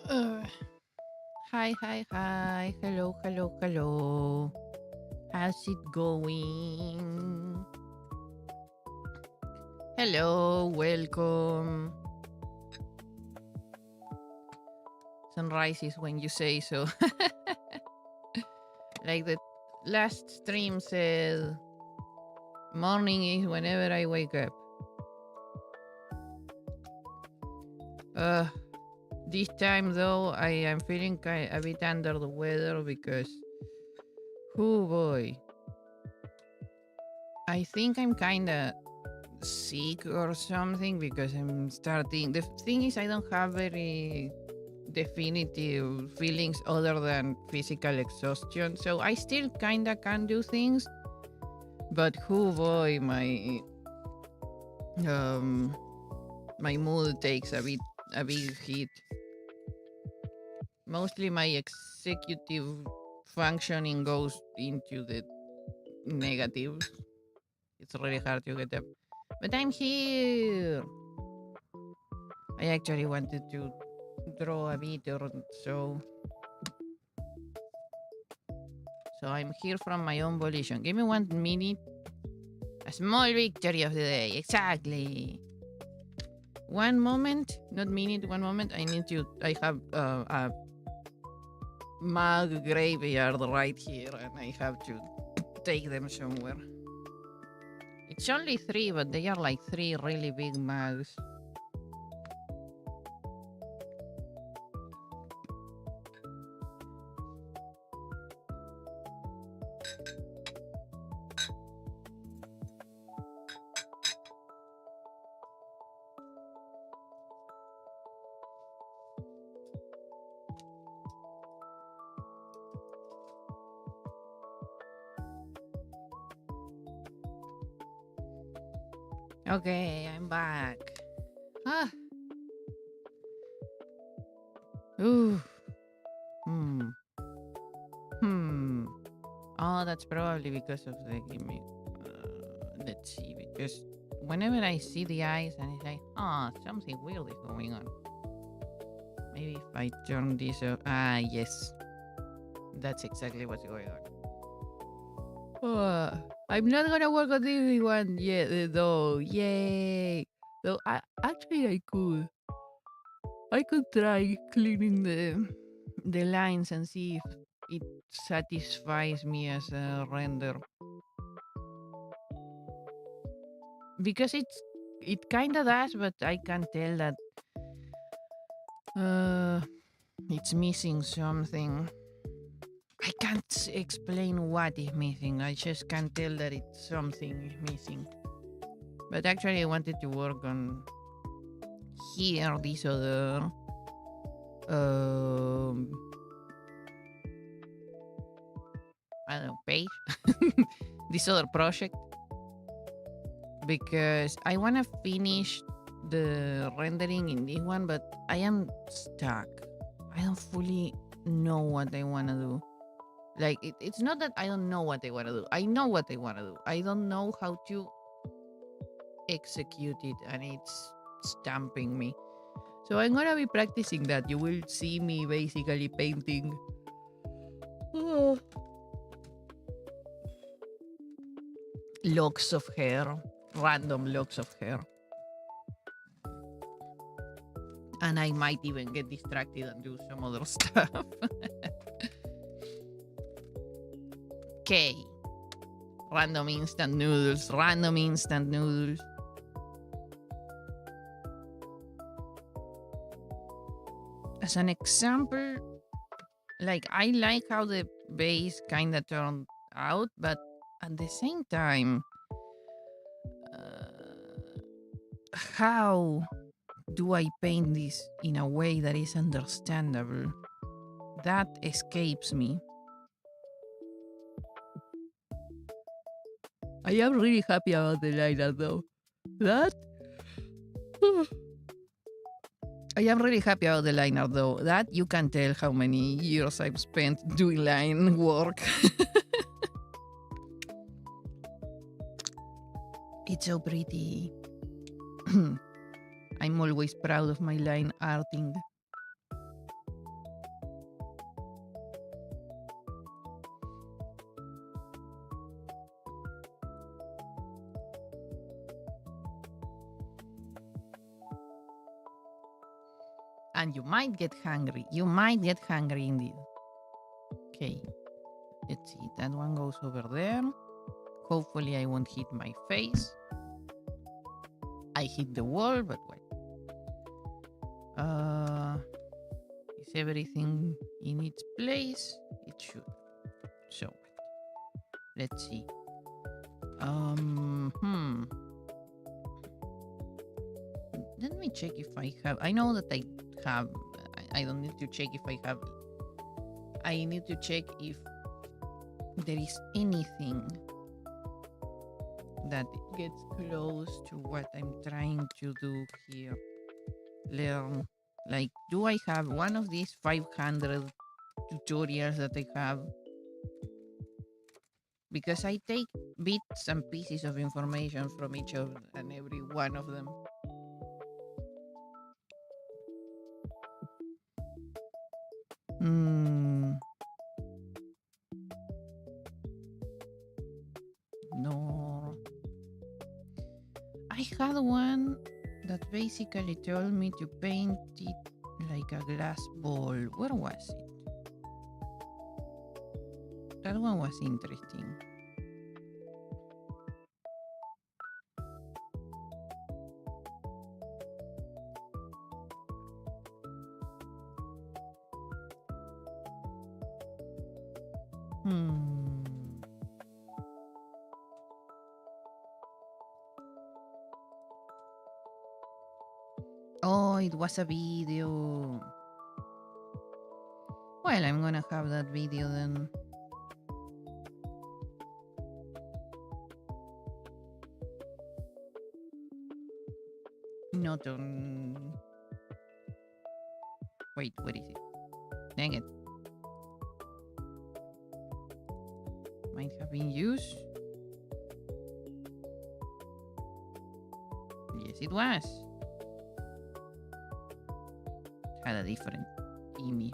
Uh, Hi, hi, hi. Hello, hello, hello. How's it going? Hello, welcome. Sunrise is when you say so. Like the last stream said, morning is whenever I wake up. Uh, this time though, I am feeling a bit under the weather because, oh boy, I think I'm kind of sick or something because I'm starting. The thing is, I don't have very definitive feelings other than physical exhaustion. So I still kind of can do things, but oh boy, um my mood takes a big hit. Mostly my executive functioning goes into the negative. It's really hard to get up. But I'm here. I actually wanted to draw a bit or so I'm here from my own volition. Give me 1 minute. A small victory of the day. Exactly. One moment, not minute, 1 moment. I have a mug graveyard right here and I have to take them somewhere. It's only three, but they are like three really big mugs. Okay, I'm back. Ah. Ooh. Hmm. Hmm. Oh, that's probably because of the gimmick. Let's see, because whenever I see the eyes and it's like, something weird is going on. Maybe if I turn this off. Ah, yes. That's exactly what's going on. I'm not gonna work on this one yet, though. Yay! Though I could. I could try cleaning the lines and see if it satisfies me as a render because it kind of does, but I can tell that uh it's missing something. I can't explain what is missing. I just can tell that it's something is missing. But actually, I wanted to work on here this other um I don't know page, this other project because I want to finish the rendering in this one, but I am stuck. I don't fully know what I want to do. Like, it's not that I don't know what I want to do. I know what I want to do. I don't know how to execute it, and it's stamping me. So I'm going to be practicing that. You will see me basically painting uh, locks of hair, random locks of hair. And I might even get distracted and do some other stuff. Okay. Random instant noodles, random instant noodles. As an example, like I like how the base kind of turned out, but at the same time, uh, how do I paint this in a way that is understandable? That escapes me. I am really happy about the liner though. That I am really happy about the liner though. That you can tell how many years I've spent doing line work. It's so pretty. I'm always proud of my line arting. And you might get hungry. You might get hungry indeed. Okay. Let's see. That one goes over there. Hopefully I won't hit my face. I hit the wall, but wait. Is everything in its place? It should. So let's see. Let me check if I have. I know that I have. I don't need to check if I have. I need to check if there is anything that gets close to what I'm trying to do here. Learn. Like, do I have one of these 500 tutorials that I have? Because I take bits and pieces of information from each of and every one of them. No. I had one that basically told me to paint it like a glass ball. Where was it? That one was interesting. Oh, it was a video. Well, I'm gonna have that video then. Not on. Wait, what is it? Dang it. Might have been used. Yes, it was. Had a different image.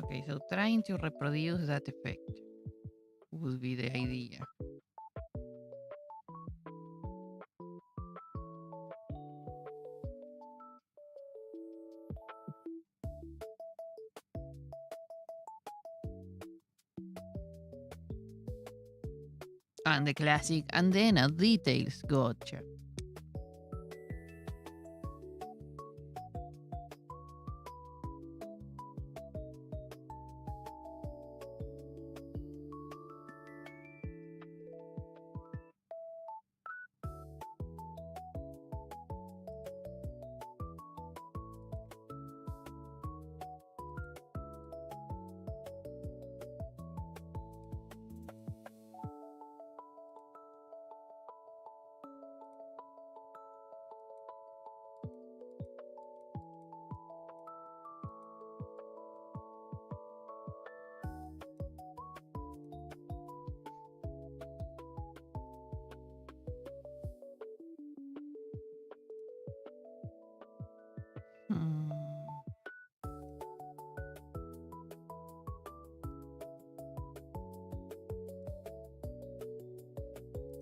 Okay, so trying to reproduce that effect would be the idea. And the classic, and then a details, gotcha.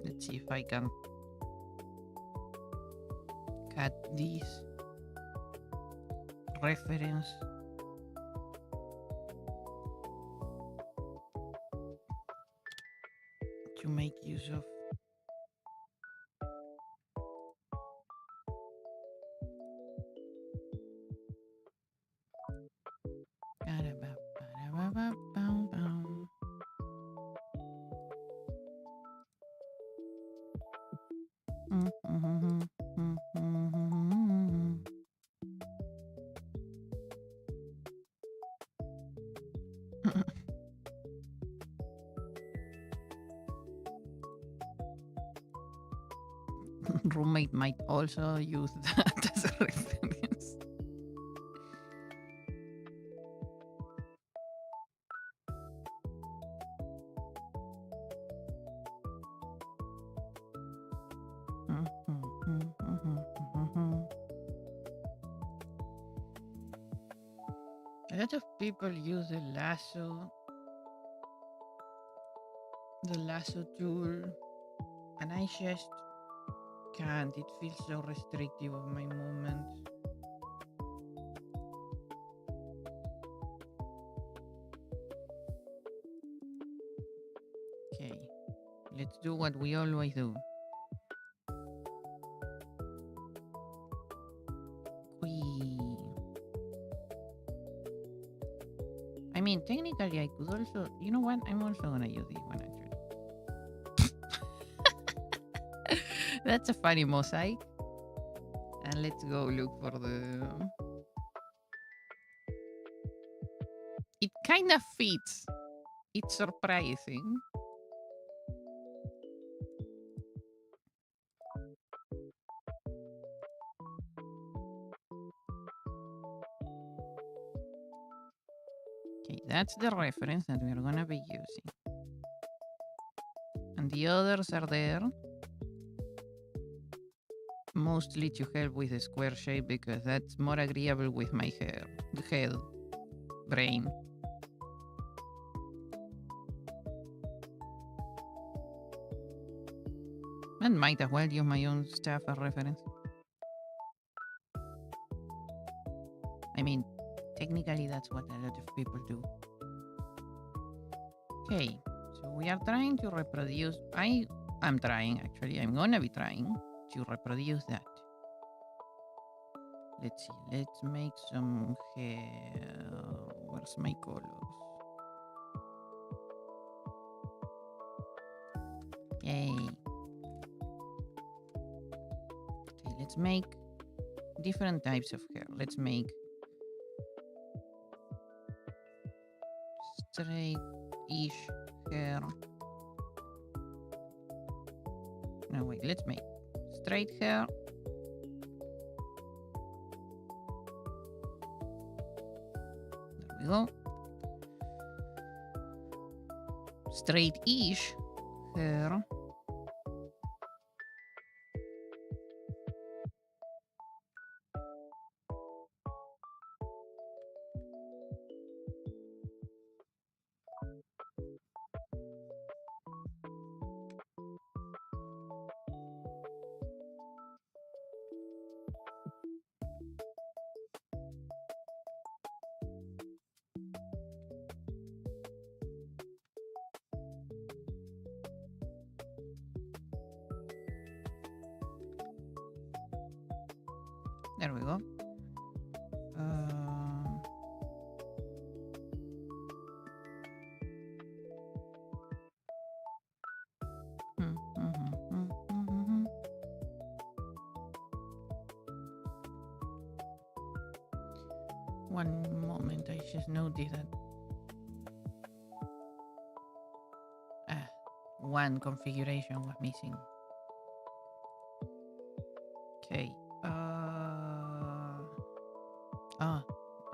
Let's see if I can cut this reference. To make use of. Roommate might also use that as a reference. A lot of people use the lasso the lasso tool, and I just can't. It feels so restrictive of my movements. Okay, let's do what we always do. Whee. I mean, technically, I could also. You know what? I'm also gonna use this one actually. That's a funny mosaic. And let's go look for the. It kind of fits. It's surprising. Okay, that's the reference that we're gonna be using. And the others are there mostly to help with the square shape because that's more agreeable with my head, brain. And might as well use my own stuff as reference. I mean, technically that's what a lot of people do. Okay, so we are trying to reproduce. I'm trying actually. I'm gonna be trying to reproduce that. Let's see. Let's make some hair. Where's my colors? Yay. Okay, let's make different types of hair. Let's make straight-ish hair. No, wait. Let's make straight hair. There we go. Straight-ish hair. There we go. One moment, I just noticed that one configuration was missing. Okay.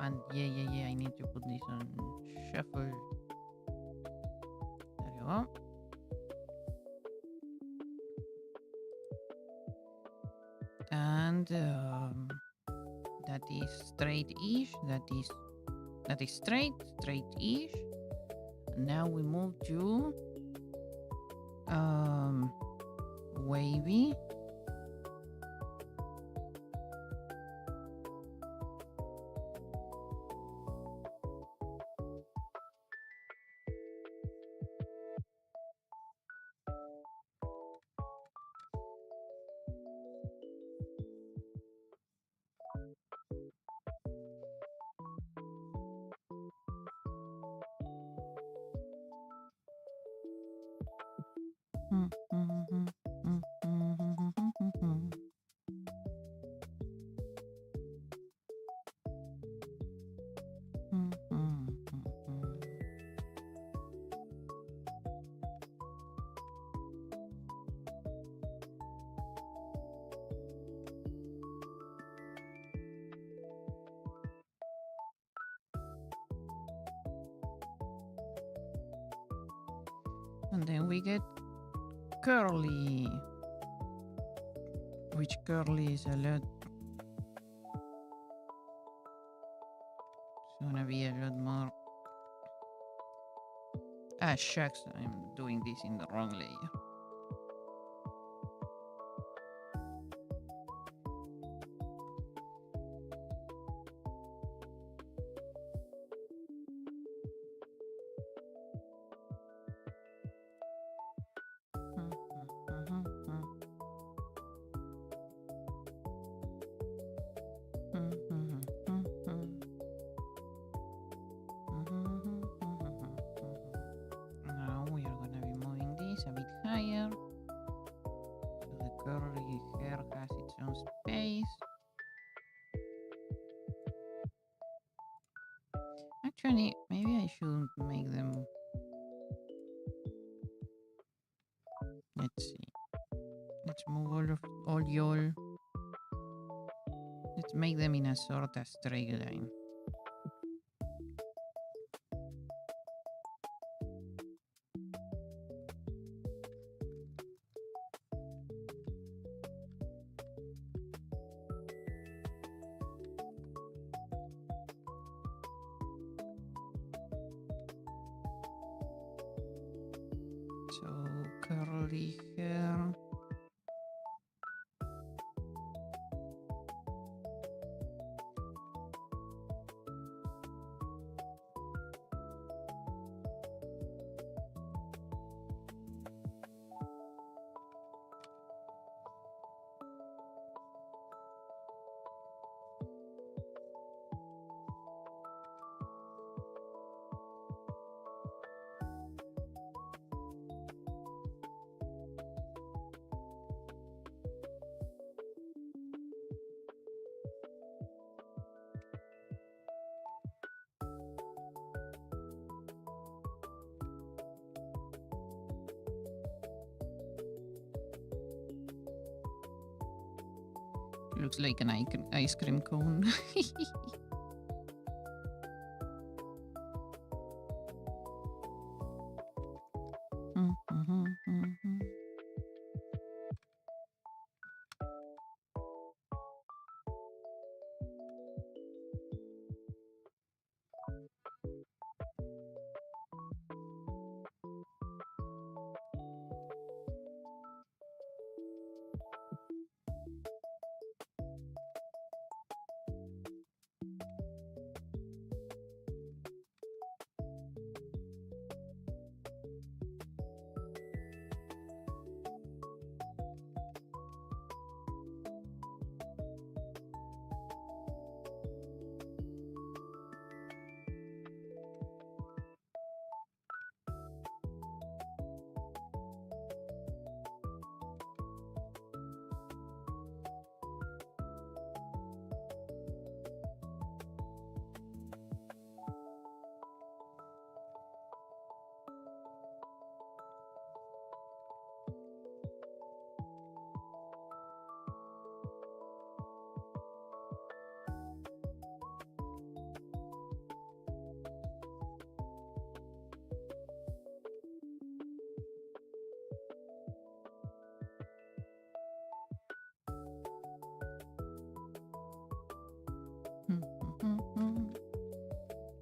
And yeah. I need to put this on shuffle. There you go. And that is straight-ish. That is straight-ish. Now we move to wavy. And then we get curly, which curly is a lot. It's gonna be a lot more. Ah, shucks, I'm doing this in the wrong layer. Now we are gonna be moving this a bit higher. So the curly hair has its own space. Actually, maybe I should make them. Let's see. Let's move all y'all. Let's make them in a sort of straight line. So curly hair. Looks like an ice cream cone.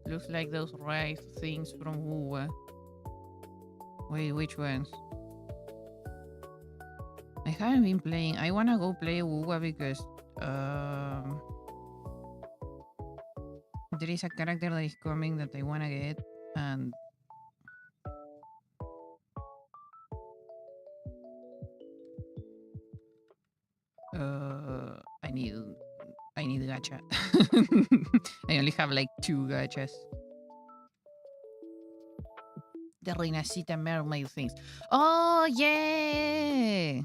Looks like those rice things from WIIL. Wait, which ones? I haven't been playing. I wanna go play WIIL because there is a character that is coming that I wanna get, and I need gacha. I only have like 2 gachas. The Renacita mermaid things. Oh yeah,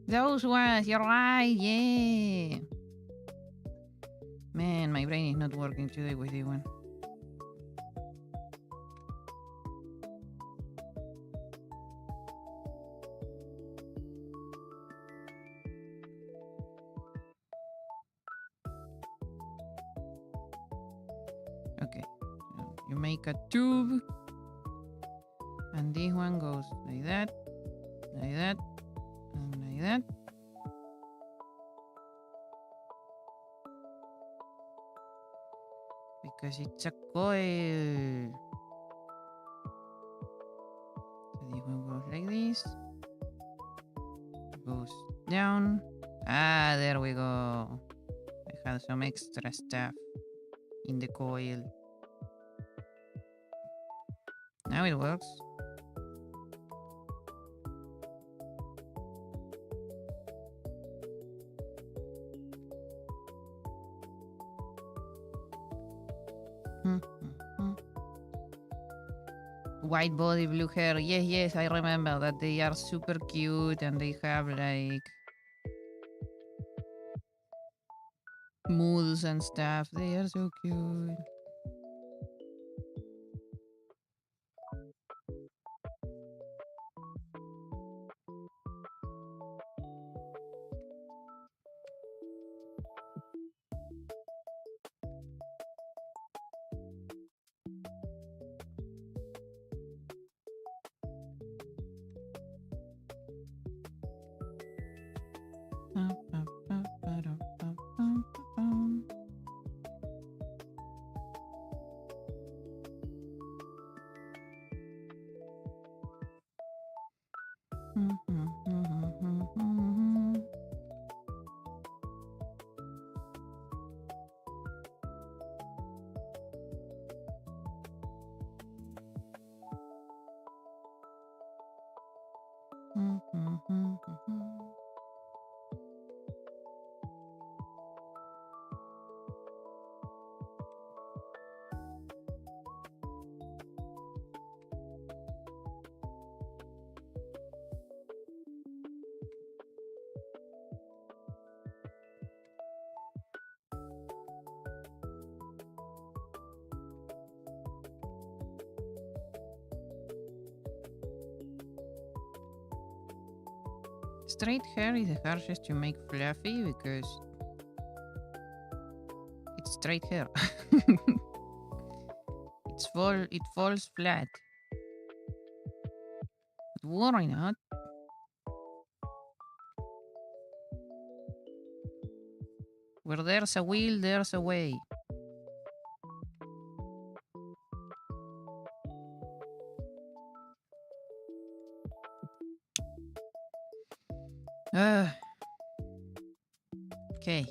those ones. You're right. Yeah. Man, my brain is not working today with this one. Okay, so you make a tube, and this one goes like that, and like that. Because it's a coil. This one goes like this. Goes down. Ah, there we go. I had some extra stuff in the coil. Now it works. White body, blue hair. Yes, yes, I remember that they are super cute and they have like moods and stuff. They are so cute. Straight hair is the hardest to make fluffy because it's straight hair. It falls flat. But why not? Where there's a will, there's a way. Okay.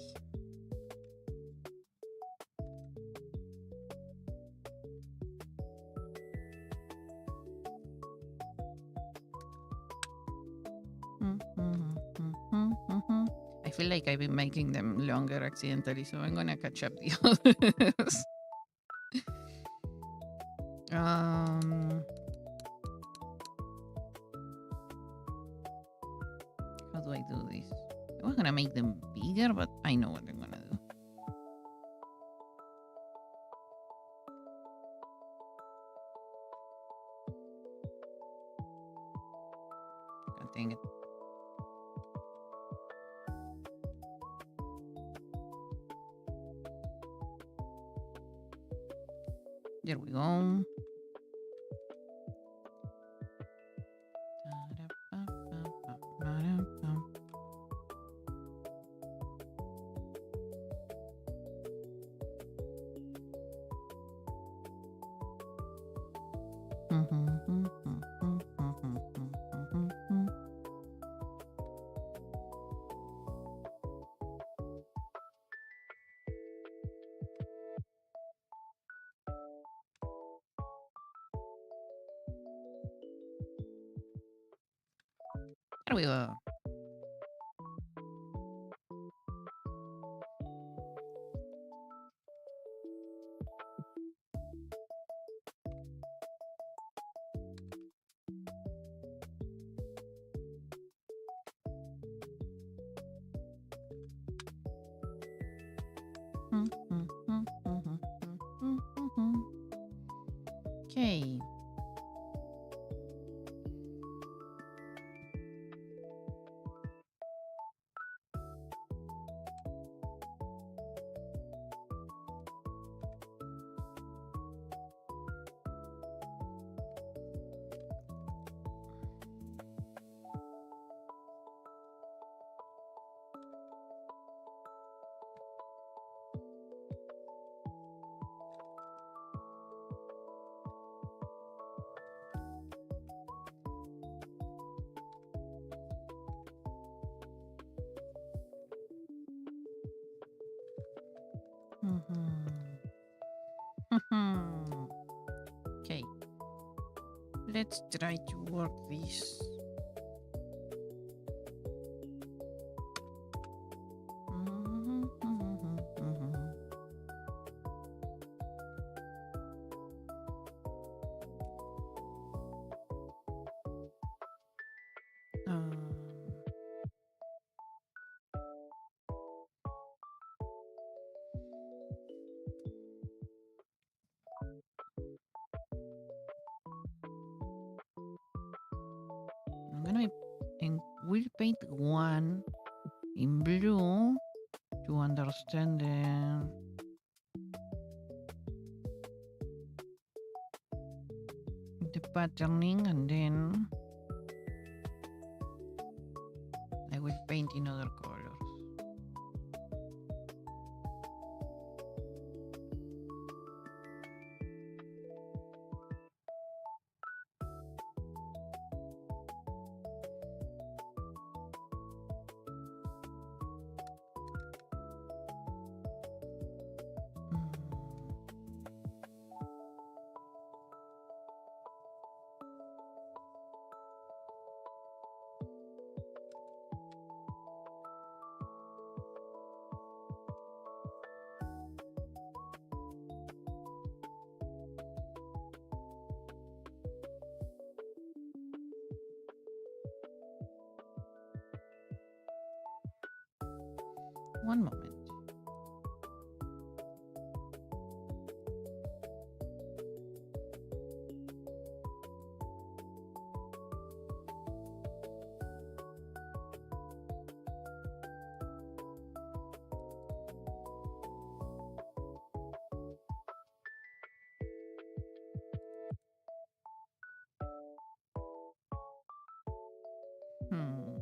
I feel like I've been making them longer accidentally, so I'm gonna catch up the others. How do I do this? I was gonna make them bigger, but I know what I'm gonna do. God dang it. There we go. There we go. Okay. Okay, let's try to work this. I'm gonna and we'll paint one in blue to understand the patterning, and then I will paint in other colors. One moment. Hmm.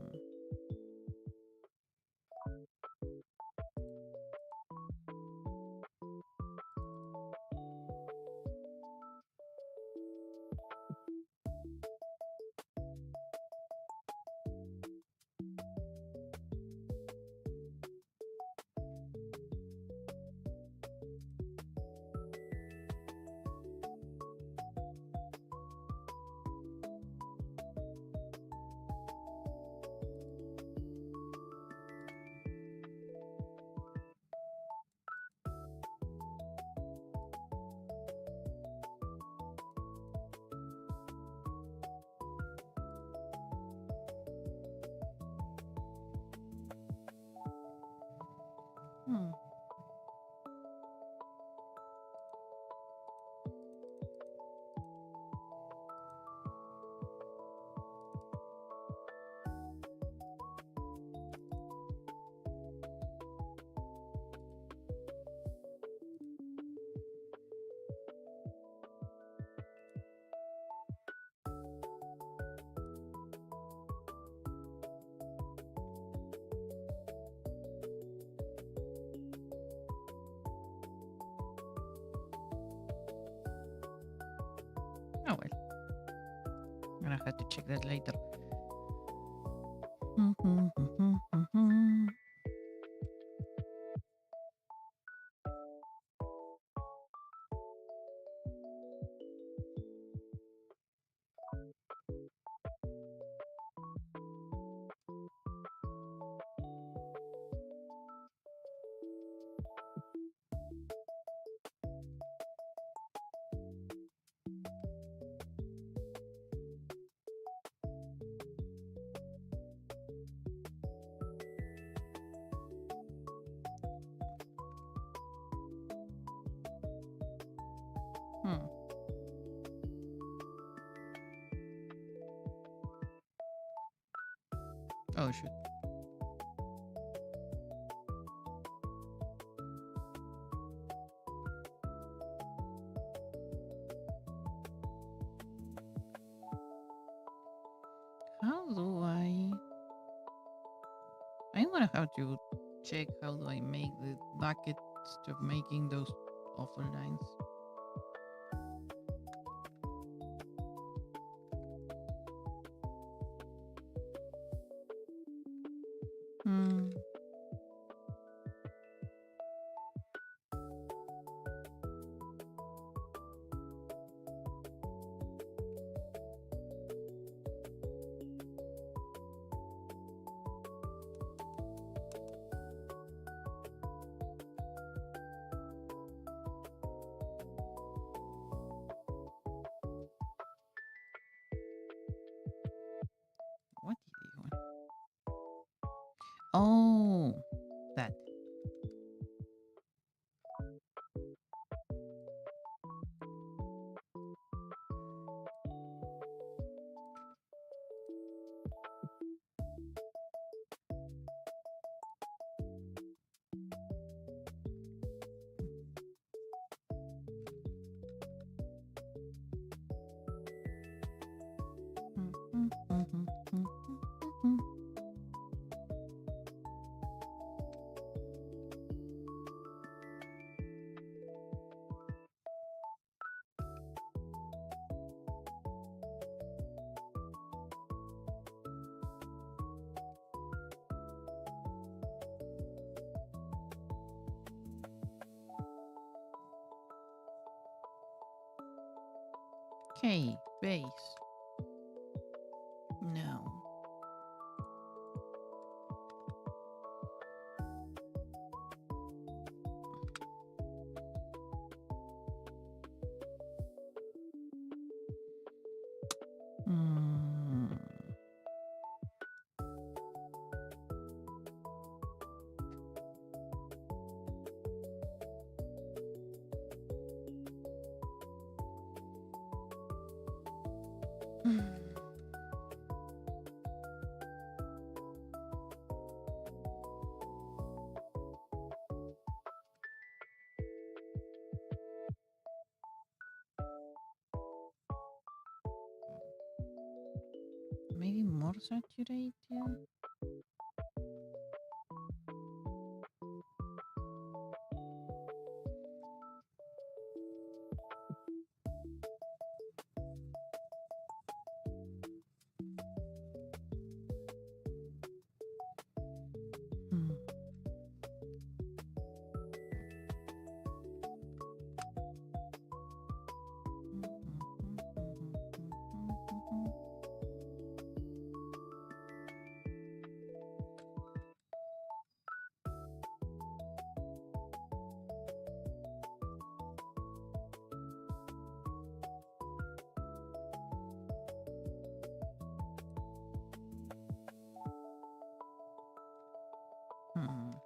Hmm. Oh well. I'm gonna have to check that later. Hmm. Oh shoot. How do I? I'm gonna have to check how do I make the bucket stop making those awful lines. Hmm. Oh, that. Okay, base. No. Mm. Maybe more saturated? Hmm. Hmm.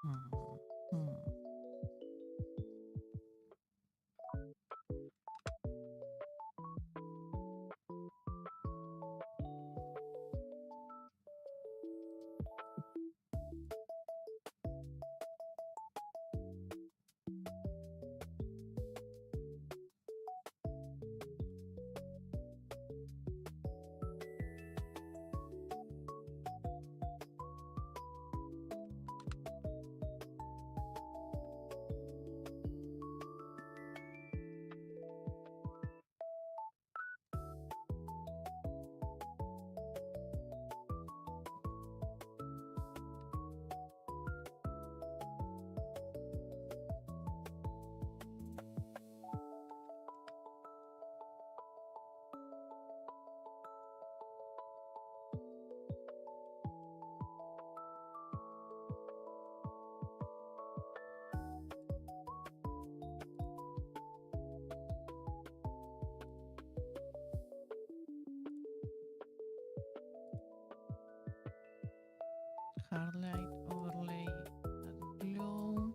Hmm. Hmm. Highlight, overlay, add glow.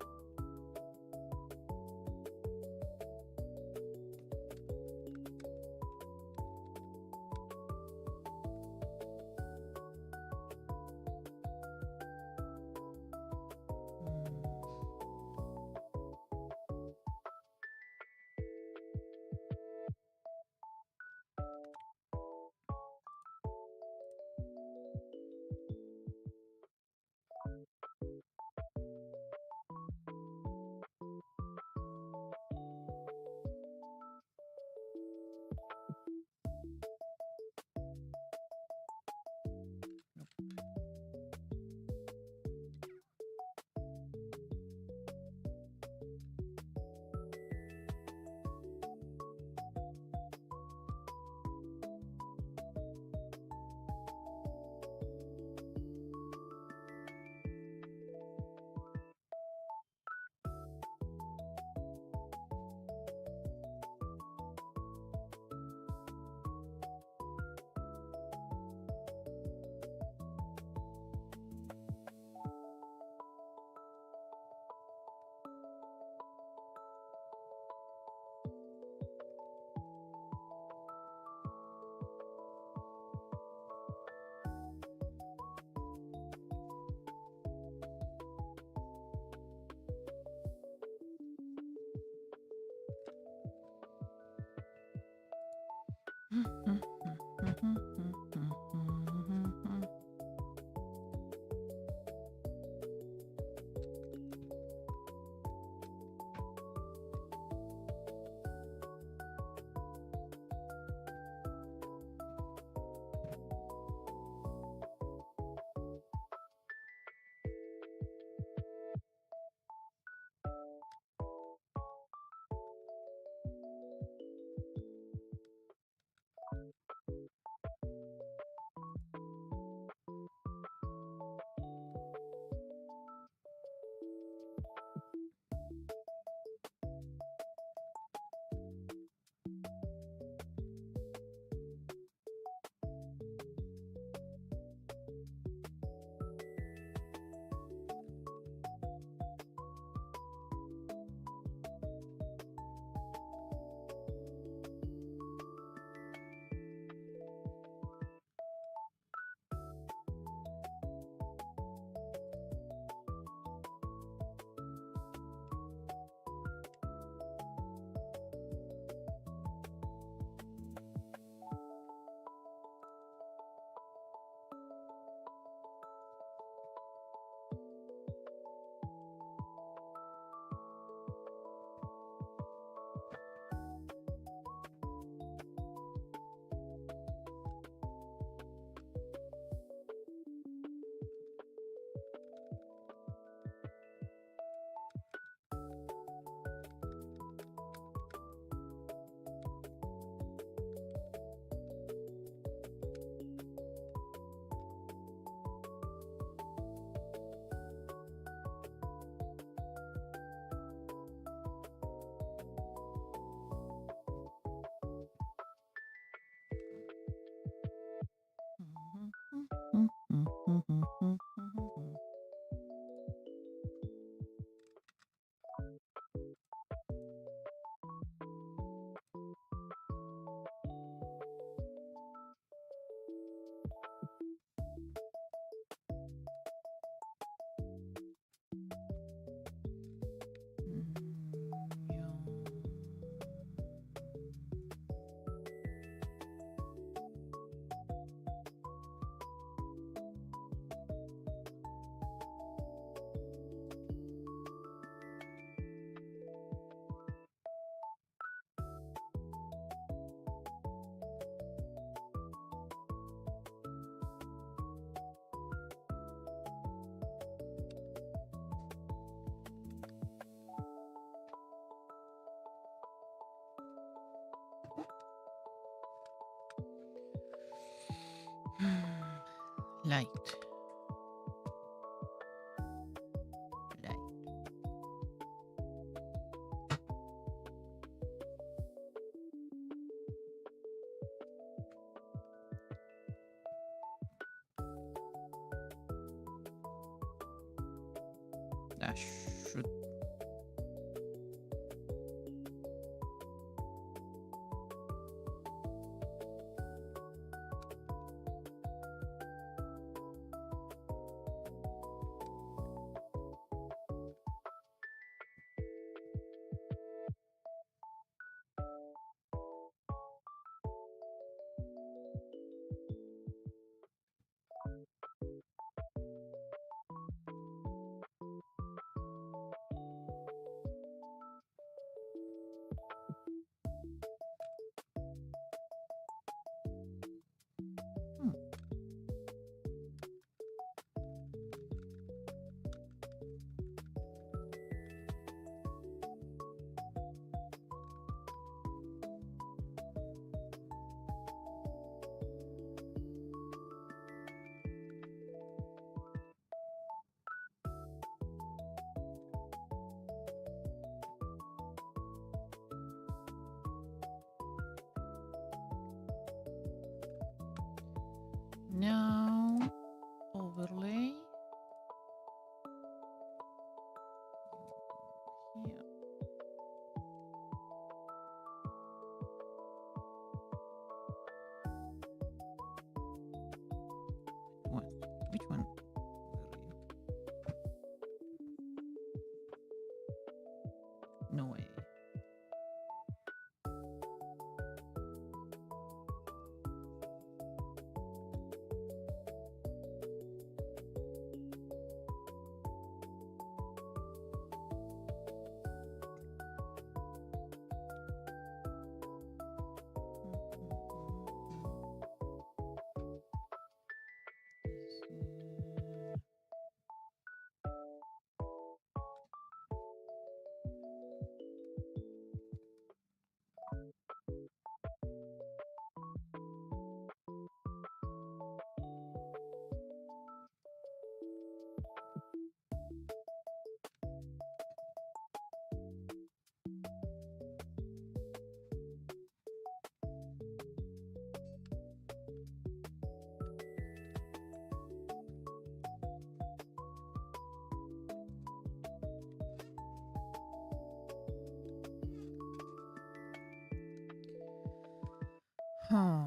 Light. Light. That should. Huh.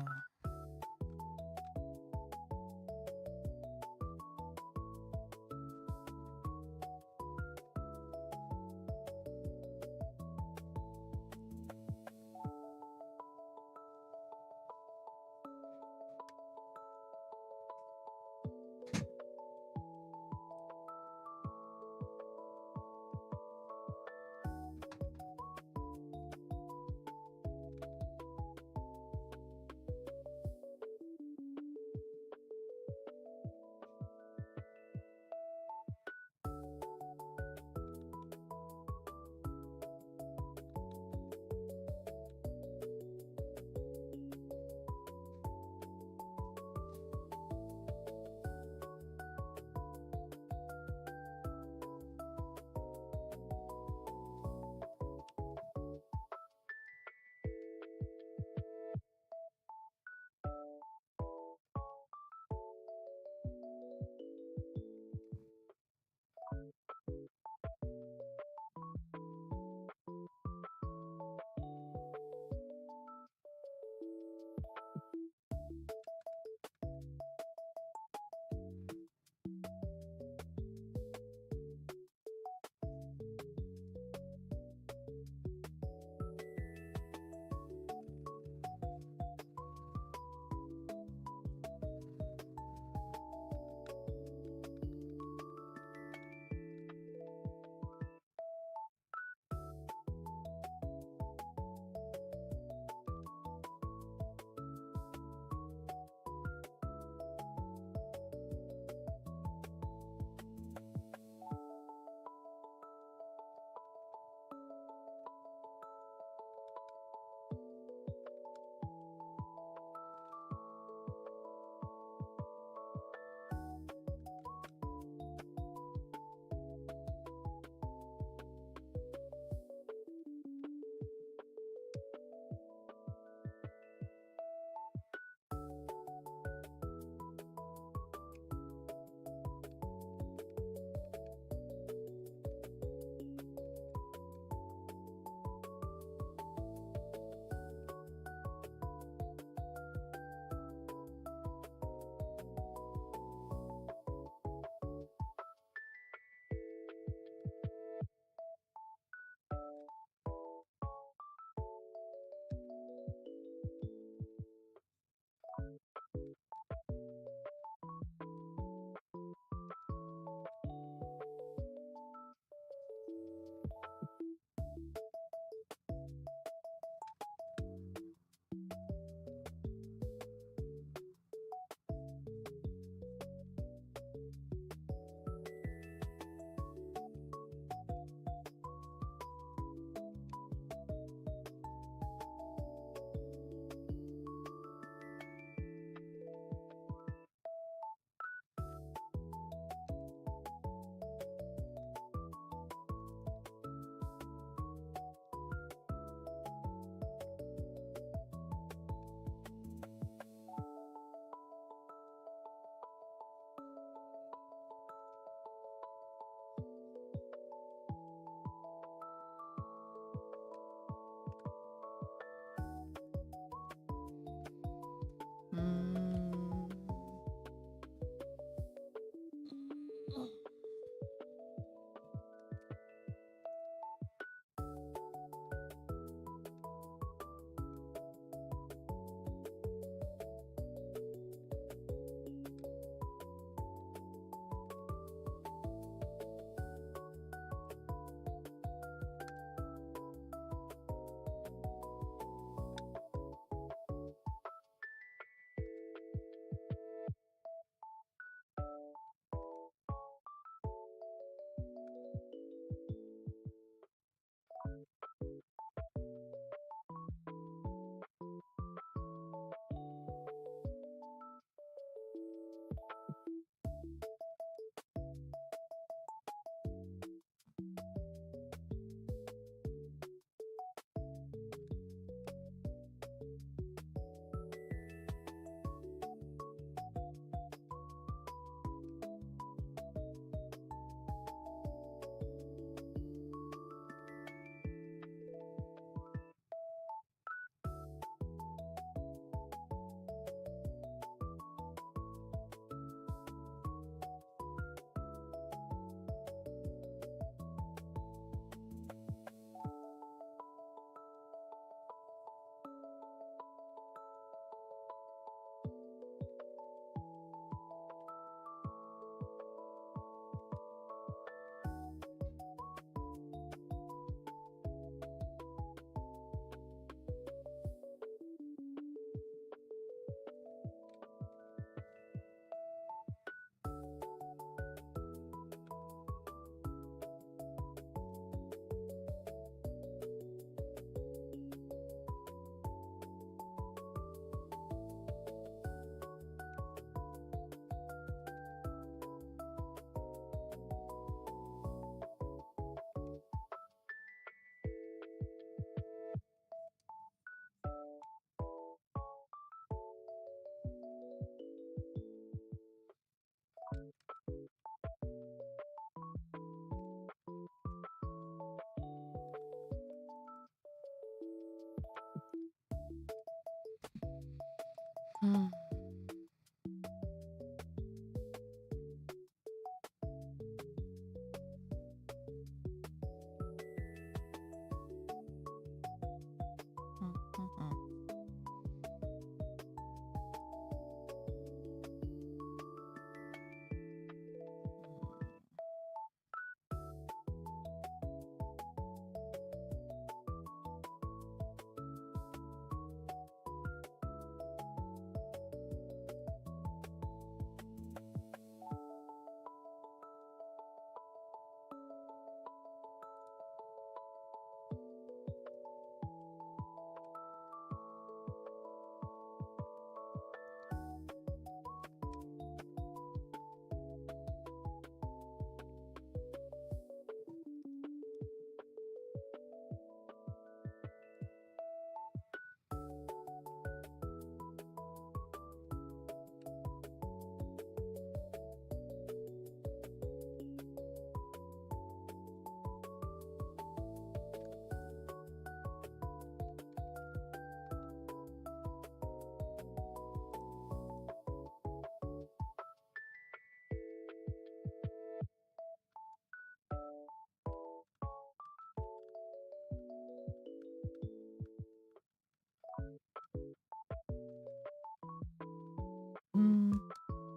Mm.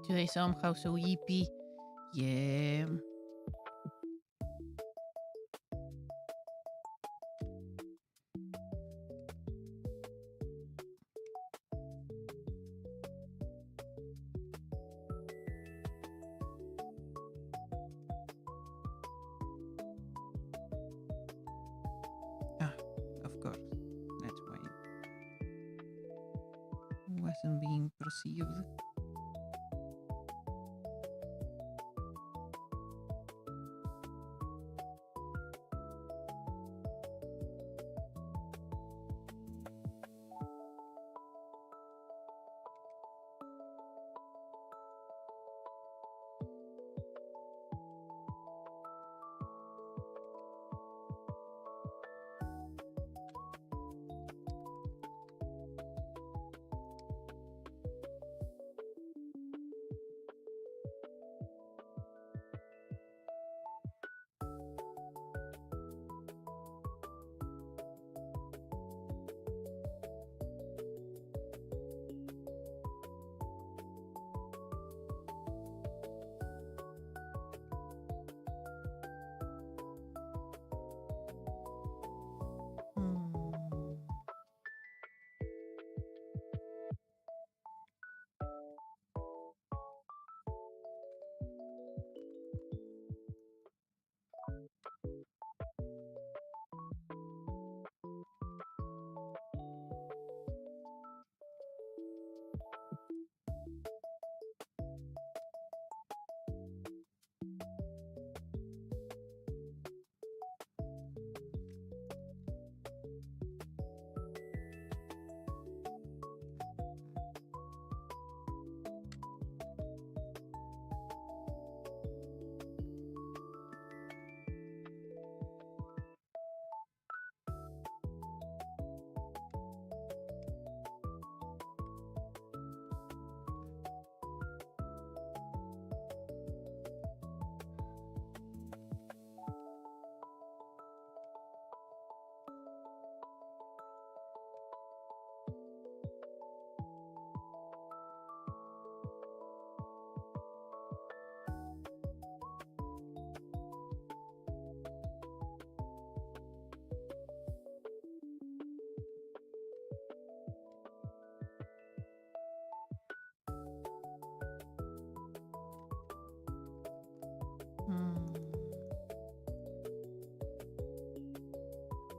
Today somehow so hippie. Yeah. Ah, of course. That's why it wasn't being perceived.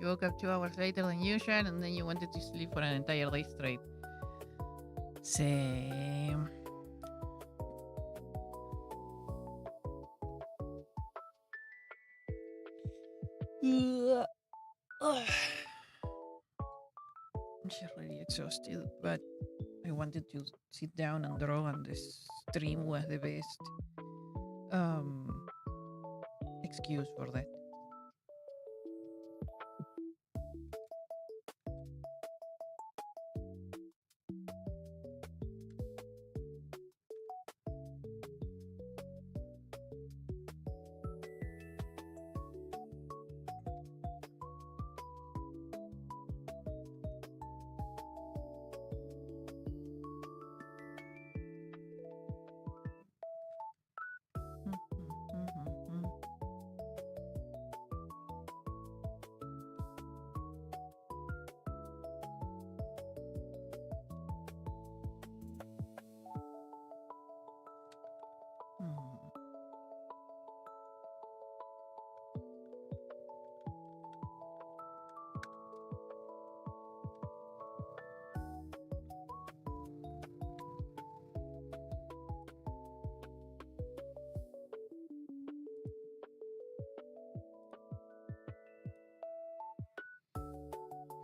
You woke up 2 hours later than usual, and then you wanted to sleep for an entire day straight. Same. I'm just really exhausted, but I wanted to sit down and draw, and this stream was the best excuse for that.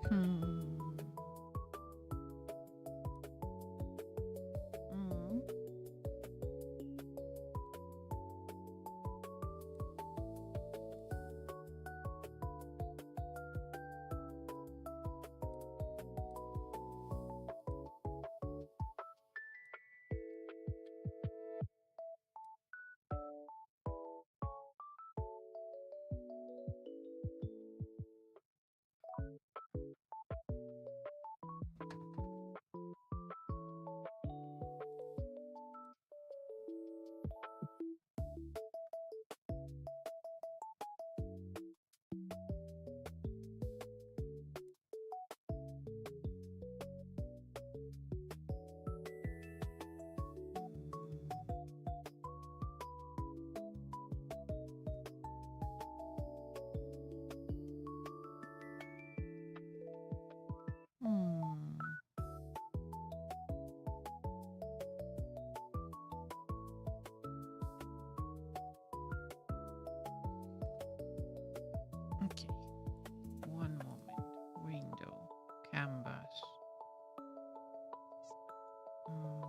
Hmm. Mm. Hmm. Okay. One moment. Window. Canvas. Mm.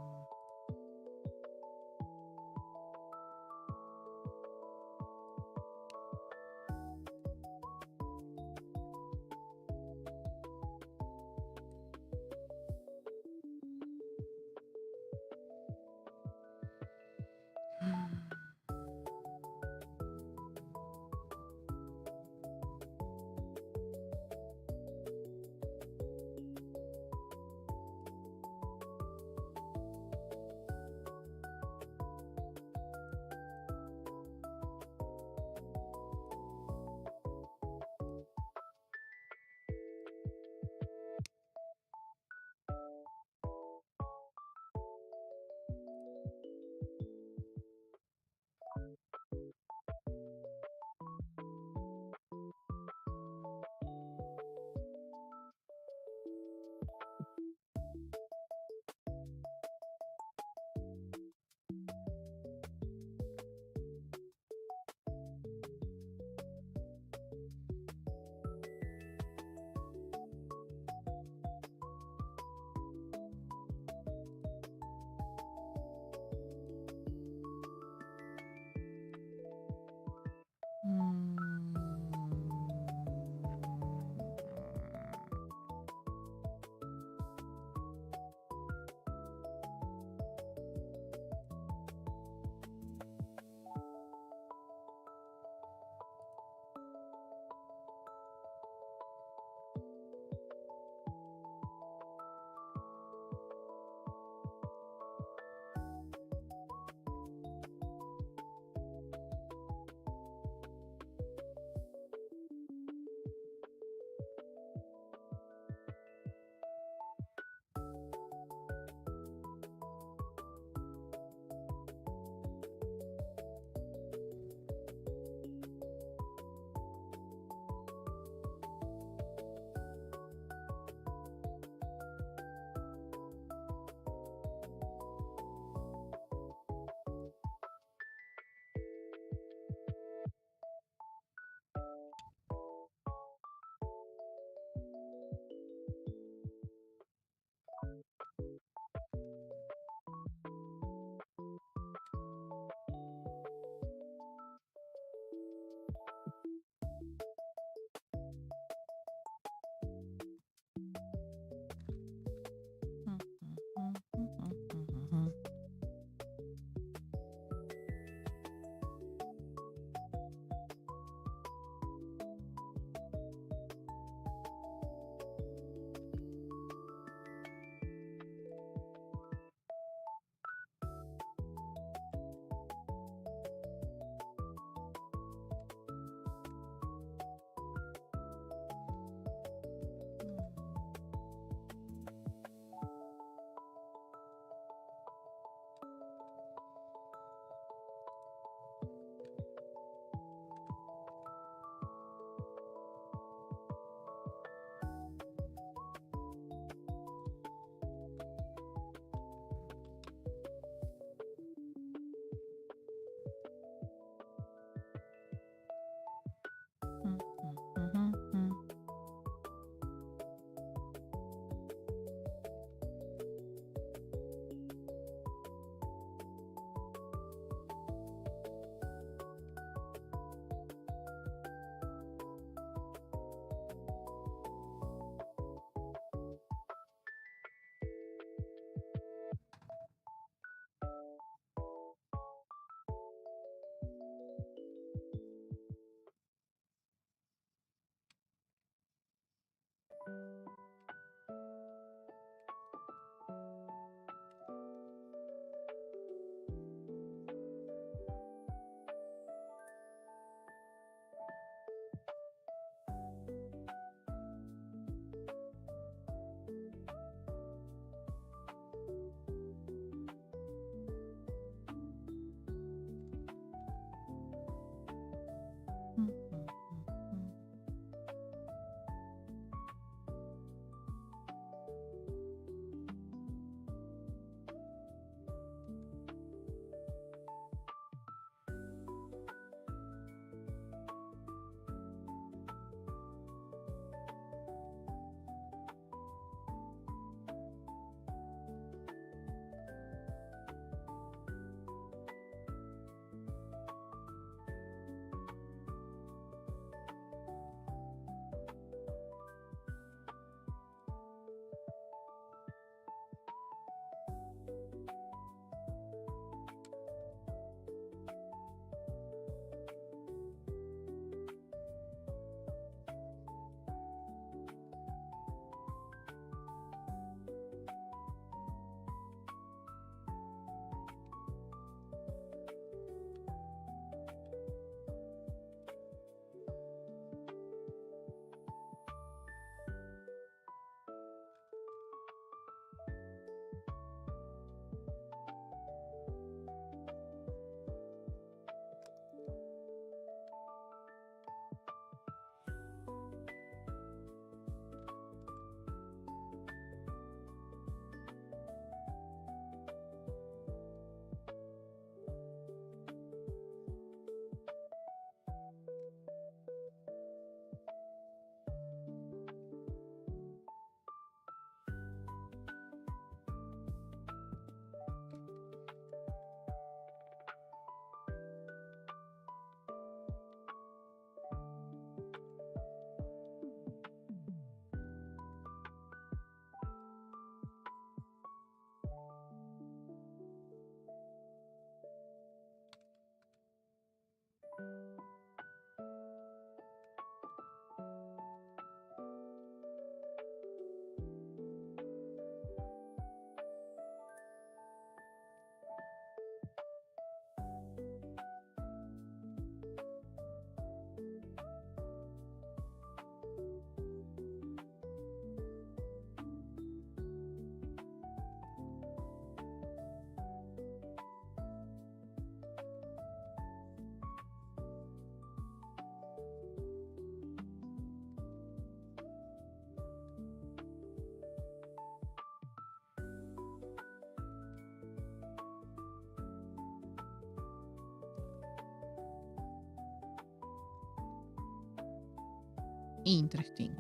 Interesting.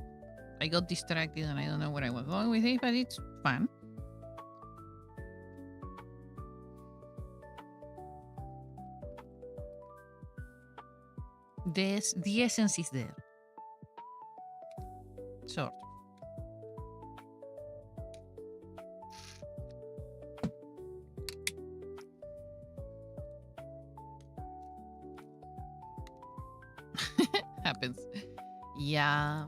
I got distracted and I don't know where I was going with it, but it's fun. The essence is there. Sort of. Happens. Yeah.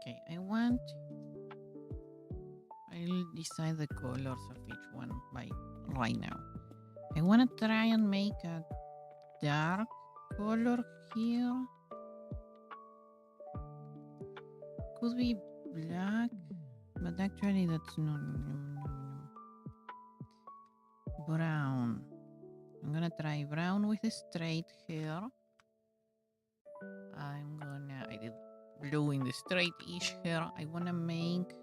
Okay, I'll decide the colors of each one by right now. I want to try and make a dark color here. Could be black, but actually that's no. Brown. I'm gonna try brown with a straight hair. I did blue in the straight-ish hair. I wanna make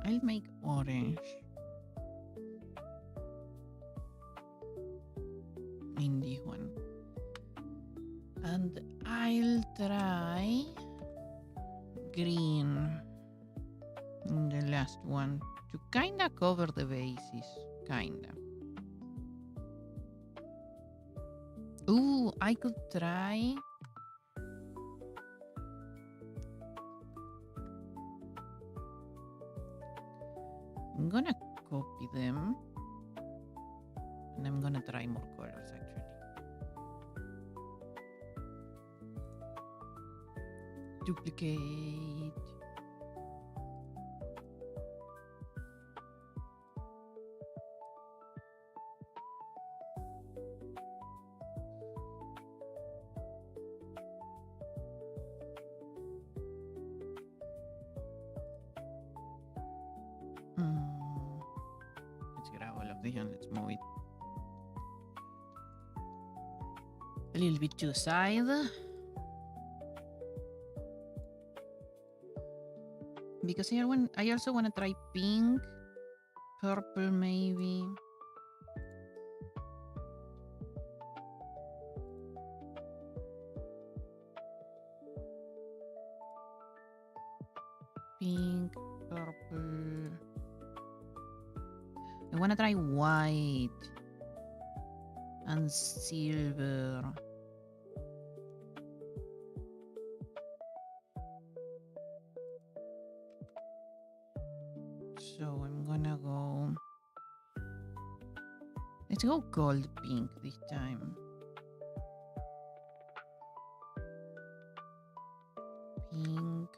I'll make orange in this one. And I'll try green in the last one to kinda cover the bases. Kinda. Ooh, I could try. I'm gonna copy them. And I'm gonna try more colors actually. Duplicate. Let's grab all of these and let's move it a little bit to the side. Because I also want to try pink, purple maybe. Pink, purple. I want to try white and silver. So I'm gonna go. Let's go gold pink this time. Pink.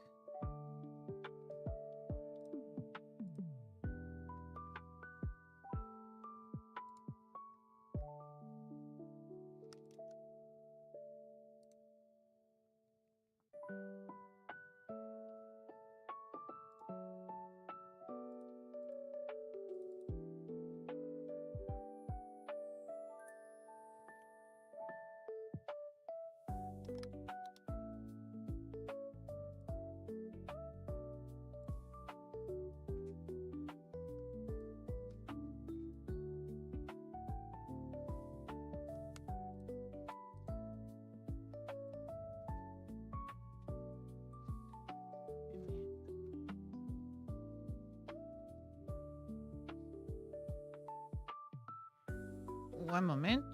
One moment.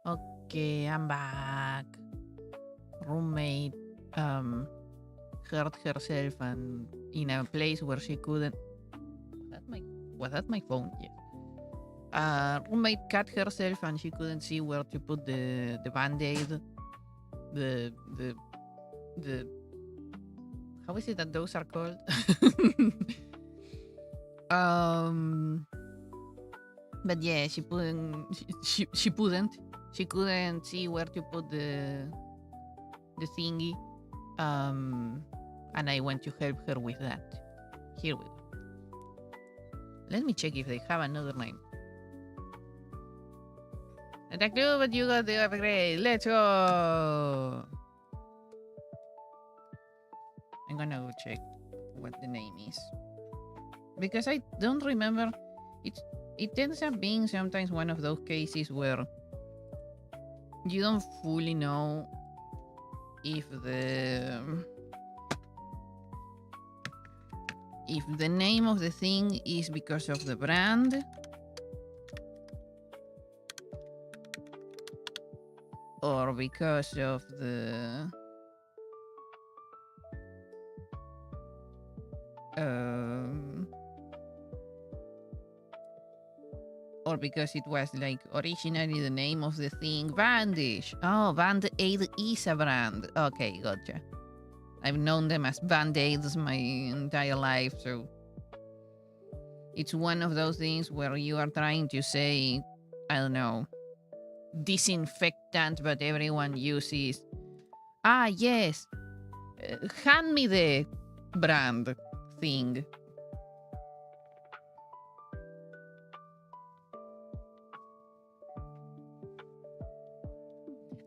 Okay, I'm back. Roommate hurt herself and in a place where she couldn't. Was that my phone? Yeah. Roommate cut herself and she couldn't see where to put the band-aid. The how is it that those are called? But yeah, she couldn't see where to put the thingy. And I went to help her with that. Here we go. Let me check if they have another name. Not a clue, but you got the upgrade. Let's go. I'm gonna go check what the name is, because I don't remember. It ends up being sometimes one of those cases where you don't fully know if the name of the thing is because of the brand, or because of the or because it was like originally the name of the thing Bandish. Oh, Band-Aid is a brand. Okay, gotcha. I've known them as Band-Aids my entire life, so it's one of those things where you are trying to say, I don't know, disinfectant, but everyone uses. Ah, yes. Hand me the brand thing.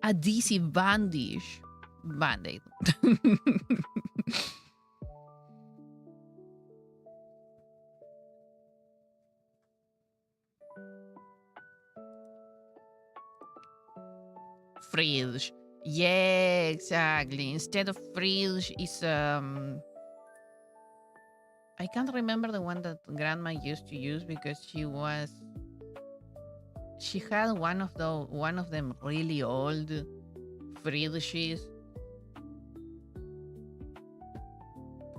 Adhesive bandage. Band-Aid. Fridge. Yeah, exactly. Instead of fridge is I can't remember the one that grandma used to use because she had one of them really old fridges,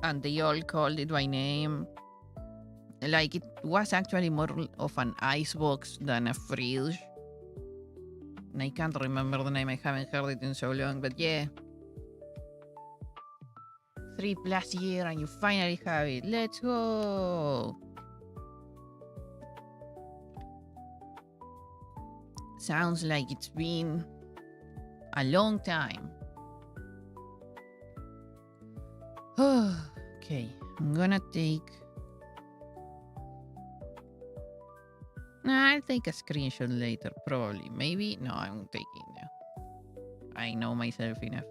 and they all called it by name. Like it was actually more of an icebox than a fridge. And I can't remember the name. I haven't heard it in so long, but yeah. 3+ years and you finally have it. Let's go. Sounds like it's been a long time. Okay, I'm gonna take. Nah, I'll take a screenshot later, probably. Maybe. No, I won't take it now. I know myself enough.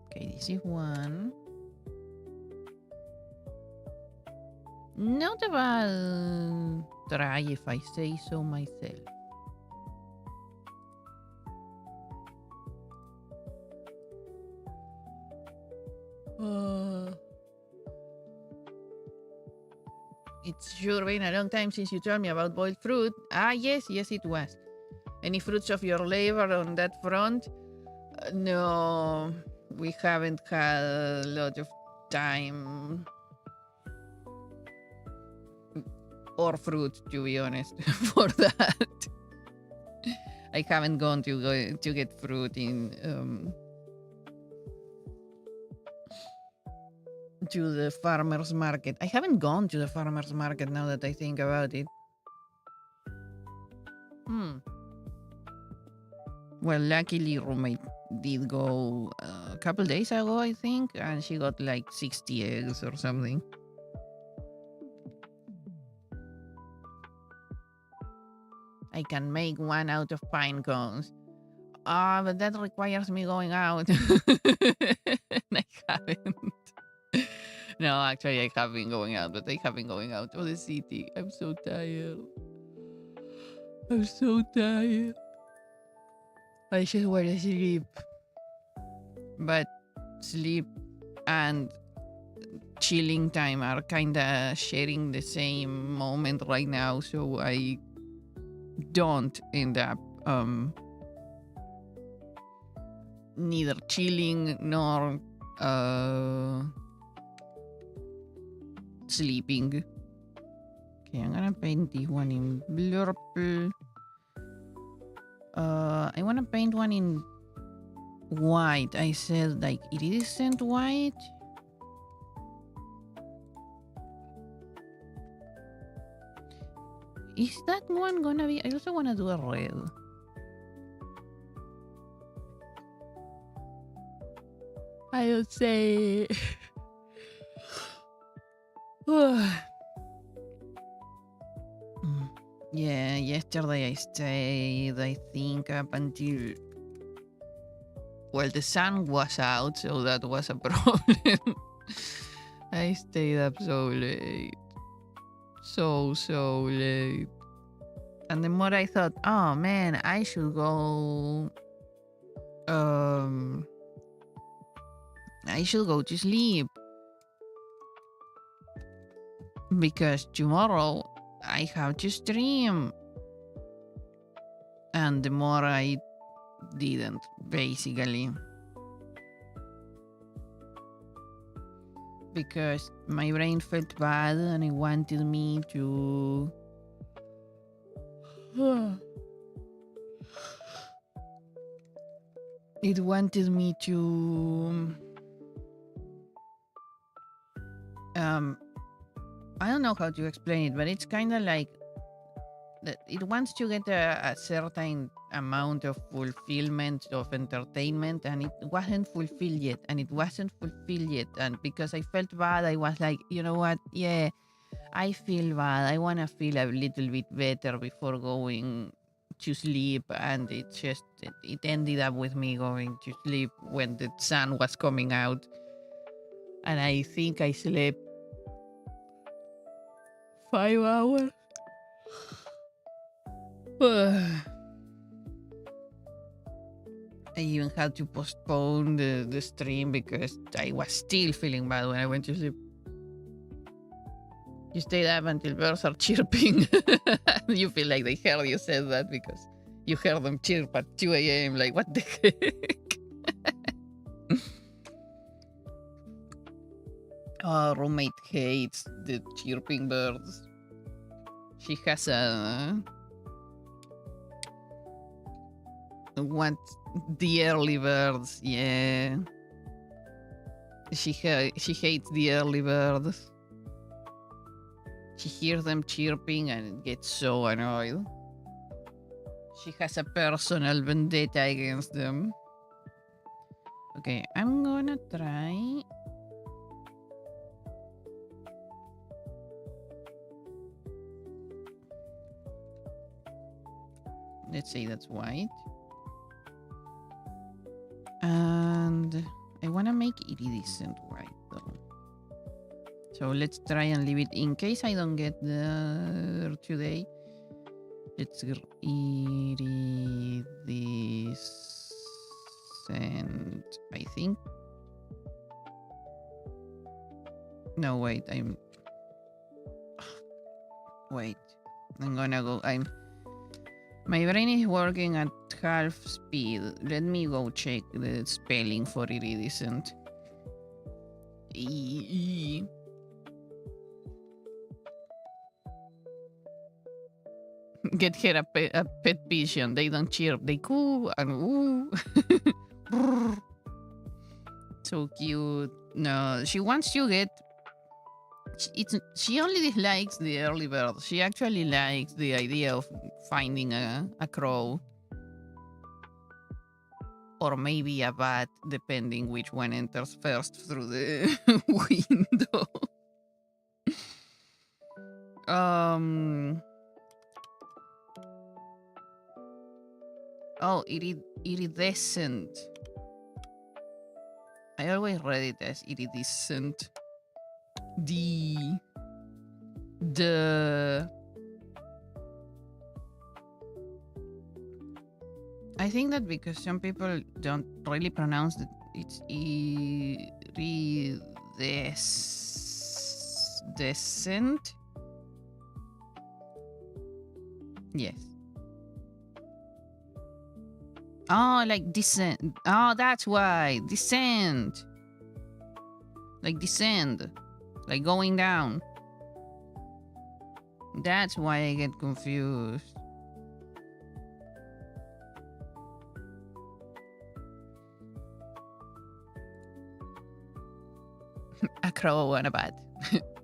Okay, this is one. Not a bad try if I say so myself. It's sure been a long time since you told me about boiled fruit. Ah, yes, it was. Any fruits of your labor on that front? No, we haven't had a lot of time or fruit, to be honest, for that. I haven't gone to get fruit in to the farmer's market. I haven't gone to the farmer's market now that I think about it. Well, luckily, roommate did go a couple days ago, I think, and she got like 60 eggs or something. I can make one out of pine cones. But that requires me going out. And I haven't. No, actually, I have been going out, but I have been going out of the city. I'm so tired. I just want to sleep. But sleep and chilling time are kind of sharing the same moment right now, so I don't end up neither chilling nor sleeping. Okay, I'm gonna paint this one in blurple. I want to paint one in white. I said like iridescent white. Is that one gonna be? I also want to do a red. I'll say. Yeah, yesterday I stayed, I think, up until. Well, the sun was out, so that was a problem. I stayed up so late. So late. And the more I thought, oh man, I should go I should go to sleep because tomorrow I have to stream. And the more I didn't, basically. Because my brain felt bad and it wanted me to... It wanted me to... I don't know how to explain it, but it's kind of like that it wants to get a certain amount of fulfillment of entertainment, and it wasn't fulfilled yet, and and because I felt bad, I was like, you know what, yeah, I feel bad, I want to feel a little bit better before going to sleep, and it ended up with me going to sleep when the sun was coming out, and I think I slept 5 hours. I even had to postpone the stream because I was still feeling bad when I went to sleep. You stayed up until birds are chirping. You feel like they heard you said that because you heard them chirp at 2 a.m. Like, what the heck? Oh, roommate hates the chirping birds. She has the early birds, yeah. She hates the early birds. She hears them chirping and gets so annoyed. She has a personal vendetta against them. Okay, I'm gonna try... Let's say that's white. And I want to make iridescent white though. So let's try and leave it in case I don't get there today. Let's iridescent, I think. No, wait, wait, I'm gonna go, my brain is working at half speed. Let me go check the spelling for iridescent. Get her a pet pigeon. They don't chirp. They coo and woo. So cute. No, she wants to get... She only dislikes the early bird. She actually likes the idea of finding a crow. Or maybe a bat, depending which one enters first through the window. Oh, iridescent. I always read it as iridescent. I think that because some people don't really pronounce it, it's iridescent. Yes. Oh, like descent. Oh, that's why. Descent. Like descend. Like going down. That's why I get confused. A crow and a bat.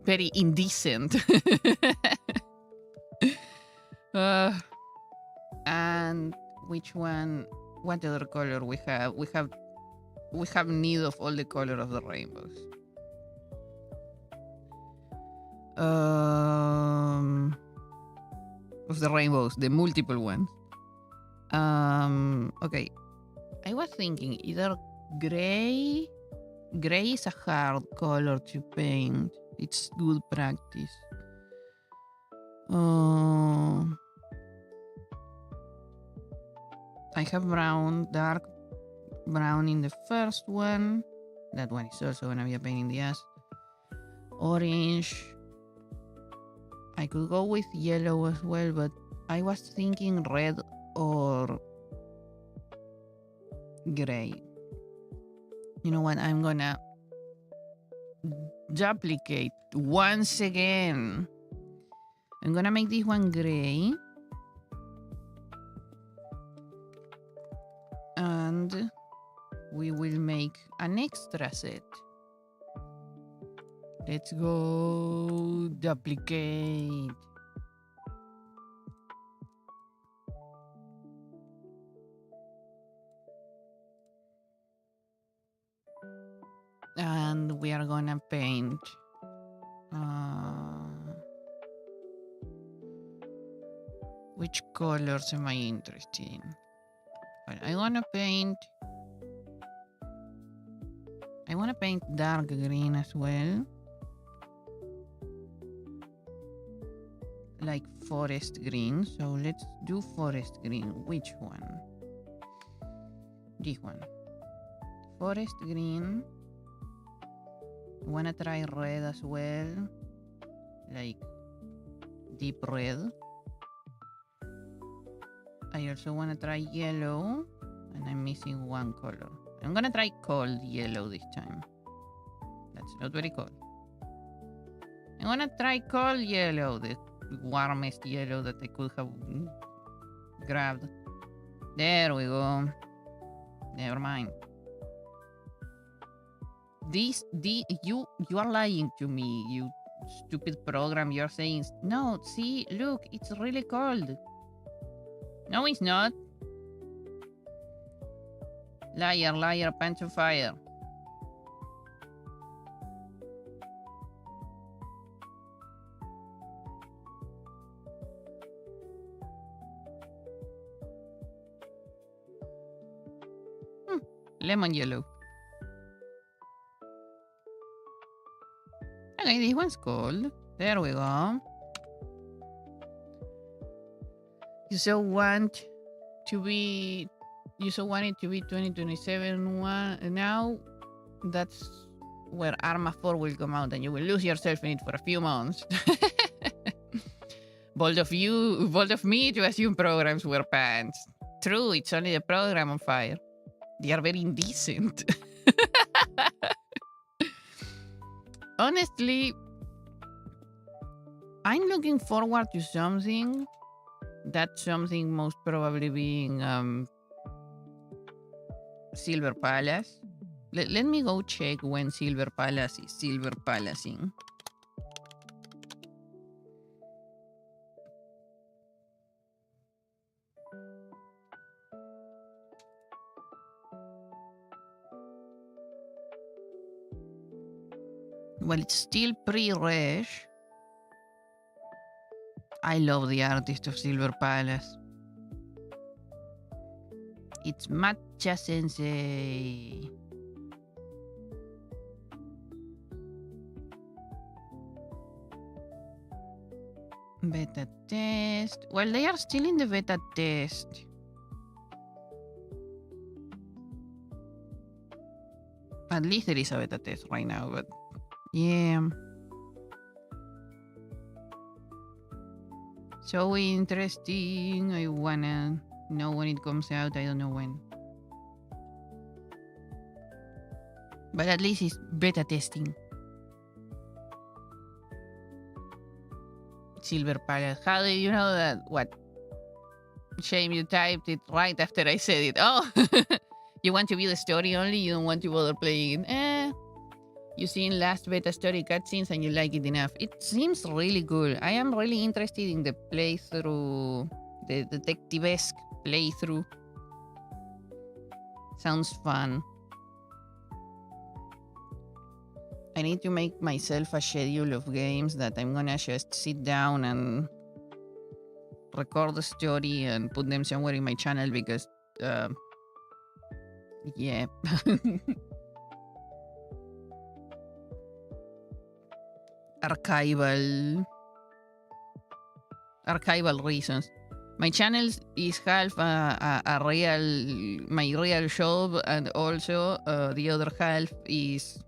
Very indecent. And which one? What other color we have? We have need of all the color of the rainbows. Of the rainbows, the multiple ones. Okay. I was thinking either gray. Gray is a hard color to paint. It's good practice. I have brown, dark Brown in the first one. That one is also gonna be a pain in the ass. Orange. I could go with yellow as well, but I was thinking red or gray. You know what? I'm gonna duplicate once again. I'm gonna make this one gray. And we will make an extra set. Let's go duplicate. And we are gonna paint which colors am I interested in? Well, I wanna paint dark green as well. Like forest green. So let's do forest green. Which one? This one. Forest green. I wanna try red as well. Like deep red. I also wanna try yellow. And I'm missing one color. I'm gonna try cold yellow this time. That's not very cold. I'm gonna try cold yellow, the warmest yellow that I could have grabbed. There we go. Never mind. You are lying to me, you stupid program. You're saying, no, see, look, it's really cold. No, it's not. Liar, liar, pants of fire. Lemon yellow. Okay, this one's cold. There we go. You so want it to be 2027 one. Now that's where Arma 4 will come out and you will lose yourself in it for a few months. Bold of me to assume programs were pants. True, it's only the program on fire. They are very indecent. Honestly, I'm looking forward to something. That something most probably being Silver Palace. Let me go check when Silver Palace is Silver Palacing. Well, it's still pre-resh. I love the artist of Silver Palace. It's Matcha Sensei. Beta test. Well, they are still in the beta test. At least there is a beta test right now, but yeah. So interesting. I wanna know when it comes out. I don't know when. But at least it's beta testing. Silver Palace. How did you know that? What? Shame you typed it right after I said it. Oh, you want to view the story only? You don't want to bother playing it? You seen last beta story cutscenes and you like it enough. It seems really good. I am really interested in the playthrough, the detective-esque playthrough. Sounds fun. I need to make myself a schedule of games that I'm gonna just sit down and record the story and put them somewhere in my channel because, yeah. Archival reasons. my channel is half a real, my real job, and also the other half is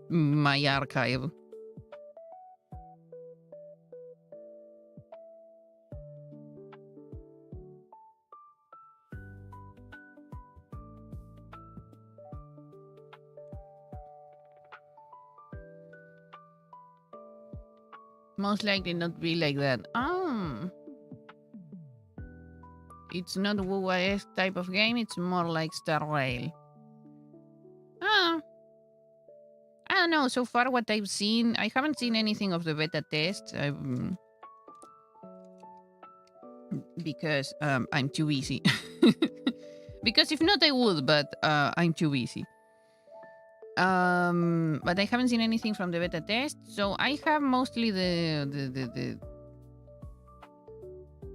my archive. Most likely not be like that. It's not WIIL type of game. It's more like Star Rail. I don't know. So far, what I've seen, I haven't seen anything of the beta test. Because I'm too busy. Because if not, I would, but I'm too busy. But I haven't seen anything from the beta test, so I have mostly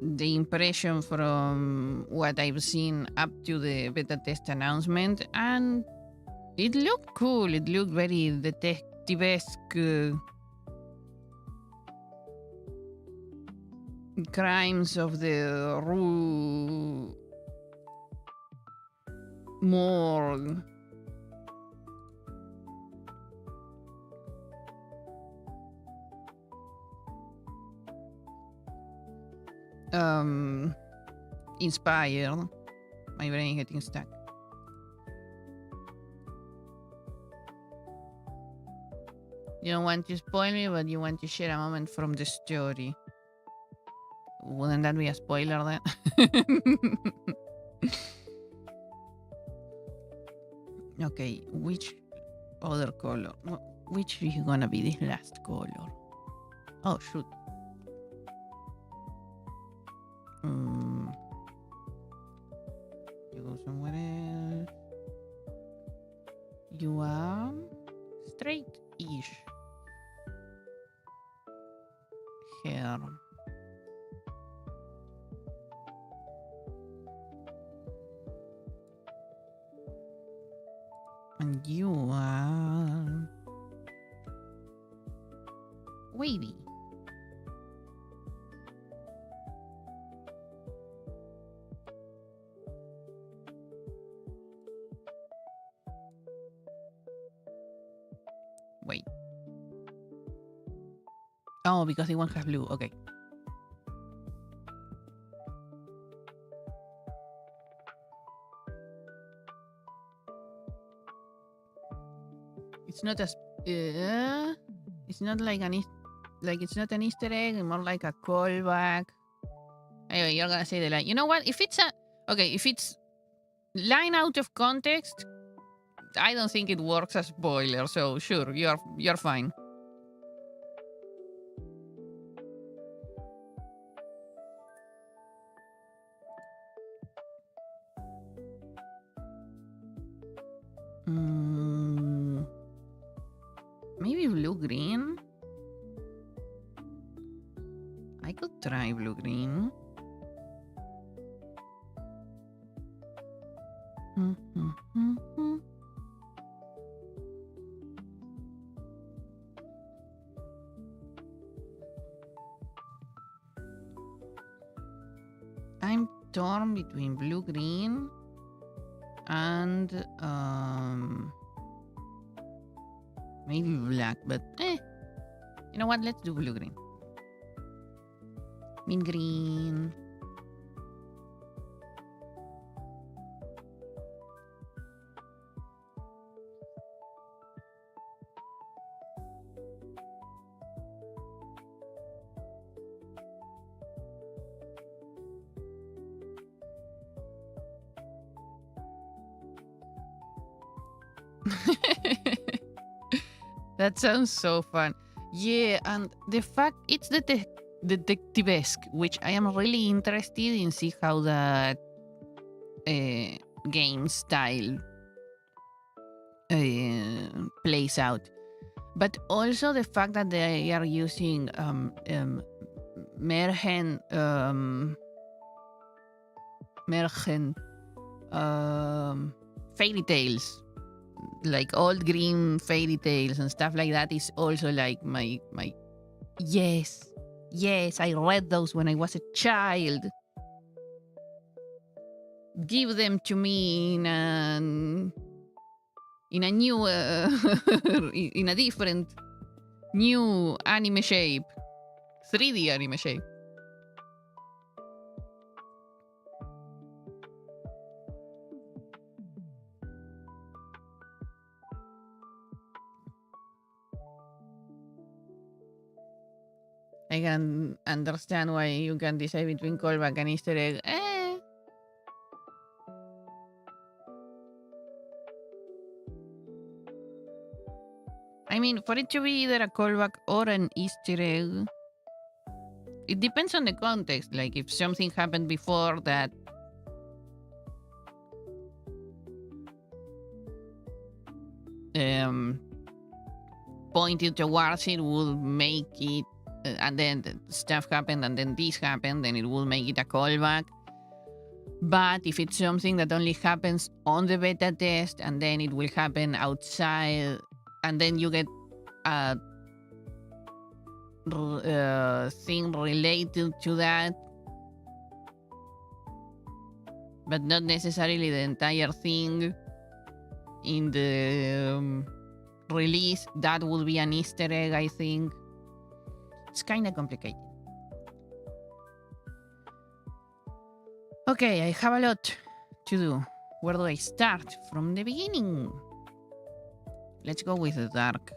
the impression from what I've seen up to the beta test announcement, and it looked cool. It looked very detective-esque. Crimes of the Rue Morgue. Inspired. My brain getting stuck. You don't want to spoil me, but you want to share a moment from the story. Wouldn't that be a spoiler then? Okay, which other color? Which is gonna be this last color? Oh, shoot. You go somewhere else. You are straight-ish hair. And you are wavy. Wait. Oh, because they won't have blue. Okay. It's not as it's not like it's not an Easter egg, more like a callback. Anyway, you're gonna say the line. You know what? If it's line out of context, I don't think it works as spoiler. So sure, you're fine. Maybe blue-green? I could try blue-green. I'm torn between blue-green and maybe black, but you know what? Let's do blue-green. Mean green. That sounds so fun. Yeah, and the fact it's detective-esque, which I am really interested in see how that game style plays out. But also the fact that they are using Mergen fairy tales, like old green fairy tales and stuff like that, is also like my yes. Yes, I read those when I was a child. Give them to me in a new in a different new anime shape, 3D anime shape. I can understand why you can decide between callback and Easter egg. I mean, for it to be either a callback or an Easter egg, it depends on the context. Like, if something happened before that pointed towards it will make it, and then stuff happened, and then this happened, then it will make it a callback. But if it's something that only happens on the beta test, and then it will happen outside, and then you get a thing related to that, but not necessarily the entire thing in the release, that would be an Easter egg, I think. It's kind of complicated. Okay, I have a lot to do. Where do I start? From the beginning. Let's go with the dark.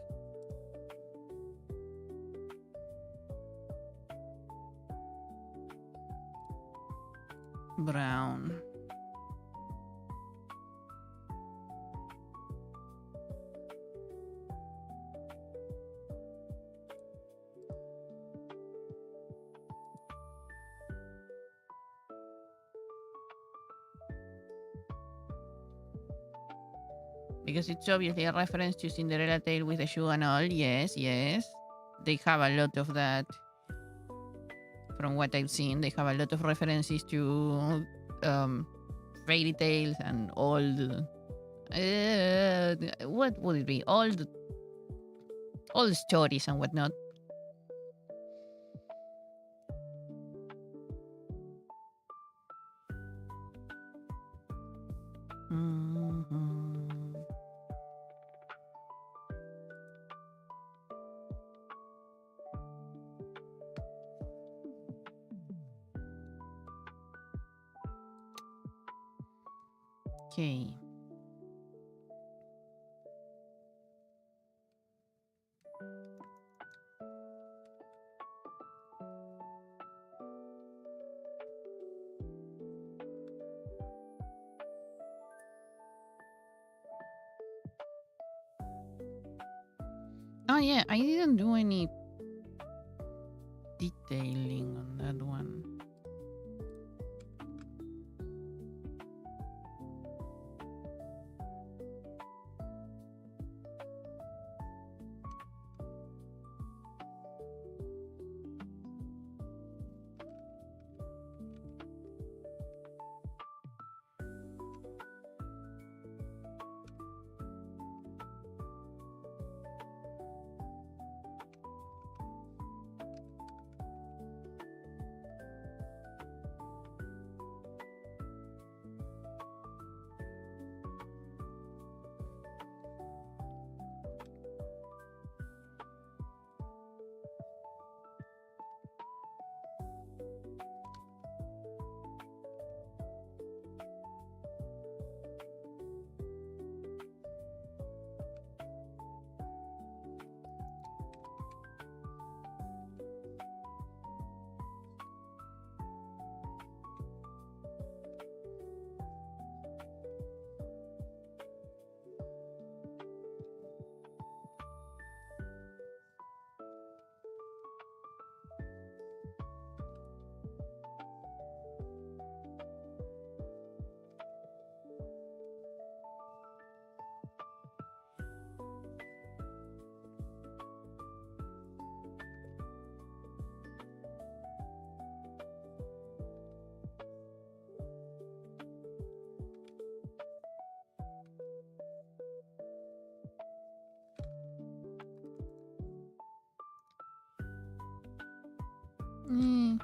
Brown. Because it's obviously a reference to Cinderella Tale with the shoe and all. Yes, yes. They have a lot of that. From what I've seen, they have a lot of references to fairy tales and old. What would it be? Old stories and whatnot. Okay. Oh yeah, I didn't do any detailing on that one. Eh.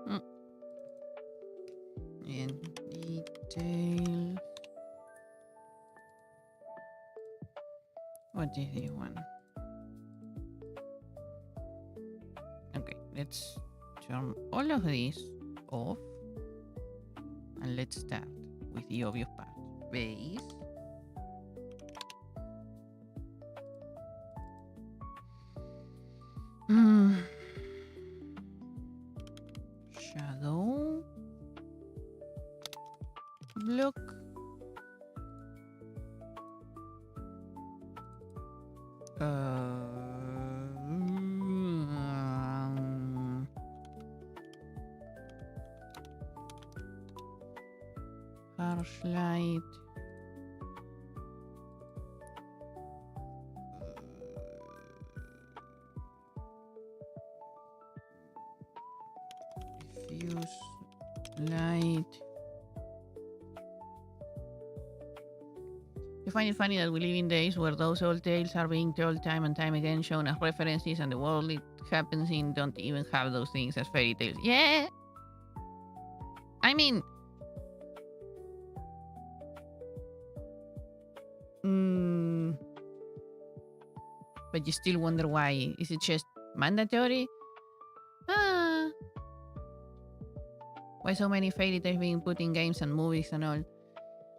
Mm. And details. What is this one? Okay, let's turn all of these off. And let's start with the obvious part. Base. Shadow. Block. Harsh light. Diffuse light. You find it funny that we live in days where those old tales are being told time and time again, shown as references, and the world it happens in don't even have those things as fairy tales. Yeah. I mean, but you still wonder why. Is it just mandatory? Why so many fairy tales being put in games and movies and all?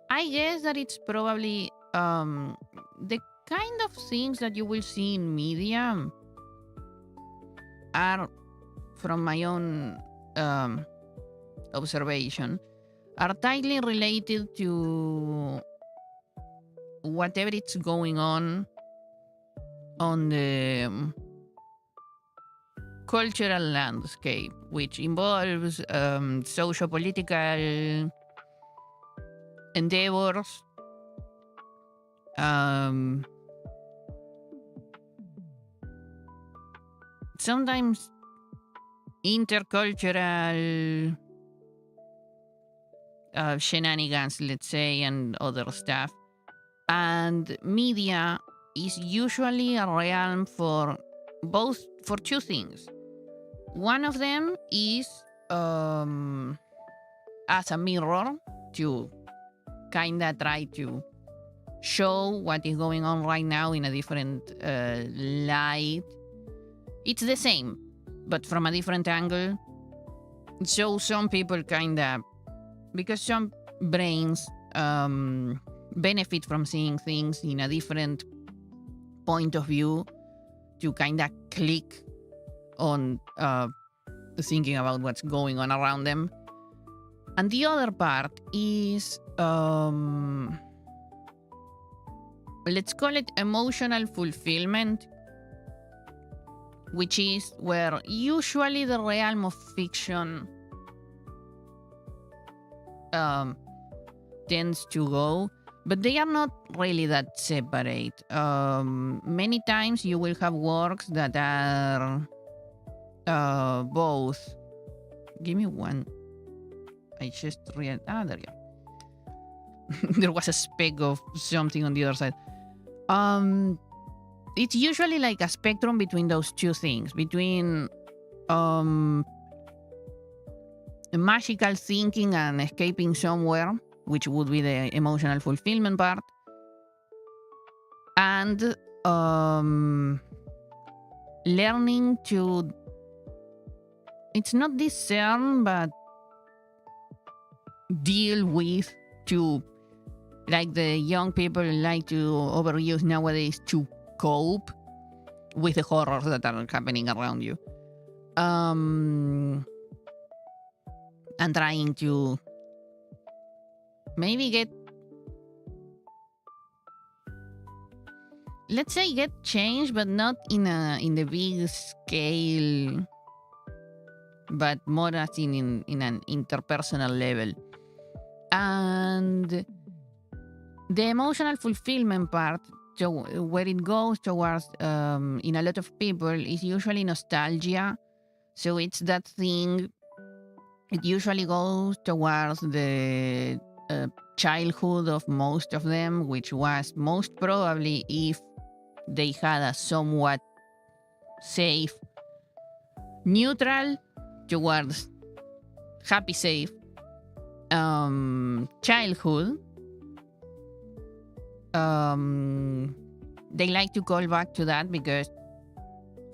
I guess that it's probably the kind of things that you will see in media are, from my own observation, are tightly related to whatever it's going on the cultural landscape, which involves socio-political endeavors, sometimes intercultural shenanigans, let's say, and other stuff. And media is usually a realm for two things. One of them is as a mirror to kind of try to show what is going on right now in a different light. It's the same, but from a different angle. So some people kind of, because some brains benefit from seeing things in a different point of view, to kind of click on thinking about what's going on around them. And the other part is, let's call it emotional fulfillment, which is where usually the realm of fiction tends to go, but they are not really that separate. Many times you will have works that are both. Give me one. I just read. There you go. There was a speck of something on the other side. It's usually like a spectrum between those two things, between magical thinking and escaping somewhere, which would be the emotional fulfillment part, and learning to, it's not discern, but deal with, to, like the young people like to overuse nowadays, to cope with the horrors that are happening around you. And trying to maybe get, let's say, get change, but not in the big scale, but more as in an interpersonal level. And The emotional fulfillment part, where it goes towards in a lot of people, is usually nostalgia. So it's that thing. It usually goes towards the childhood of most of them, which was most probably, if they had a somewhat safe, neutral towards happy, safe childhood. They like to call back to that because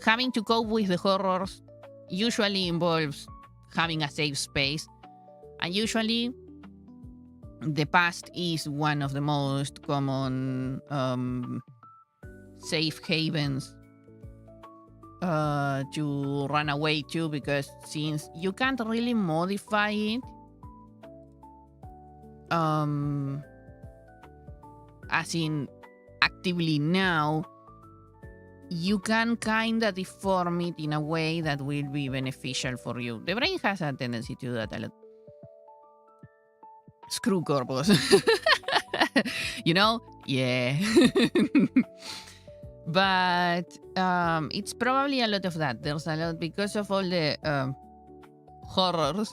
having to cope with the horrors usually involves having a safe space, and usually the past is one of the most common safe havens to run away to, because since you can't really modify it as in actively now, you can kind of deform it in a way that will be beneficial for you. The brain has a tendency to do that a lot. Screw corpus. You know? Yeah. But it's probably a lot of that. There's a lot because of all the horrors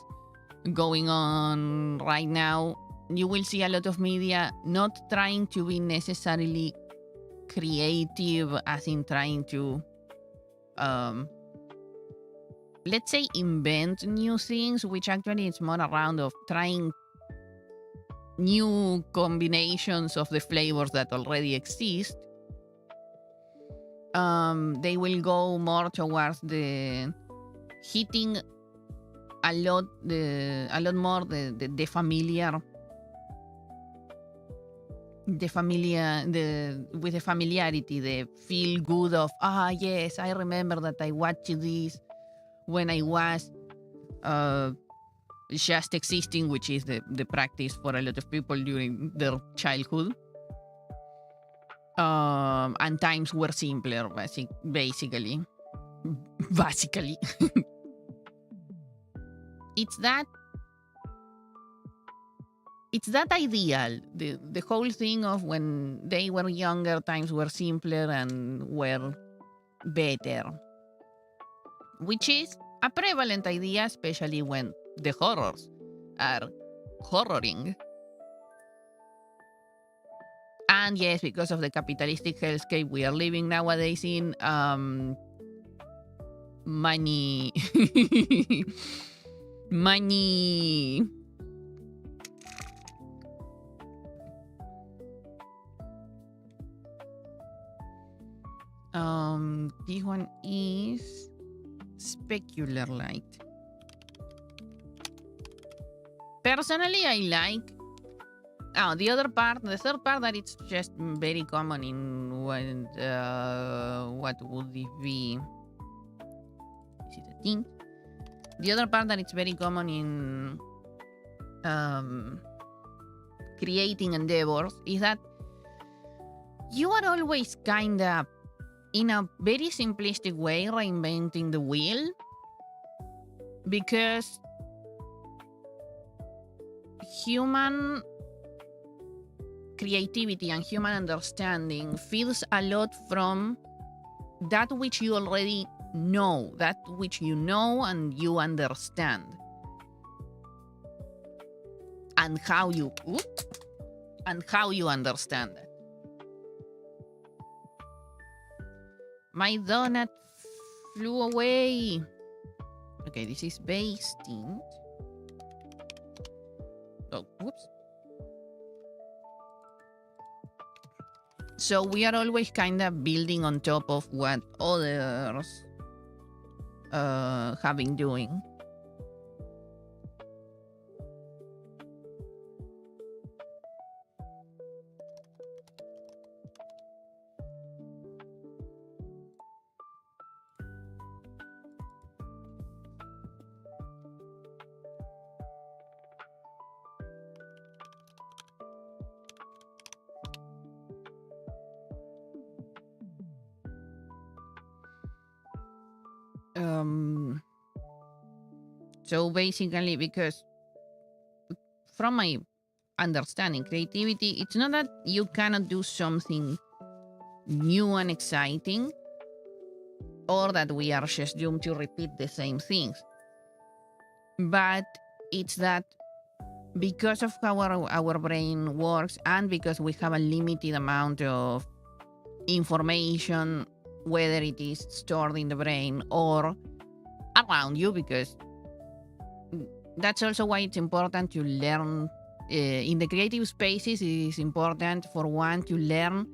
going on right now. You will see a lot of media not trying to be necessarily creative, as in trying to let's say invent new things, which actually it's more around of trying new combinations of the flavors that already exist. They will go more towards the hitting a lot more the familiar, with the familiarity, the feel good of, yes, I remember that I watched this when I was just existing, which is the practice for a lot of people during their childhood. And times were simpler, basically. Basically. It's that ideal, the whole thing of when they were younger, times were simpler and were better, which is a prevalent idea, especially when the horrors are horroring. And yes, because of the capitalistic hellscape we are living nowadays in, money money this one is specular light. Personally, I like the third part, that it's just very common in what would it be? Is it a thing? The other part that it's very common in creating endeavors is that you are always kind of, in a very simplistic way, reinventing the wheel, because human creativity and human understanding feeds a lot from that which you already know, that which you know and you understand, and how you understand it. My donut flew away. Okay, this is basting. Oh, whoops. So we are always kind of building on top of what others have been doing. So basically, because from my understanding. Creativity, it's not that you cannot do something new and exciting, or that we are just doomed to repeat the same things. But it's that because of how our brain works, and because we have a limited amount of information, whether it is stored in the brain or around you, because that's also why it's important to learn in the creative spaces. It is important for one to learn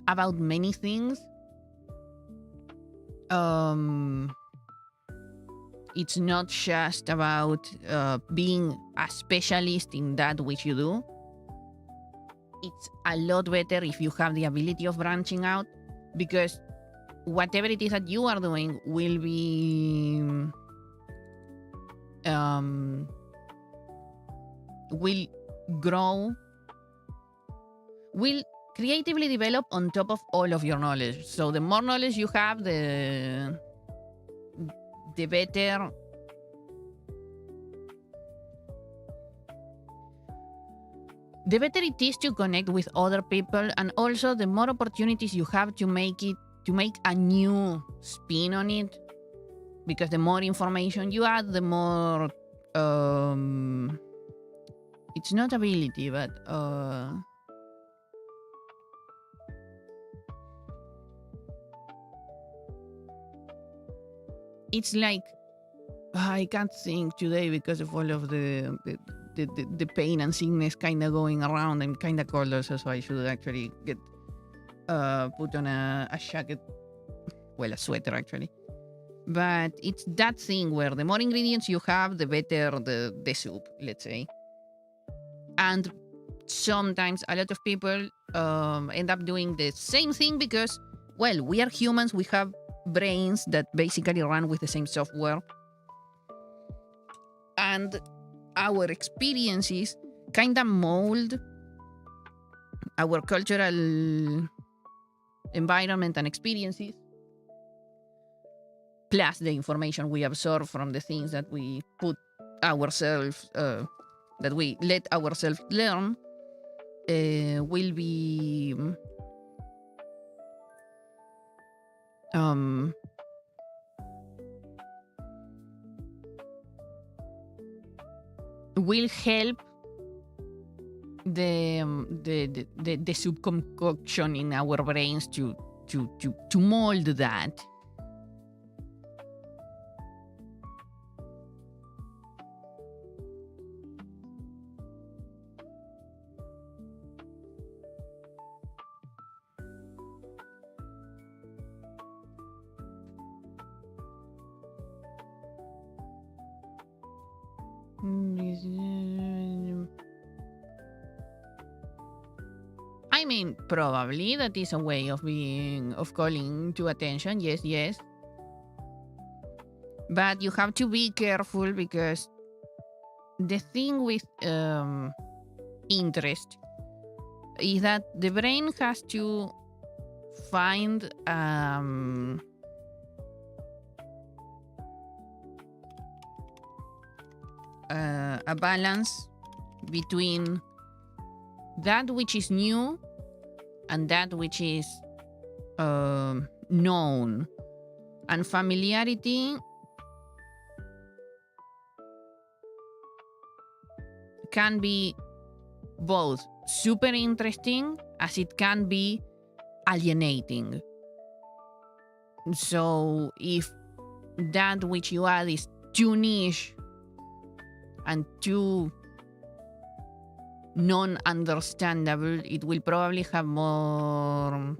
about many things. It's not just about being a specialist in that which you do. It's a lot better if you have the ability of branching out, because whatever it is that you are doing will be will grow, will creatively develop on top of all of your knowledge. So the more knowledge you have, the better it is to connect with other people, and also the more opportunities you have to make a new spin on it, because the more information you add, the more it's not ability, but it's like, I can't think today because of all of the pain and sickness kind of going around. I'm kind of cold also, so I should actually get put on a jacket, well, a sweater actually. But it's that thing where the more ingredients you have, the better the soup, let's say. And sometimes a lot of people end up doing the same thing because, well, we are humans, we have brains that basically run with the same software, and our experiences kind of mold our cultural environment and experiences, plus the information we absorb from the things that we put ourselves, that we let ourselves learn, will be will help the soup concoction in our brains to mold that. I mean, probably that is a way of calling to attention. Yes. But you have to be careful, because the thing with interest is that the brain has to find a balance between that which is new and that which is known. And familiarity can be both super interesting as it can be alienating. So if that which you add is too niche and too non-understandable, it will probably have more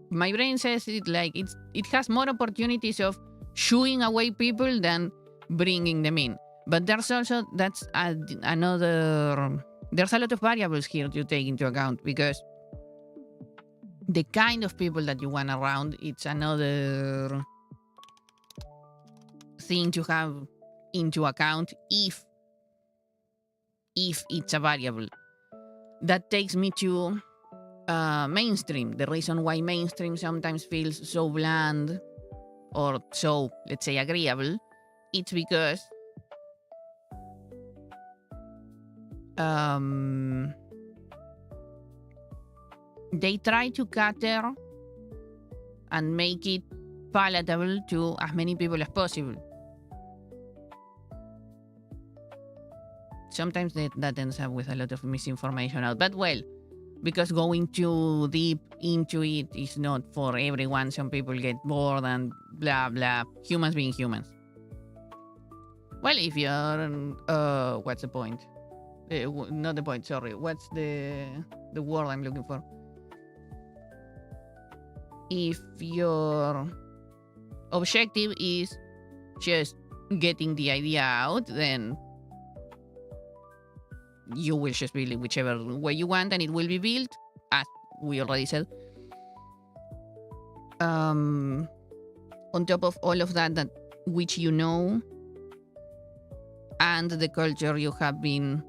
my brain says it like it has more opportunities of shooing away people than bringing them in. But there's also there's a lot of variables here to take into account, because the kind of people that you want around, it's another thing to have into account if it's a variable. That takes me to mainstream. The reason why mainstream sometimes feels so bland or so, let's say, agreeable, it's because they try to cater and make it palatable to as many people as possible. Sometimes that ends up with a lot of misinformation out. But well, because going too deep into it is not for everyone. Some people get bored and blah, blah. Humans being humans. Well, if you're... what's the point? Not the point, sorry. What's the word I'm looking for? If your objective is just getting the idea out, then you will just build it whichever way you want, and it will be built, as we already said. On top of all of that which you know, and the culture you have been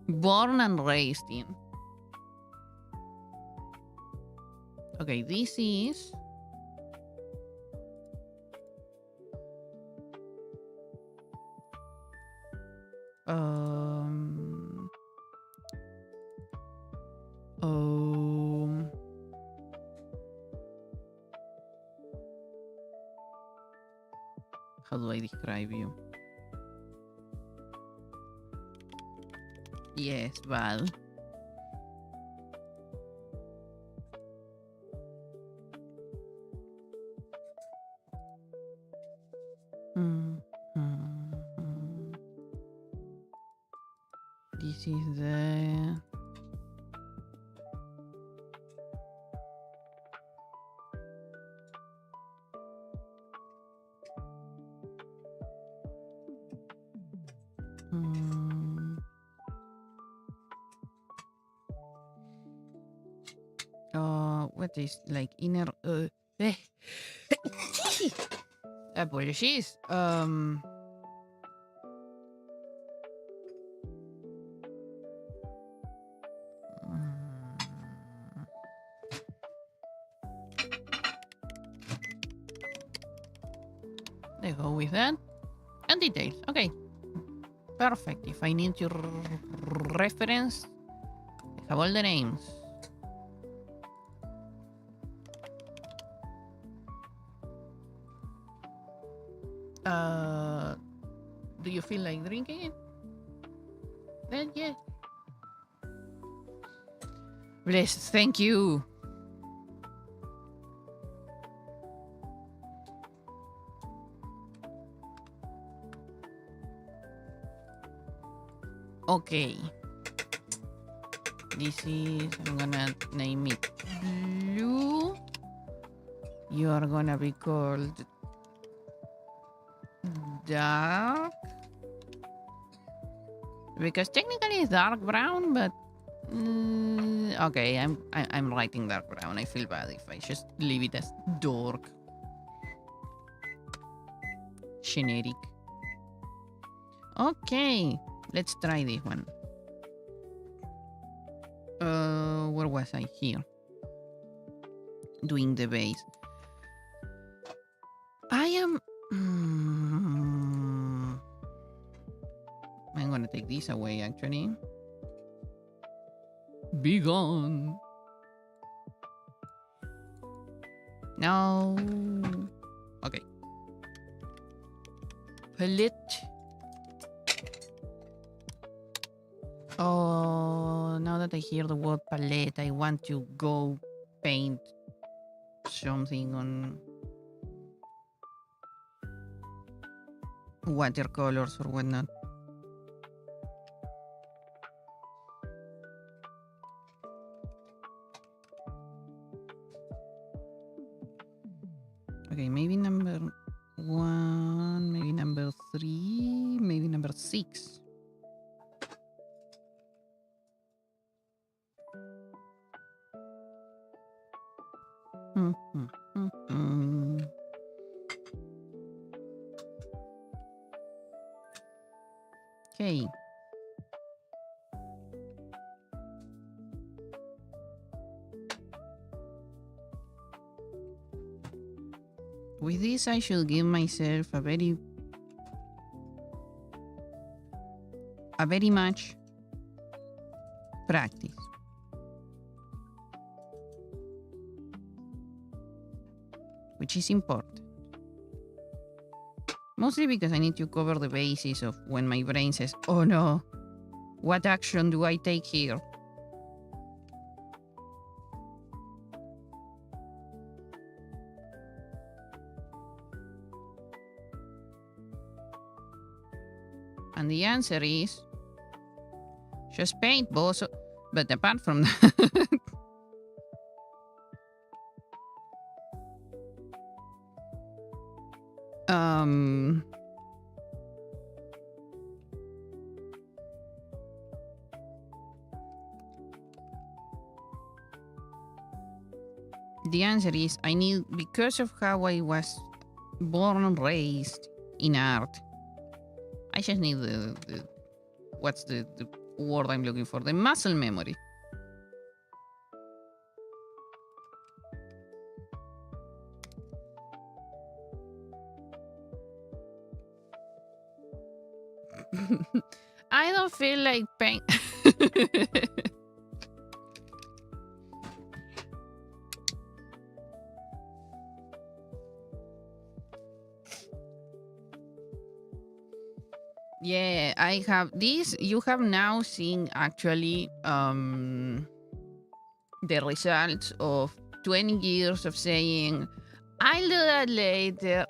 born and raised in. Okay, this is... how do I describe you? Yes, Val. This is the... what is like inner... Apologies. Let's go with that. And details. Okay. Perfect. If I need to reference, I have all the names. Do you feel like drinking it? Then yeah. Bless, thank you. Okay. This is, I'm gonna name it Blue. You are gonna be called Dark. Because technically it's dark brown, but okay, I'm writing dark brown. I feel bad if I just leave it as dark. Generic. Okay, let's try this one. Where was I? Here. Doing the base. I am... I'm gonna take this away, actually. Be gone. No. Okay. Palette. Oh, now that I hear the word palette, I want to go paint something on watercolors or whatnot. Okay, maybe number 1, maybe number 3, maybe number 6. Okay. With this, I should give myself a very much practice. Which is important. Mostly because I need to cover the basis of when my brain says, oh no, what action do I take here? And the answer is just paint, boss. But apart from that, the answer is I need, because of how I was born and raised in art, I just need what's the word I'm looking for? The muscle memory. I don't feel like paint. Yeah, I have this. You have now seen actually the results of 20 years of saying, I'll do that later,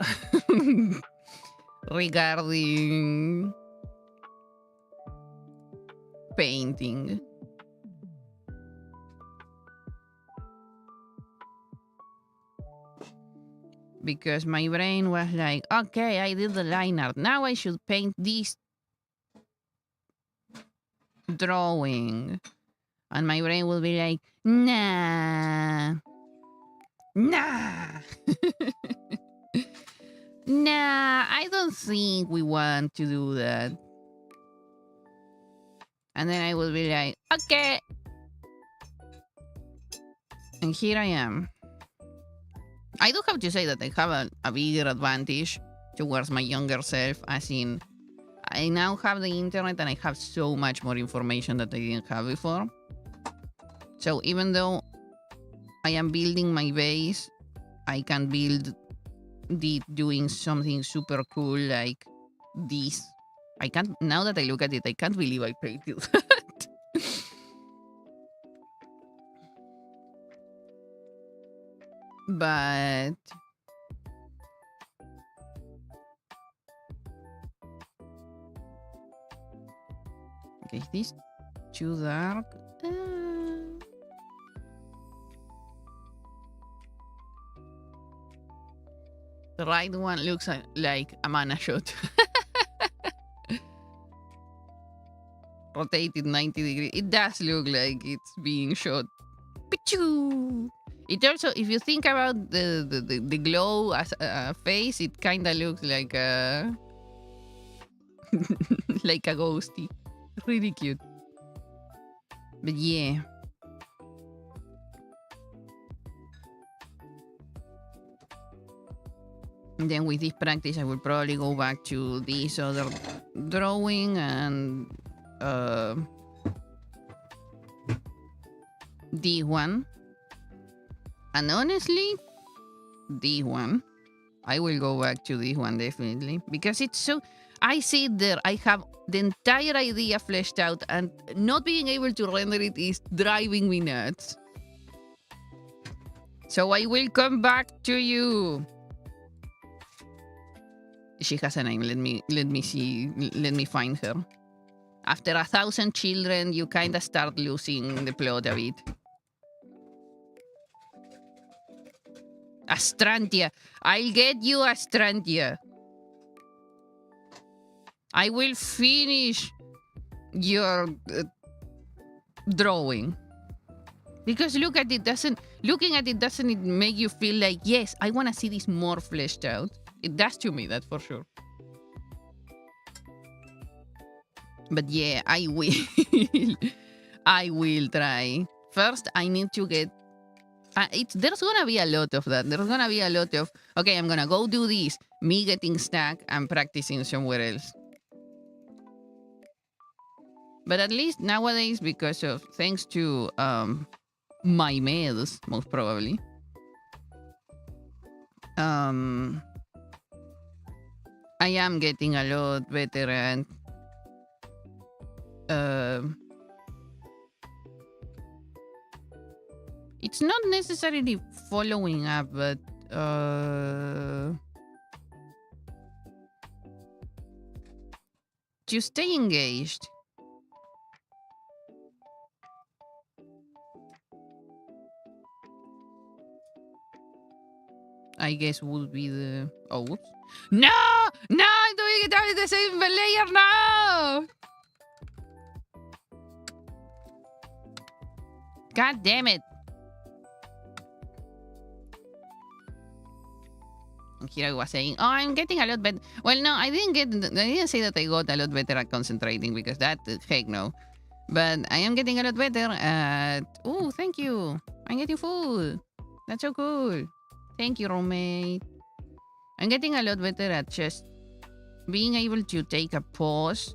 regarding painting. Because my brain was like, okay, I did the line art. Now I should paint this drawing. And my brain will be like, nah. Nah. Nah, I don't think we want to do that. And then I will be like, okay. And here I am. I do have to say that I have a bigger advantage towards my younger self, as in, I now have the internet and I have so much more information that I didn't have before. So even though I am building my base, I can build it doing something super cool like this. I can't, now that I look at it, I can't believe I painted that. But okay, is this too dark? The right one looks like a mana shot. Rotated 90 degrees. It does look like it's being shot. Pichu! It also, if you think about the glow as a face, it kind of looks like a like a ghosty. Really cute. But yeah. And then with this practice, I will probably go back to this other drawing and this one. And honestly, this one, I will go back to this one definitely. Because it's so, I sit there, I have the entire idea fleshed out and not being able to render it is driving me nuts. So I will come back to you. She has a name. Let me see. Let me find her. After 1,000 children, you kind of start losing the plot a bit. Astrantia. I'll get you, Astrantia. I will finish your drawing. Because looking at it doesn't it make you feel like, yes, I want to see this more fleshed out. It does to me, that's for sure. But yeah, I will. I will try. First, I need to get There's gonna be a lot of that. There's gonna be a lot of, okay, I'm gonna go do this, me getting stuck and practicing somewhere else. But at least nowadays, because of, thanks to my meds, most probably, I am getting a lot better and it's not necessarily following up, but to stay engaged. I guess would be the... Oh, whoops. No! No, I'm doing it on the same layer now! God damn it. Here I was saying, oh, I'm getting a lot better. Well, no, I didn't say that I got a lot better at concentrating, because that, heck no. But I am getting a lot better at... Oh, thank you. I'm getting food. That's so cool. Thank you, roommate. I'm getting a lot better at just being able to take a pause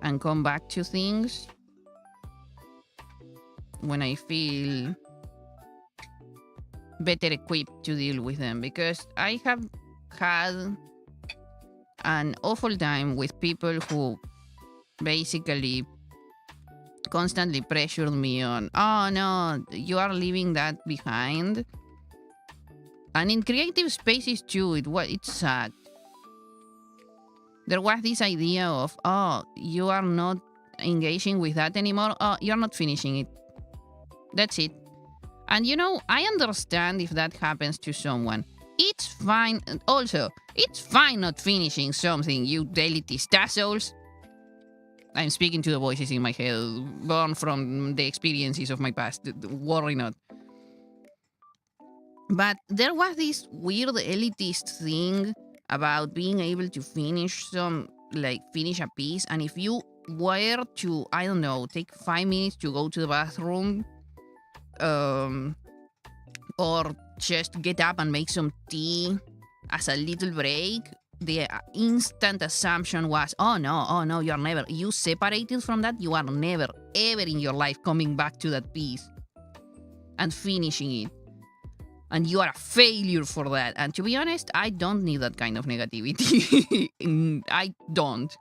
and come back to things when I feel better equipped to deal with them. Because I have had an awful time with people who basically constantly pressured me on, oh no, you are leaving that behind. And in creative spaces too, it's sad. There was this idea of, oh, you are not engaging with that anymore. Oh, you're not finishing it. That's it. And you know, I understand if that happens to someone. It's fine. Also, it's fine not finishing something, you elitist assholes. I'm speaking to the voices in my head, born from the experiences of my past. Worry not. But there was this weird elitist thing about being able to finish a piece. And if you were to, I don't know, take 5 minutes to go to the bathroom, or just get up and make some tea as a little break, the instant assumption was, oh no, you separated from that, you are never, ever in your life coming back to that piece and finishing it. And you are a failure for that. And to be honest, I don't need that kind of negativity. I don't.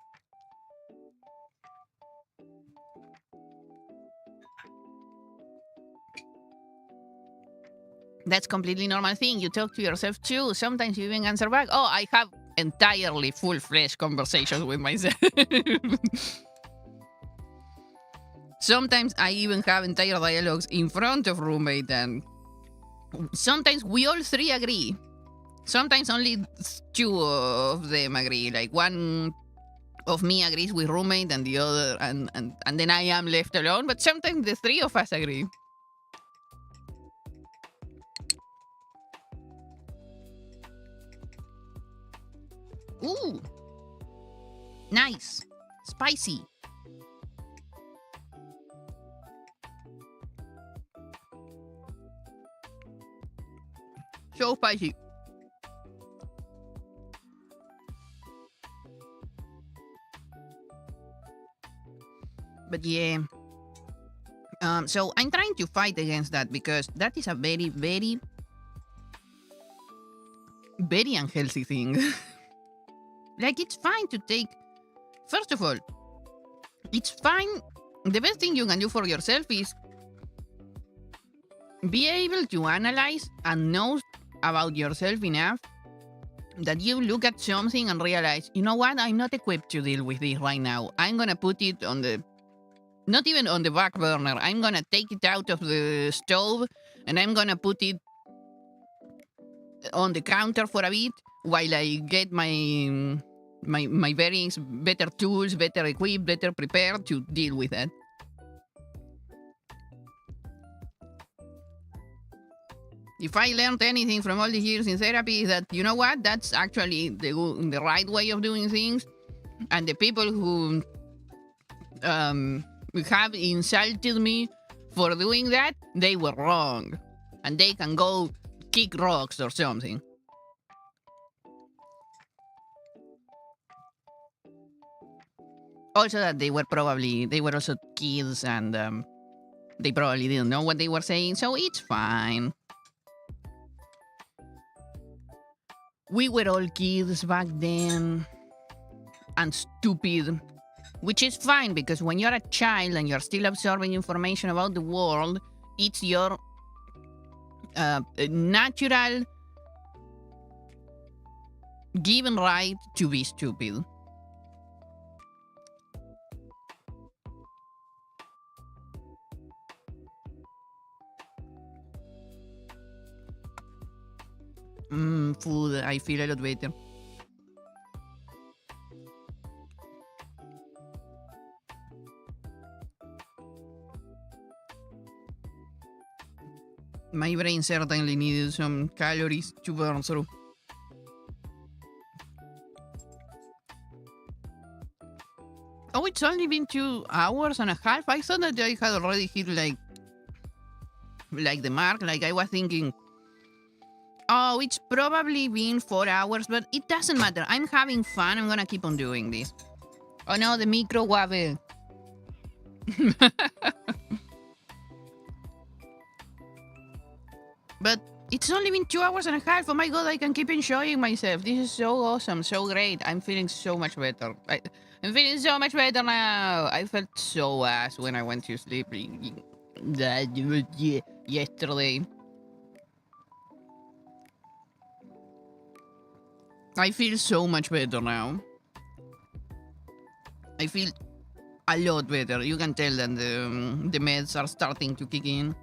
That's completely normal thing. You talk to yourself too. Sometimes you even answer back. Oh, I have entirely full-fledged conversations with myself. Sometimes I even have entire dialogues in front of roommate, and sometimes we all three agree. Sometimes only 2 of them agree. Like one of me agrees with roommate and the other, and then I am left alone. But sometimes the 3 of us agree. Ooh. Nice. Spicy. So spicy. But yeah. So I'm trying to fight against that, because that is a very, very, very unhealthy thing. Like, it's fine to take... First of all, it's fine. The best thing you can do for yourself is be able to analyze and know about yourself enough that you look at something and realize, you know what, I'm not equipped to deal with this right now. I'm gonna put it on the... Not even on the back burner. I'm gonna take it out of the stove and I'm gonna put it on the counter for a bit while I get my bearings, better tools, better equipped, better prepared to deal with that. If I learned anything from all these years in therapy, is that, you know what, that's actually the right way of doing things. And the people who have insulted me for doing that, they were wrong. and they can go kick rocks or something. Also that they were also kids, and they probably didn't know what they were saying, so it's fine. We were all kids back then and stupid, which is fine because when you're a child and you're still absorbing information about the world, it's your natural given right to be stupid. Food, I feel a lot better. My brain certainly needed some calories to burn through. Oh, it's only been 2 hours and a half? I thought that I had already hit like the mark. Like I was thinking, oh, it's probably been 4 hours, but it doesn't matter. I'm having fun. I'm gonna keep on doing this. Oh no, the microwave. But it's only been 2 hours and a half. Oh my god, I can keep enjoying myself. This is so awesome, so great. I'm feeling so much better. I'm feeling so much better now. I felt so ass when I went to sleep yesterday. I feel so much better now. I feel a lot better. You can tell that the meds are starting to kick in.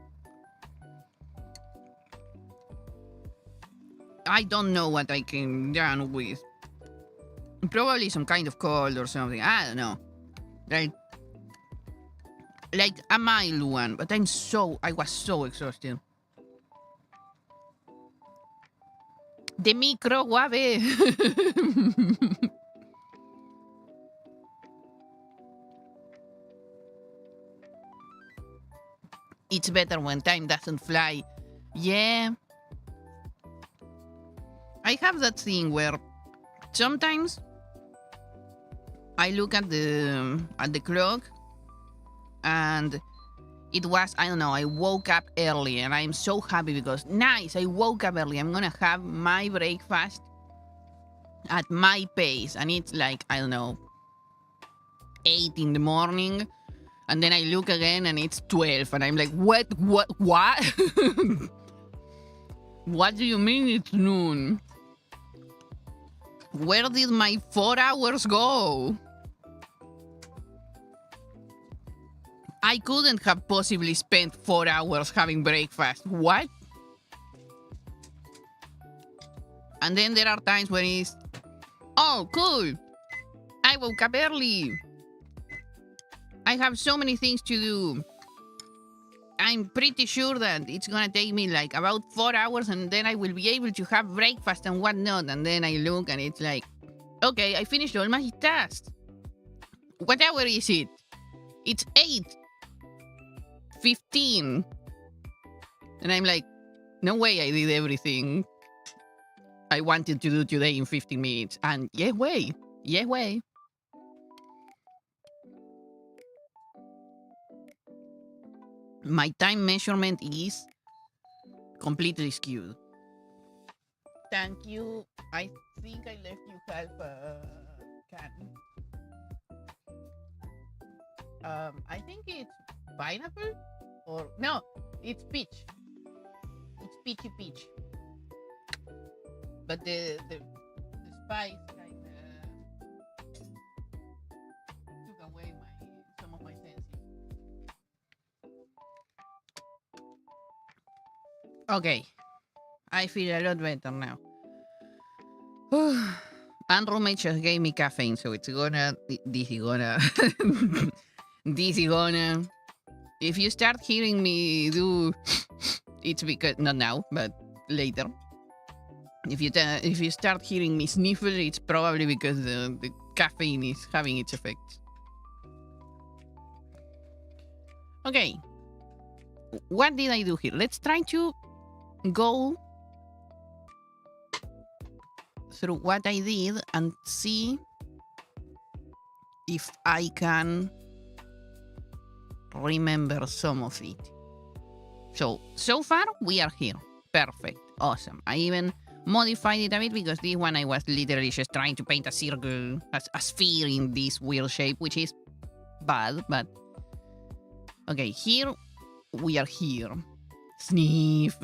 I don't know what I came down with. Probably some kind of cold or something. I don't know. Like a mild one, but I was so exhausted. The microwave. It's better when time doesn't fly. Yeah. I have that thing where sometimes I look at the clock and it was, I don't know, I woke up early and I'm so happy because nice, I woke up early. I'm gonna have my breakfast at my pace, and it's like, I don't know, 8 in the morning, and then I look again and it's 12 and I'm like, what? What do you mean it's noon? Where did my 4 hours go? I couldn't have possibly spent 4 hours having breakfast. What? And then there are times when it's, oh, cool. I woke up early. I have so many things to do. I'm pretty sure that it's gonna take me like about 4 hours and then I will be able to have breakfast and whatnot. And then I look and it's like, okay, I finished all my tasks. What hour is it? It's 8:15. And I'm like, no way I did everything I wanted to do today in 15 minutes. And yeah, way. My time measurement is completely skewed. Thank you. I think I left you half a can. I think it's pineapple or no, it's peach. It's peachy peach. But the spice kind of took away some of my senses. Okay, I feel a lot better now. And roommate just gave me caffeine, so this is gonna. If you start hearing me do, it's because not now, but later. If you start hearing me sniffle, it's probably because the caffeine is having its effects. Okay, what did I do here? Let's try to go through what I did and see if I can remember some of it. So far, we are here. Perfect. Awesome. I even modified it a bit because this one I was literally just trying to paint a circle, a sphere in this weird shape, which is bad, but... Okay, here we are here. Sniff.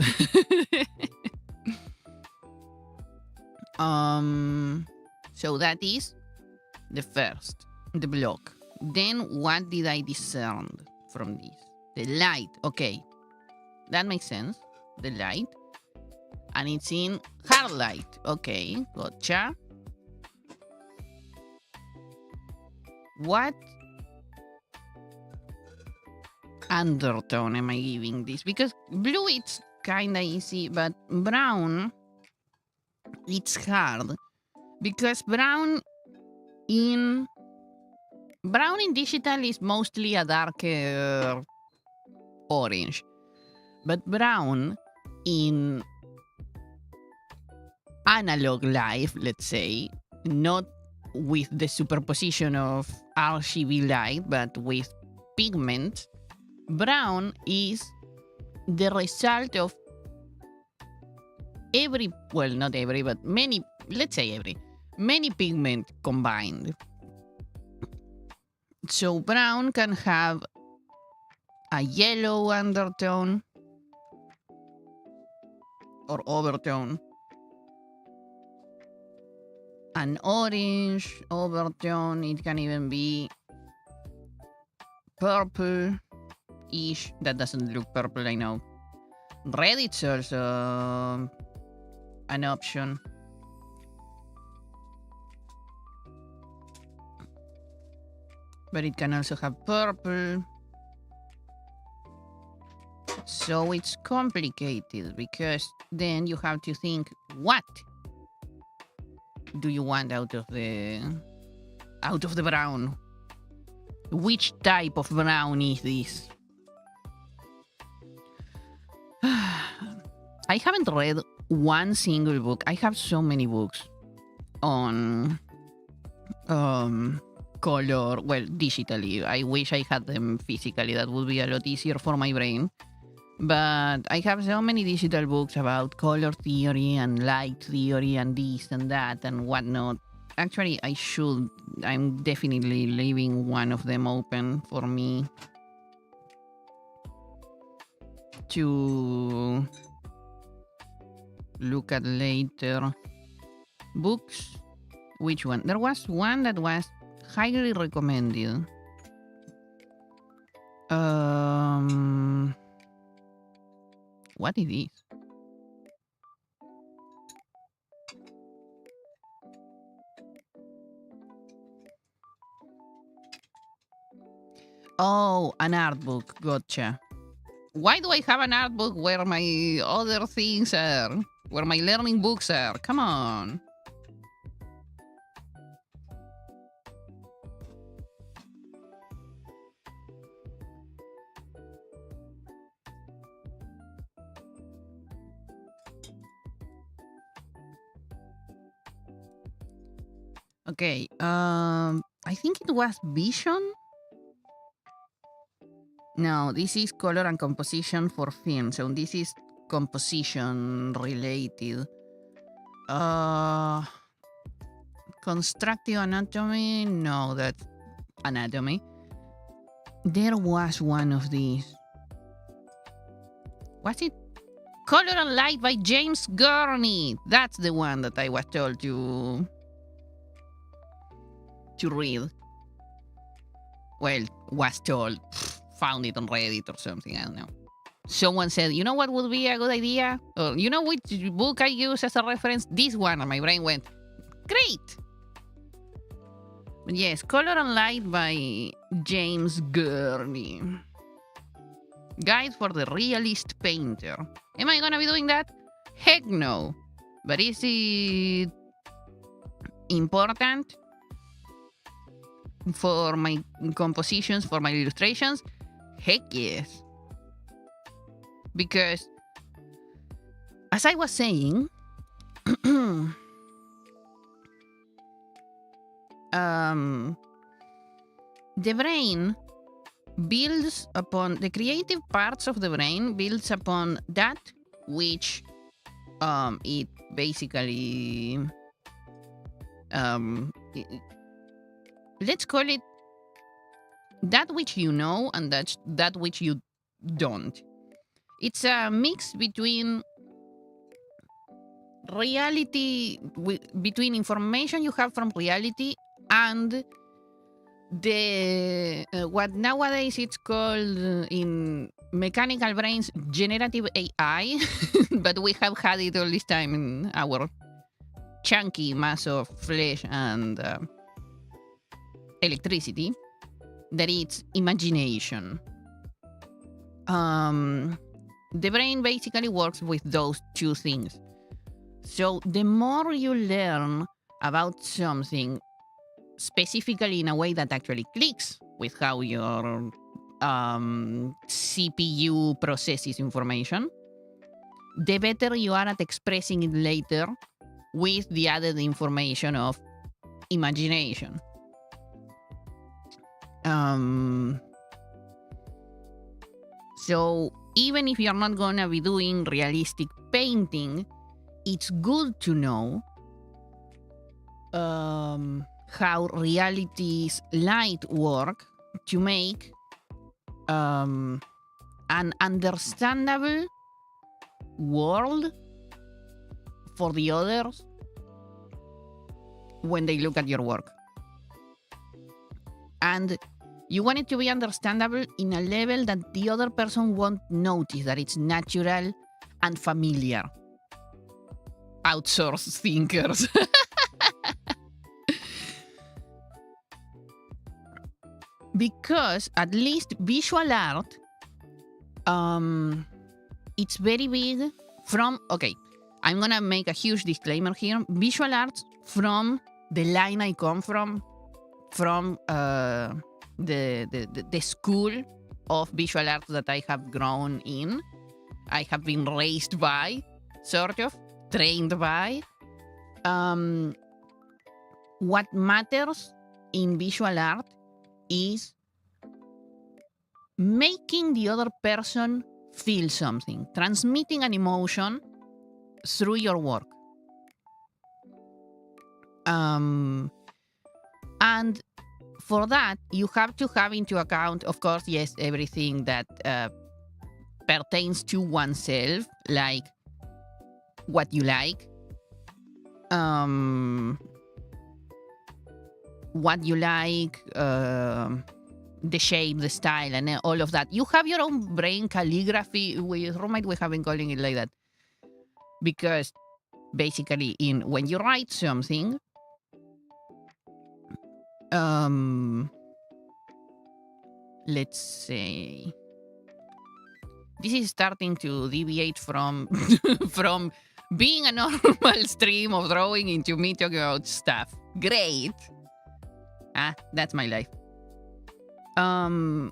So that is the first, the block. Then what did I discern from this? The light. Okay, that makes sense. The light. And it's in hard light. Okay, gotcha. What undertone am I giving this? Because blue, it's kinda easy, but brown, it's hard. Because brown in digital is mostly a darker orange. But brown in analog life, let's say, not with the superposition of RGB light, but with pigment, brown is the result of every, well, not every, but many, let's say every, many pigment combined. So brown can have a yellow undertone or overtone, an orange overtone, it can even be purple-ish. That doesn't look purple, I know. Red, it's also an option. But it can also have purple. So it's complicated because then you have to think, what do you want out of the brown? Which type of brown is this? I haven't read one single book. I have so many books on color, well, digitally. I wish I had them physically. That would be a lot easier for my brain. But I have so many digital books about color theory and light theory and this and that and whatnot. Actually, I'm definitely leaving one of them open for me to look at later. Books. Which one? There was one that was highly recommended. What is this? Oh, an art book. Gotcha. Why do I have an art book where my other things are? Where my learning books are? Come on. Okay, I think it was Vision? No, this is color and composition for film, so this is composition related. Constructive anatomy? No, that's anatomy. There was one of these. Was it Color and Light by James Gurney? That's the one that I was told to read. Well, was told. Found it on Reddit or something, I don't know. Someone said, you know what would be a good idea? Or, you know which book I use as a reference? This one. And my brain went, great! But yes, Color and Light by James Gurney. Guide for the Realist Painter. Am I gonna be doing that? Heck no. But is it important for my compositions, for my illustrations? Heck yes. Because as I was saying, the brain builds upon the creative parts of the brain builds upon that which it basically let's call it that which you know and that's that which you don't. It's a mix between reality, between information you have from reality and the what nowadays it's called in mechanical brains generative AI, but we have had it all this time in our chunky mass of flesh and electricity, that it's imagination. The brain basically works with those two things. So the more you learn about something, specifically in a way that actually clicks with how your CPU processes information, the better you are at expressing it later with the added information of imagination. So even if you're not gonna be doing realistic painting, it's good to know how reality's light work to make an understandable world for the others when they look at your work. And you want it to be understandable in a level that the other person won't notice that it's natural and familiar. Outsourced thinkers. Because at least visual art, it's very big from, okay, I'm gonna make a huge disclaimer here. Visual arts from the line I come from the school of visual arts that I have grown in. I have been raised by, sort of, trained by. What matters in visual art is making the other person feel something, transmitting an emotion through your work. And for that, you have to have into account, of course, yes, everything that pertains to oneself, like what you like, the shape, the style, and all of that. You have your own brain calligraphy. With roommate, we have been calling it like that. Because basically, when you write something, let's say, this is starting to deviate from from being a normal stream of drawing into me talking about stuff. Great. That's my life.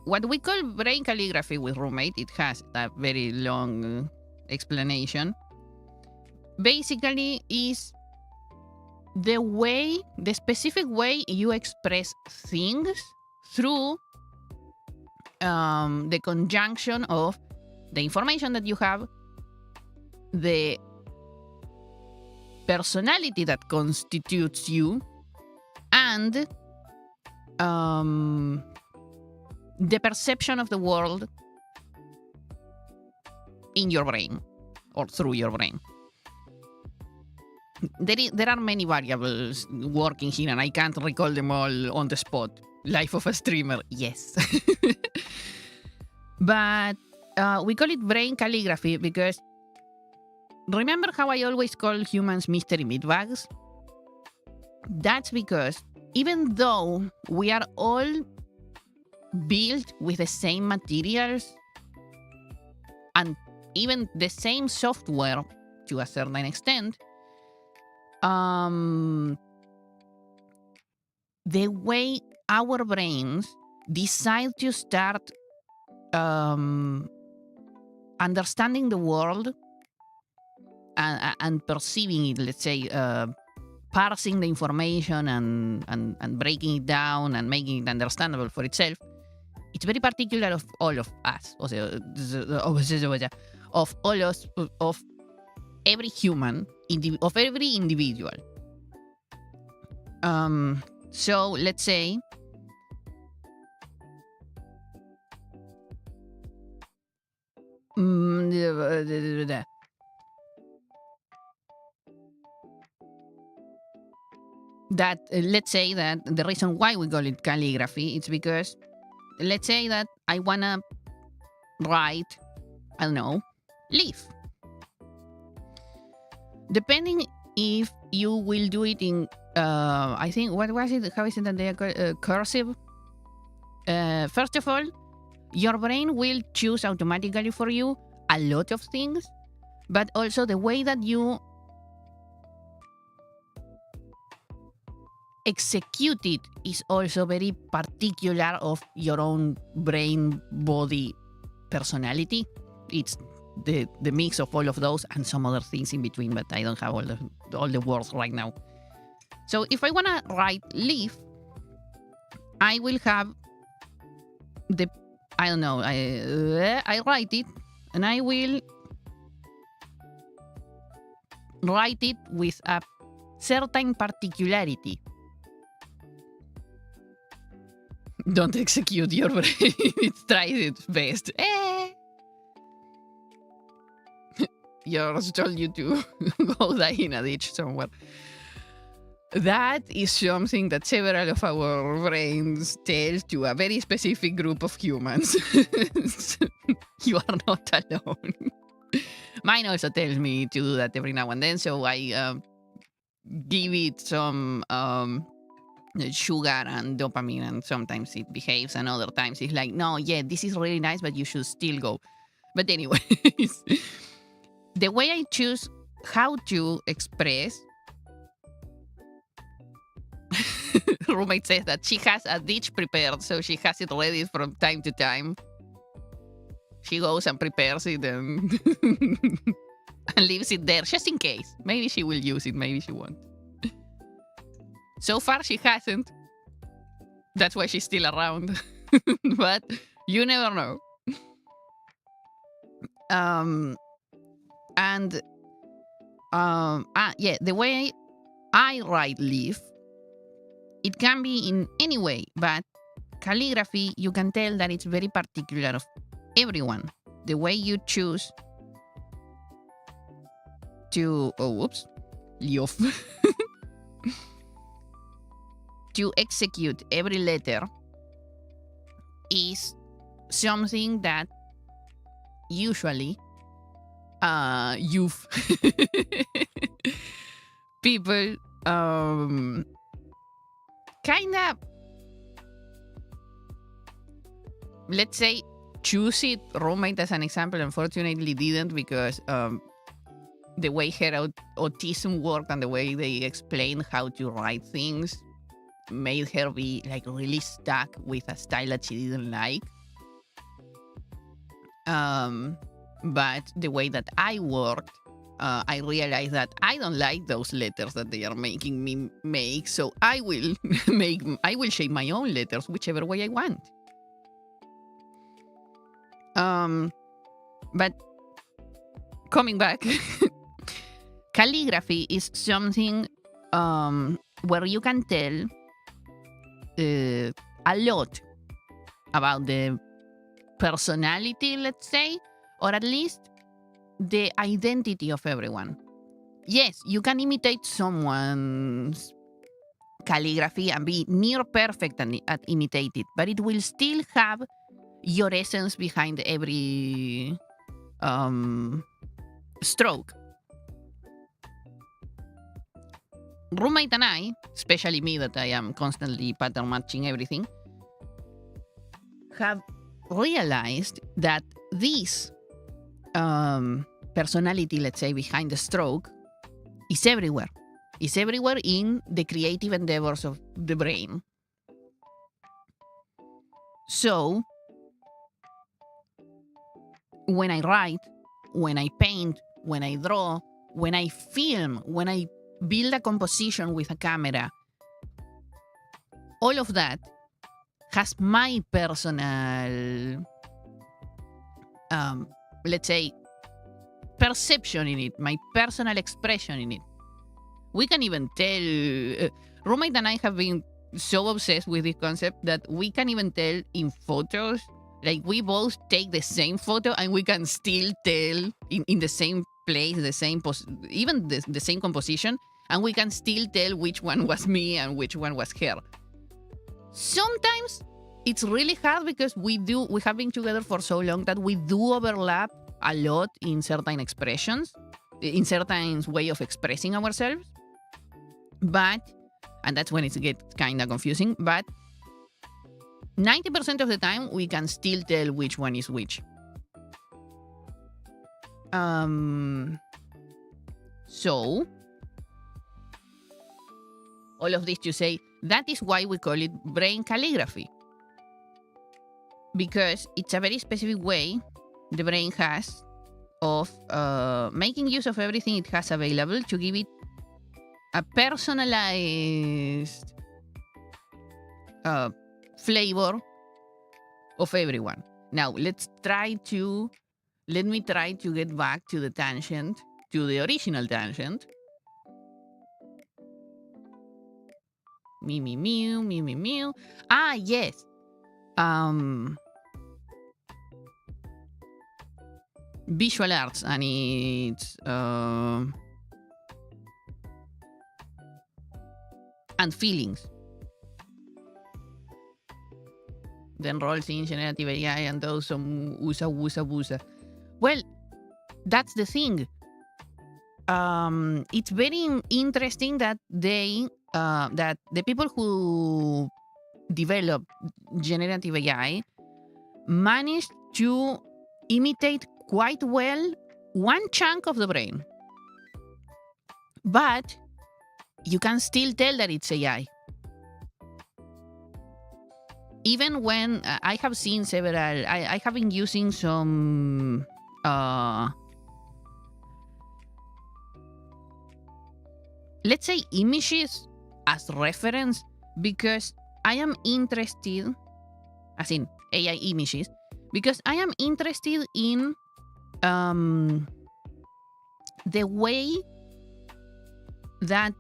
What we call brain calligraphy with roommate, it has a very long explanation. Basically, is the specific way you express things through the conjunction of the information that you have, the personality that constitutes you, and the perception of the world in your brain or through your brain. There are many variables working here, and I can't recall them all on the spot. Life of a streamer, yes. But we call it brain calligraphy because remember how I always call humans mystery meatbags? That's because even though we are all built with the same materials and even the same software to a certain extent, the way our brains decide to start understanding the world and perceiving it, let's say, parsing the information and breaking it down and making it understandable for itself, it's very particular of all of us, of all us, of every human, of every individual. So let's say that let's say that the reason why we call it calligraphy, it's because let's say that I wanna write, I don't know, leaf. Depending if you will do it in, I think, what was it? How is it that they are cursive? First of all, your brain will choose automatically for you a lot of things, but also the way that you execute it is also very particular of your own brain, body, personality. It's the mix of all of those and some other things in between, but I don't have all the words right now. So if I want to write leaf, I will have I don't know, I write it, and I will write it with a certain particularity. Don't execute your brain. It tries its best. Yours told you to go die in a ditch somewhere. That is something that several of our brains tell to a very specific group of humans. You are not alone. Mine also tells me to do that every now and then, so I give it some sugar and dopamine, and sometimes it behaves, and other times it's like, no, yeah, this is really nice, but you should still go. But anyways, the way I choose how to express, roommate says that she has a ditch prepared, so she has it ready from time to time. She goes and prepares it and, and leaves it there just in case. Maybe she will use it, maybe she won't. So far, she hasn't. That's why she's still around. But you never know. The way I write leaf, it can be in any way, but calligraphy, you can tell that it's very particular of everyone. The way you choose to, leaf. To execute every letter is something that usually people kind of, let's say, choose it. Roommate, as an example, unfortunately didn't, because the way her autism worked and the way they explain how to write things made her be like really stuck with a style that she didn't like. But the way that I worked, I realized that I don't like those letters that they are making me make, so I will shape my own letters whichever way I want. But coming back, calligraphy is something where you can tell a lot about the personality, let's say, or at least the identity of everyone. Yes, you can imitate someone's calligraphy and be near perfect at imitate it, but it will still have your essence behind every stroke. Roommate and I, especially me that I am constantly pattern matching everything, have realized that this personality, let's say, behind the stroke is everywhere. It's everywhere in the creative endeavors of the brain. So, when I write, when I paint, when I draw, when I film, when I build a composition with a camera, all of that has my personal, let's say, perception in it, my personal expression in it. We can even tell, roommate and I have been so obsessed with this concept that we can even tell in photos, like we both take the same photo and we can still tell in the same place, the same, even the same composition, and we can still tell which one was me and which one was her. Sometimes it's really hard because we have been together for so long that we do overlap a lot in certain expressions, in certain way of expressing ourselves. But, and that's when it gets kind of confusing, but 90% of the time we can still tell which one is which. So, all of this to say, that is why we call it brain calligraphy. Because it's a very specific way the brain has of making use of everything it has available to give it a personalized flavor of everyone. Now, let me try to get back to the tangent, to the original tangent. Me, mew, me, mew. Ah, yes. Visual arts and its and feelings. Then roles in generative AI and those some usa wusa wusa. Well, that's the thing. It's very interesting that that the people who develop generative AI managed to imitate quite well one chunk of the brain. But you can still tell that it's AI. Even when I have seen several, I have been using some let's say images as reference because I am interested, as in AI images, because I am interested in the way that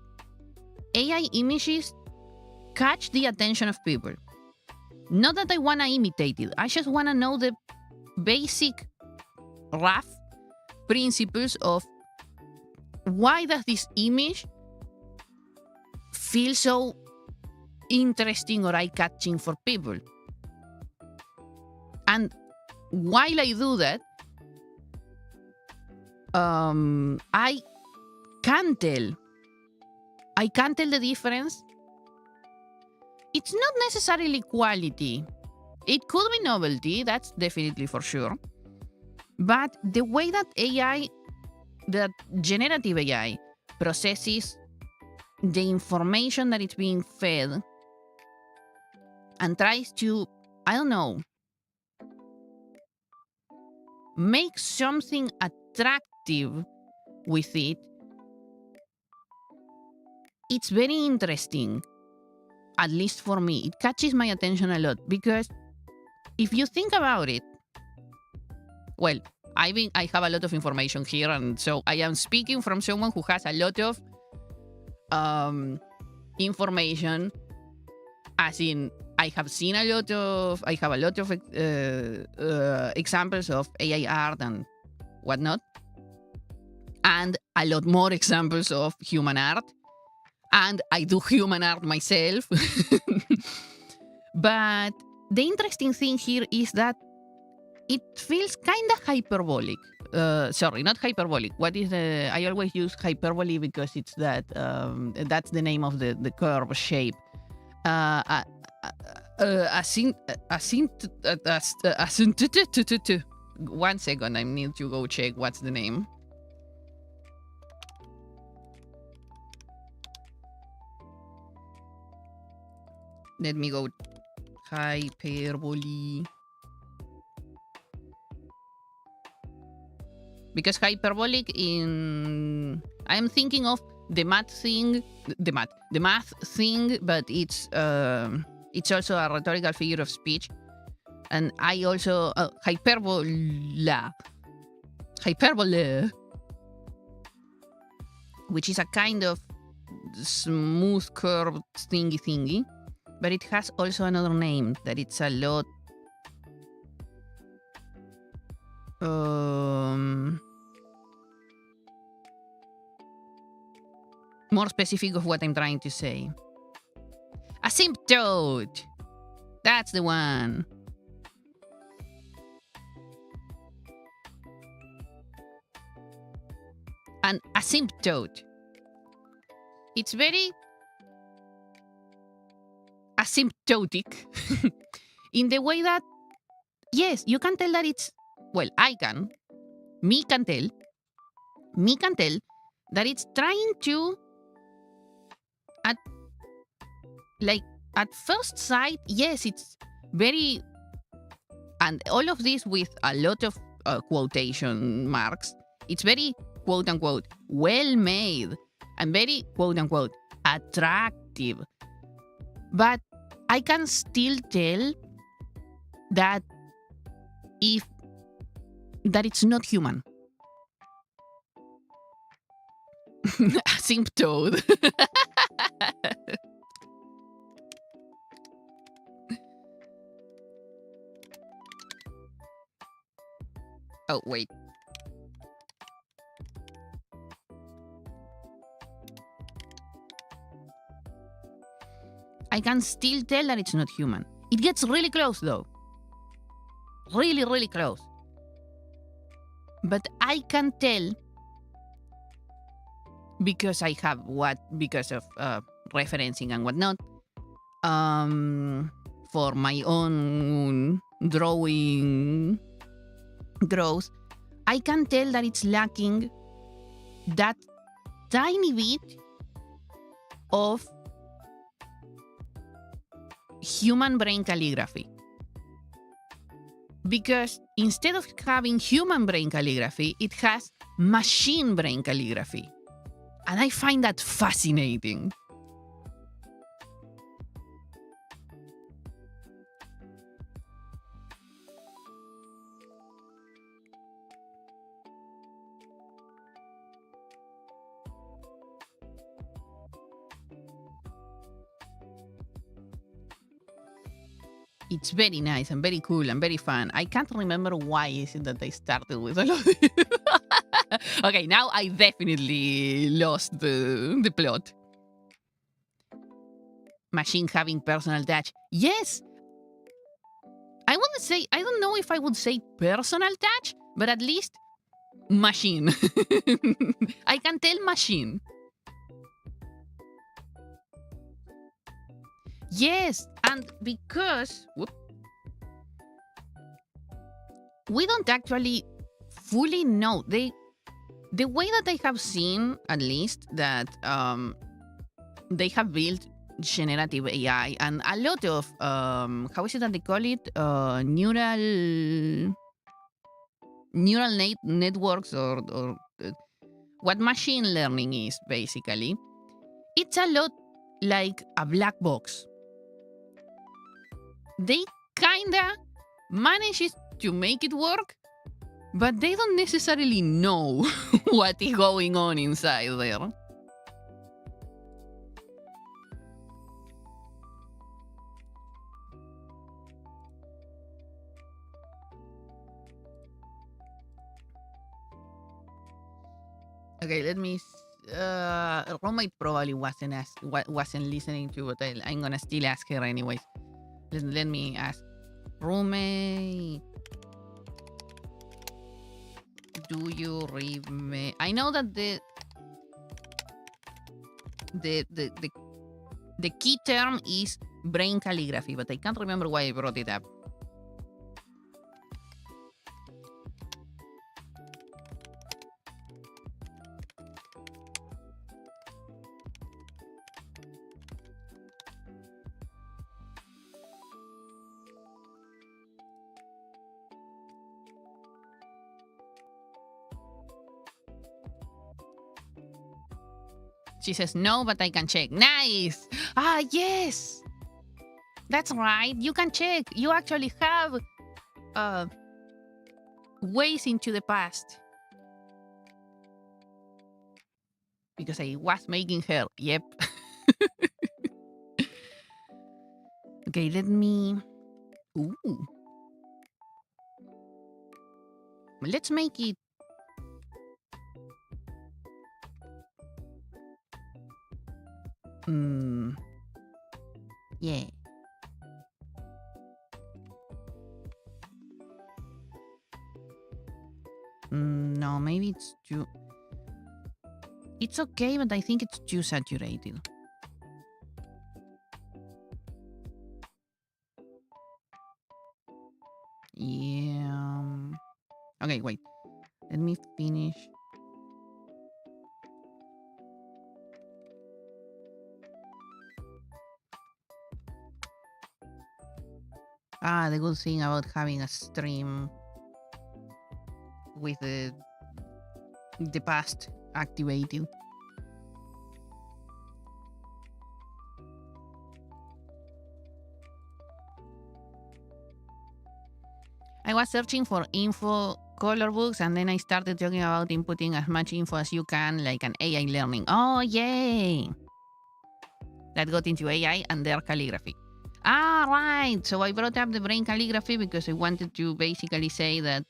AI images catch the attention of people. Not that I want to imitate it. I just want to know the basic rough principles of why does this image feel so interesting or eye-catching for people. And while I do that, I can tell the difference. It's not necessarily quality. It could be novelty, that's definitely for sure. But the way that that generative AI processes the information that it's being fed and tries to, I don't know, make something attractive with it, it's very interesting. At least for me, it catches my attention a lot because if you think about it, well, I have a lot of information here, and so I am speaking from someone who has a lot of information. As in, I have a lot of examples of AI art and whatnot, and a lot more examples of human art. And I do human art myself. But the interesting thing here is that it feels kind of hyperbolic. Sorry, not hyperbolic. What is the... I always use hyperbole because it's that... that's the name of the curve shape. One second, I need to go check what's the name. Let me go. Hyperbole. Because hyperbolic in... I'm thinking of the math thing, the math thing, but it's also a rhetorical figure of speech. And I also... hyperbola, which is a kind of smooth curved thingy, but it has also another name that it's a lot more specific of what I'm trying to say. Asymptote. That's the one. An asymptote. It's very asymptotic in the way that, yes, you can tell that it's, well, me can tell that it's trying to, at first sight, yes, it's very, and all of this with a lot of quotation marks, it's very, quote unquote, well made and very, quote unquote, attractive. But I can still tell that it's not human. Asymptote. Oh, wait. I can still tell that it's not human. It gets really close, though. Really, really close. But I can tell because I have because of referencing and whatnot, for my own drawing growth, I can tell that it's lacking that tiny bit of human brain calligraphy. Because instead of having human brain calligraphy, it has machine brain calligraphy. And I find that fascinating. It's very nice and very cool and very fun. I can't remember why is it that I started with all of this. Okay, now I definitely lost the plot. Machine having personal touch. Yes! I don't know if I would say personal touch, but at least machine. I can tell machine. Yes, and because we don't actually fully know the way that I have seen, at least, that they have built generative AI and a lot of how is it that they call it, neural networks or what machine learning is basically. It's a lot like a black box. They kinda manages to make it work, but they don't necessarily know what is going on inside there. Okay, let me. Roommate probably wasn't listening to what I'm gonna still ask her anyways. Let me ask. Roommate, do you remember? I know that the key term is brain calligraphy, but I can't remember why I brought it up. She says, no, but I can check. Nice. Ah, yes. That's right. You can check. You actually have ways into the past. Because I was making her. Yep. Okay, let me... Ooh. Let's make it... Yeah. No, maybe it's too... It's okay, but I think it's too saturated. Yeah. Okay, wait. Let me finish. Ah, the good thing about having a stream with the past activated. I was searching for info color books, and then I started talking about inputting as much info as you can, like an AI learning. Oh, yay! That got into AI and their calligraphy. Ah, right. So I brought up the brain calligraphy because I wanted to basically say that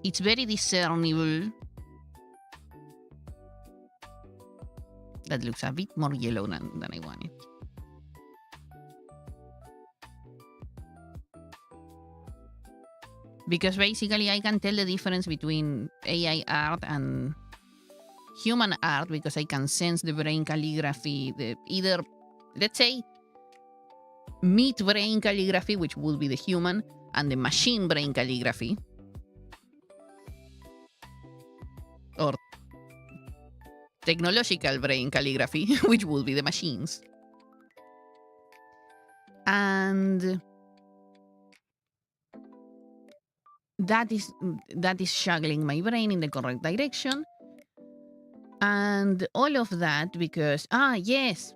it's very discernible. That looks a bit more yellow than I wanted. Because basically I can tell the difference between AI art and human art because I can sense the brain calligraphy, either, let's say, meat brain calligraphy, which would be the human, and the machine brain calligraphy. Or technological brain calligraphy, which would be the machines. And that is juggling my brain in the correct direction. And all of that because, yes.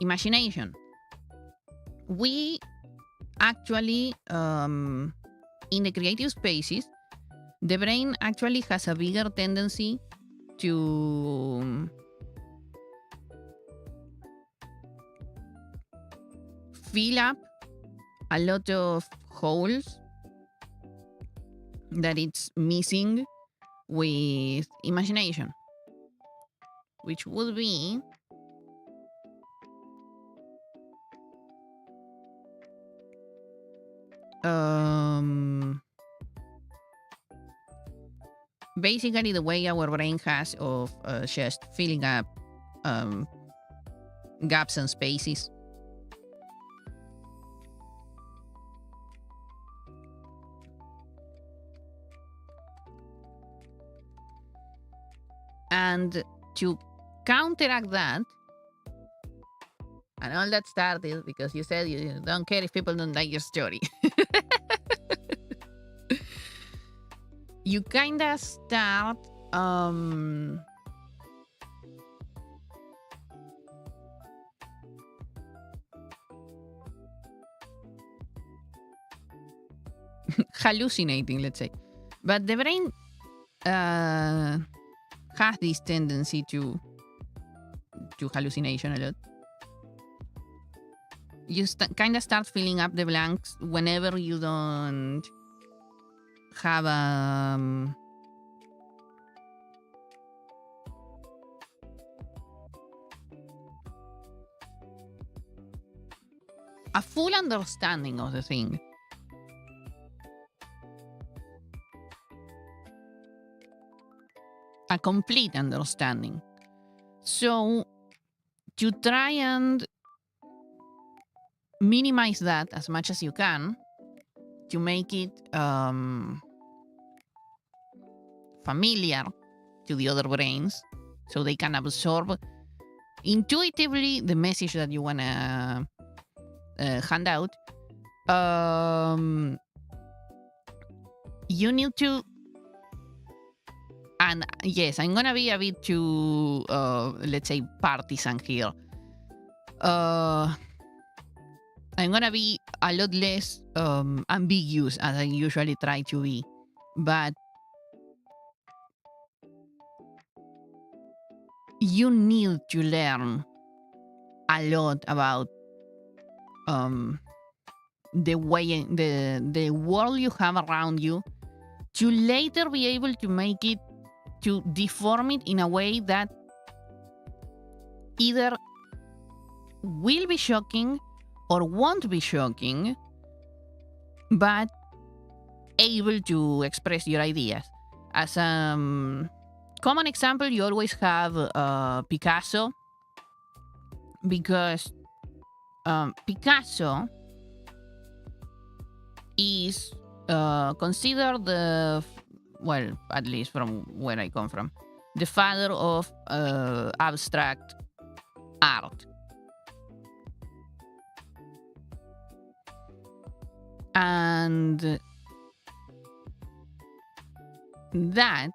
Imagination. We actually, in the creative spaces, the brain actually has a bigger tendency to fill up a lot of holes that it's missing with imagination, which would be basically the way our brain has of just filling up gaps and spaces. And to counteract that, and all that started because you said you don't care if people don't like your story. You kind of start hallucinating, let's say. But the brain has this tendency to hallucination a lot. You kind of start filling up the blanks whenever you don't have a full understanding of the thing. A complete understanding. So to try and minimize that as much as you can to make it familiar to the other brains so they can absorb intuitively the message that you want to hand out. you need to, and yes, I'm gonna be a bit too, let's say, partisan here. I'm gonna be a lot less ambiguous as I usually try to be, but you need to learn a lot about um, the way the world you have around you to later be able to make it, to deform it in a way that either will be shocking or won't be shocking, but able to express your ideas. As a common example, you always have Picasso, because Picasso is considered the, well, at least from where I come from, the father of abstract art. And that,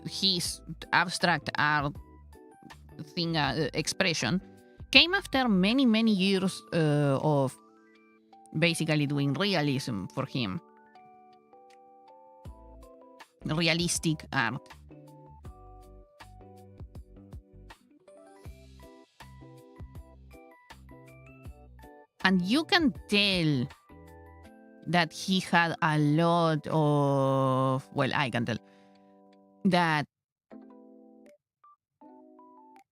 his abstract art thing, expression, came after many, many years of basically doing realism for him. Realistic art. And you can tell that he had a lot of, well, I can tell that,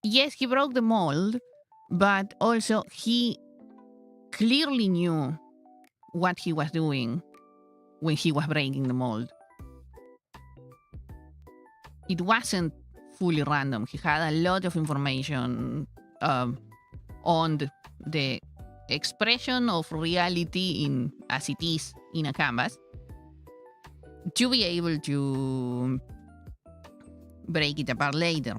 yes, he broke the mold, but also he clearly knew what he was doing when he was breaking the mold. It wasn't fully random. He had a lot of information on the expression of reality in as it is in a canvas to be able to break it apart later.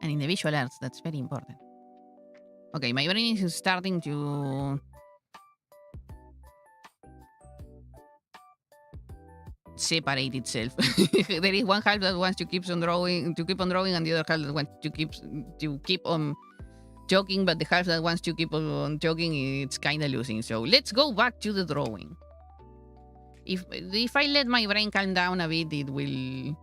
And in the visual arts, that's very important. Okay, my brain is starting to separate itself. There is one half that wants to keep on drawing, and the other half that wants to keep on joking, but the half that wants to keep on joking, it's kind of losing. So let's go back to the drawing. If I let my brain calm down a bit, it will.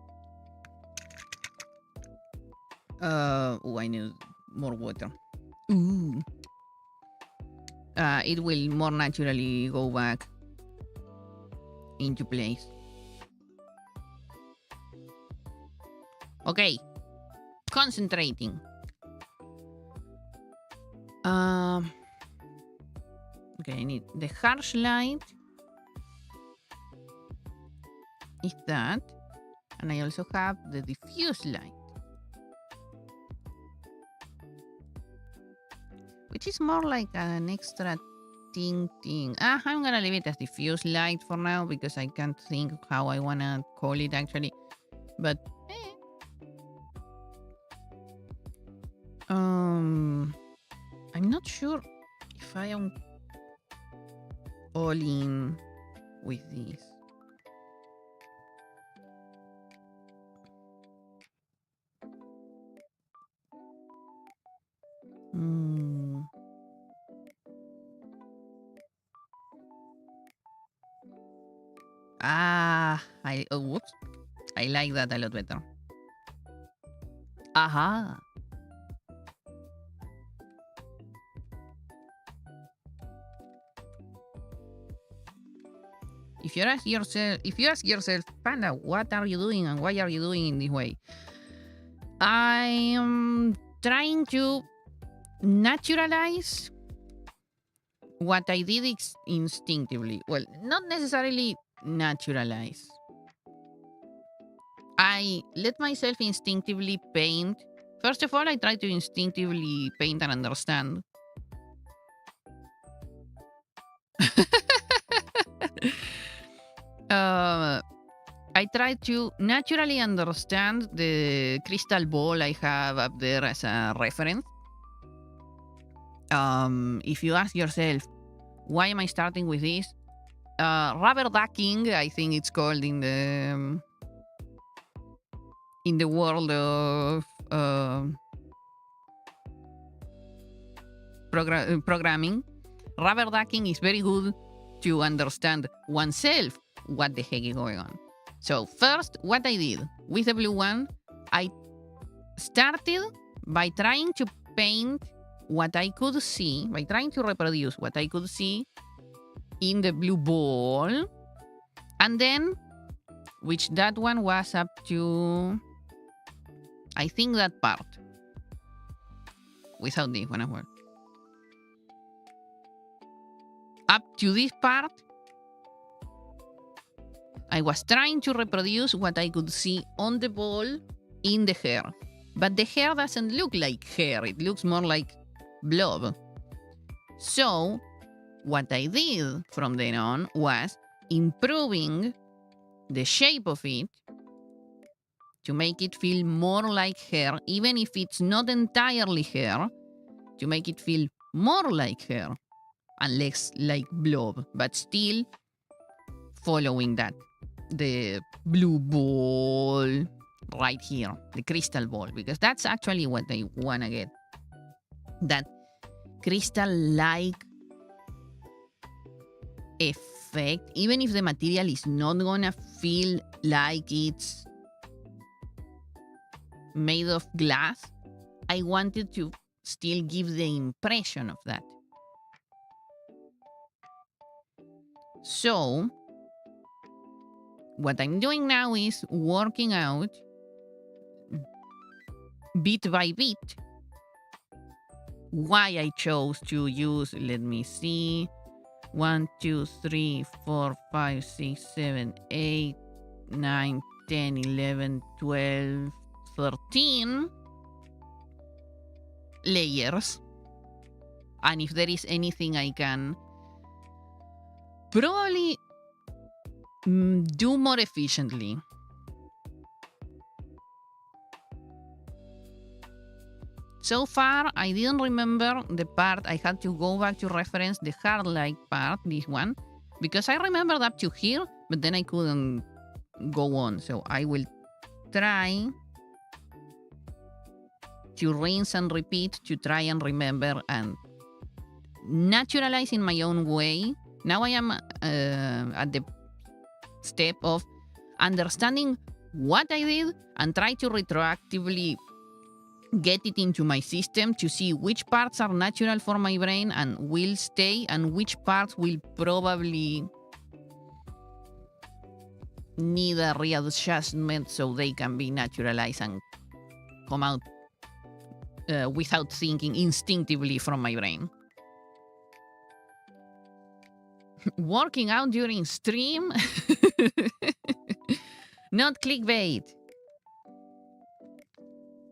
Oh, I need more water. Ooh. It will more naturally go back into place. Okay. Concentrating. Okay, I need the harsh light. Is that. And I also have the diffuse light, which is more like an extra thing. I'm gonna leave it as diffuse light for now because I can't think how I wanna call it actually. But I'm not sure if I am all in with this. Whoops. I like that a lot better. Aha. If you ask yourself, Panda, what are you doing and why are you doing in this way? I am trying to naturalize what I did instinctively. Well, not necessarily naturalize. I let myself instinctively paint. First of all, I try to instinctively paint and understand. I try to naturally understand the crystal ball I have up there as a reference. If you ask yourself, why am I starting with this? Rubber ducking, I think it's called in the world of programming. Rubber ducking is very good to understand oneself what the heck is going on. So first, what I did with the blue one, I started by trying to paint what I could see, by trying to reproduce what I could see in the blue ball. And then, which that one was up to, I think that part. Without this one as well. Up to this part, I was trying to reproduce what I could see on the ball in the hair. But the hair doesn't look like hair. It looks more like blob. So, what I did from then on was improving the shape of it to make it feel more like hair, even if it's not entirely hair, to make it feel more like hair and less like blob, but still following that. The blue ball right here, the crystal ball, because that's actually what I want to get. That crystal-like effect, even if the material is not gonna feel like it's made of glass, I wanted to still give the impression of that. So, what I'm doing now is working out bit by bit why I chose to use, let me see, 1, 2, 3, 4, 5, 6, 7, 8, 9, 10, 11, 12, 13 layers. And if there is anything I can probably do more efficiently. So far, I didn't remember the part. I had to go back to reference the hard-like part, this one, because I remembered up to here, but then I couldn't go on. So I will try to rinse and repeat to try and remember and naturalize in my own way. Now I am at the step of understanding what I did and try to retroactively get it into my system to see which parts are natural for my brain and will stay and which parts will probably need a readjustment so they can be naturalized and come out without thinking instinctively from my brain. Working out during stream? Not clickbait.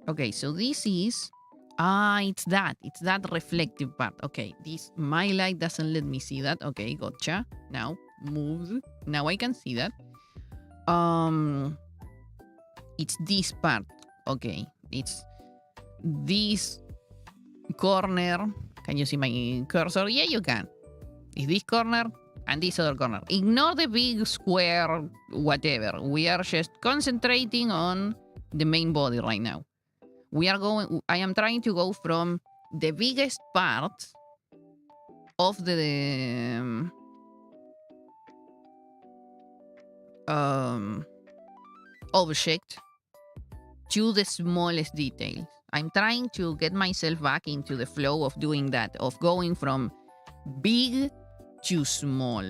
Okay, so this is... it's that. It's that reflective part. Okay, this... My light doesn't let me see that. Okay, gotcha. Now, moves. Now I can see that. It's this part. Okay, it's this corner. Can you see my cursor? Yeah, you can. It's this corner and this other corner. Ignore the big square, whatever. We are just concentrating on the main body right now. I am trying to go from the biggest part of the object to the smallest details. I'm trying to get myself back into the flow of doing that, of going from big to small.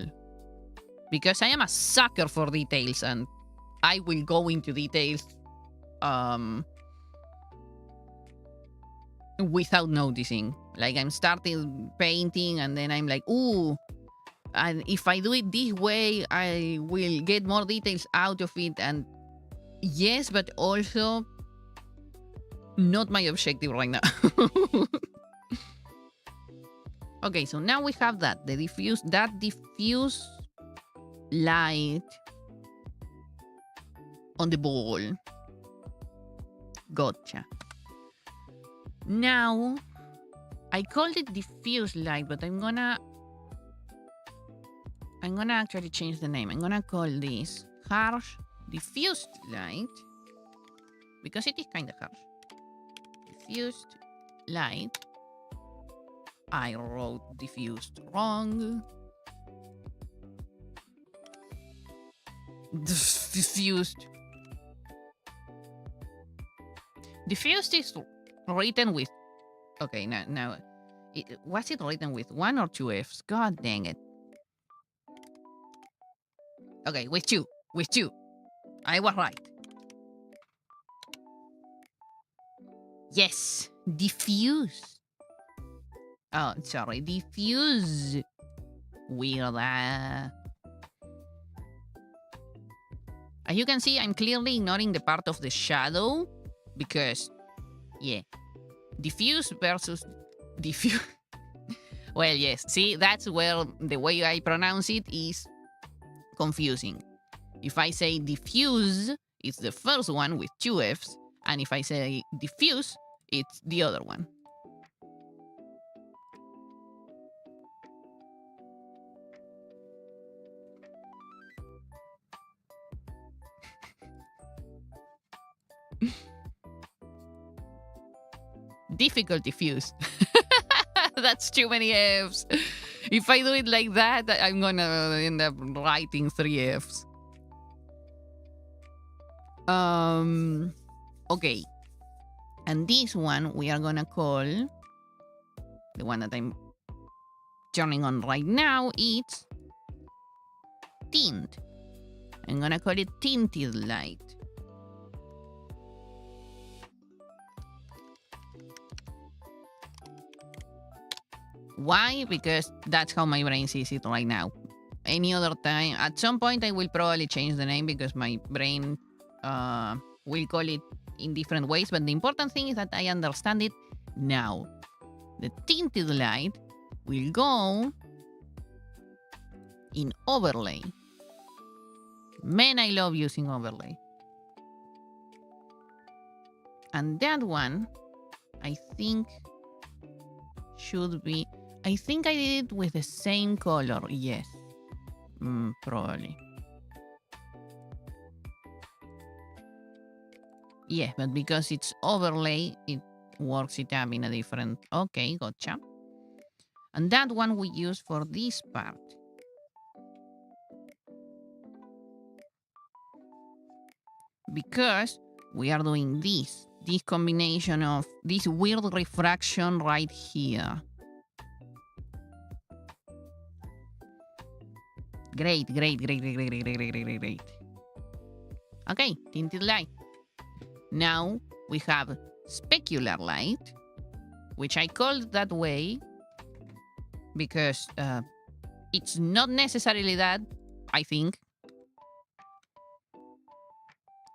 Because I am a sucker for details and I will go into details without noticing. Like I'm starting painting and then I'm like, ooh, and if I do it this way, I will get more details out of it. And yes, but also not my objective right now. Okay, so now we have that. That diffuse light on the ball. Gotcha. Now, I called it diffuse light, but I'm gonna actually change the name. I'm gonna call this harsh diffused light because it is kind of harsh. Diffused light. I wrote diffused wrong. Diffused. Diffused is written with... Okay, now was it written with 1 or 2 Fs? God dang it. Okay, with 2. With 2. I was right. Yes. Diffuse. Oh, sorry. Diffuse. Weird. As you can see, I'm clearly ignoring the part of the shadow because, yeah. Diffuse versus diffuse. Well, yes. See, that's where the way I pronounce it is confusing. If I say diffuse, it's the first one with 2 Fs. And if I say diffuse, it's the other one. Difficult diffuse. That's too many Fs. If I do it like that, I'm gonna end up writing 3 Fs. Okay. And this one we are gonna call, the one that I'm turning on right now, it's tint. I'm gonna call it tinted light. Why? Because that's how my brain sees it right now. Any other time, at some point I will probably change the name because my brain will call it in different ways, but the important thing is that I understand it now. The tinted light will go in overlay. Man, I love using overlay. And that one, I think, should be... I think I did it with the same color, yes. Probably. Yeah, but because it's overlay, it works it up in a different... Okay, gotcha. And that one we use for this part. Because we are doing this combination of this weird refraction right here. Great. Okay, tinted light. Now we have specular light, which I called that way because it's not necessarily that, I think.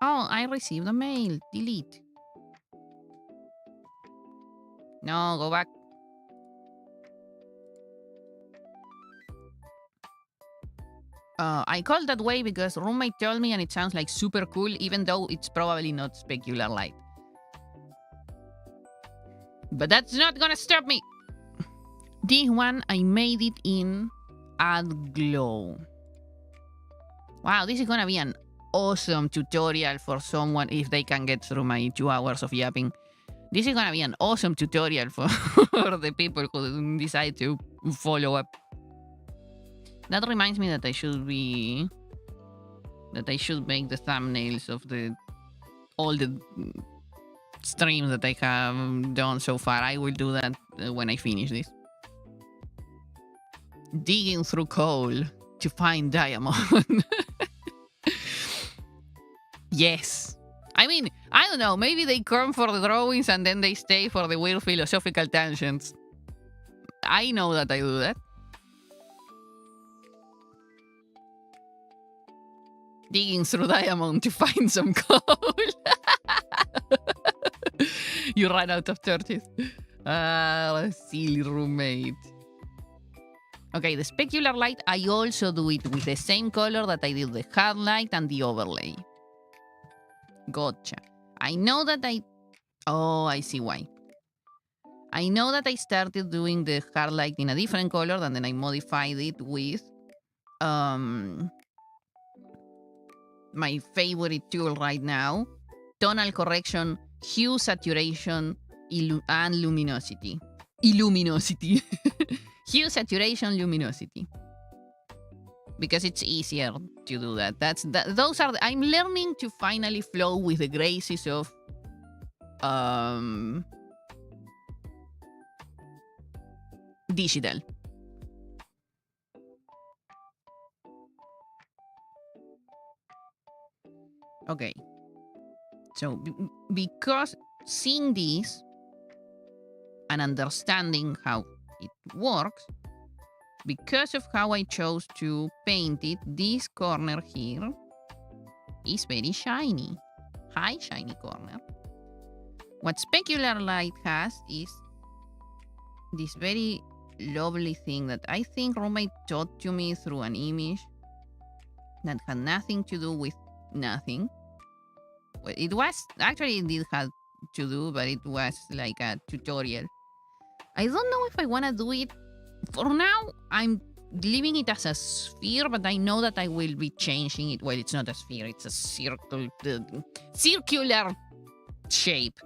Oh, I received a mail. Delete. No, go back. I called that way because roommate told me and it sounds like super cool, even though it's probably not specular light. But that's not gonna stop me. This one, I made it in Add Glow. Wow, this is gonna be an awesome tutorial for someone if they can get through my 2 hours of yapping. This is gonna be an awesome tutorial for the people who decide to follow up. That reminds me that I should make the thumbnails of all the streams that I have done so far. I will do that when I finish this. Digging through coal to find diamond. Yes. I mean, I don't know. Maybe they come for the drawings and then they stay for the weird philosophical tangents. I know that I do that. Digging through diamond to find some coal. You ran out of torches. Silly roommate. Okay, the specular light, I also do it with the same color that I did the hard light and the overlay. Gotcha. I know that I see why. I know that I started doing the hard light in a different color, and then I modified it with my favorite tool right now, tonal correction, hue, saturation, and luminosity. Illuminosity. Hue, saturation, luminosity. Because it's easier to do that. Those are. I'm learning to finally flow with the graces of digital. Okay. So because seeing this and understanding how it works, because of how I chose to paint it, this corner here is very shiny. High shiny corner. What specular light has is this very lovely thing that I think roommate taught to me through an image that had nothing to do with nothing. Well, it did have to do, but it was like a tutorial. I don't know if I want to do it. For now, I'm leaving it as a sphere, but I know that I will be changing it. Well, it's not a sphere, it's a circular shape.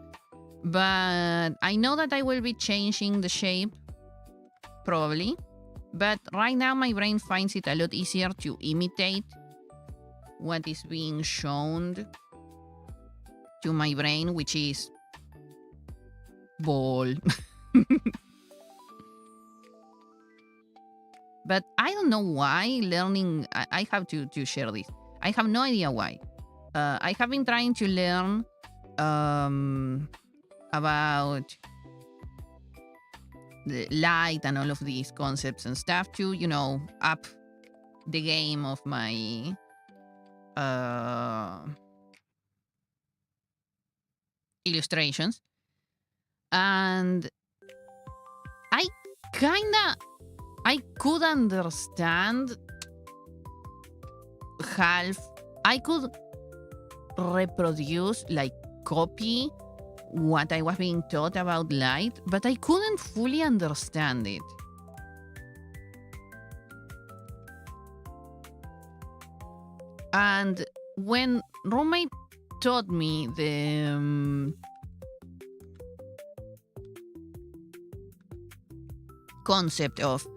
But I know that I will be changing the shape, probably. But right now, my brain finds it a lot easier to imitate what is being shown to my brain, which is ball. But I don't know why learning. I have to share this. I have no idea why. I have been trying to learn about the light and all of these concepts and stuff to, up the game of my illustrations. And I could understand I could reproduce, like copy what I was being taught about light, but I couldn't fully understand it. And when roommate taught me the concept of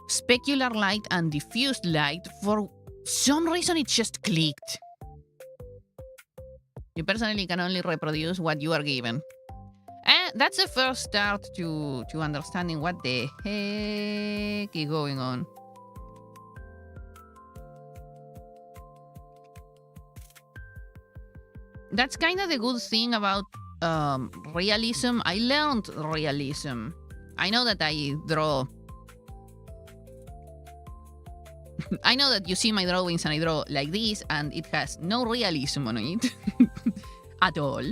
specular light and diffused light, for some reason it just clicked. You personally can only reproduce what you are given. And that's the first start to understanding what the heck is going on. That's kind of the good thing about realism. I learned realism. I know that I draw. I know that you see my drawings and I draw like this, and it has no realism on it at all.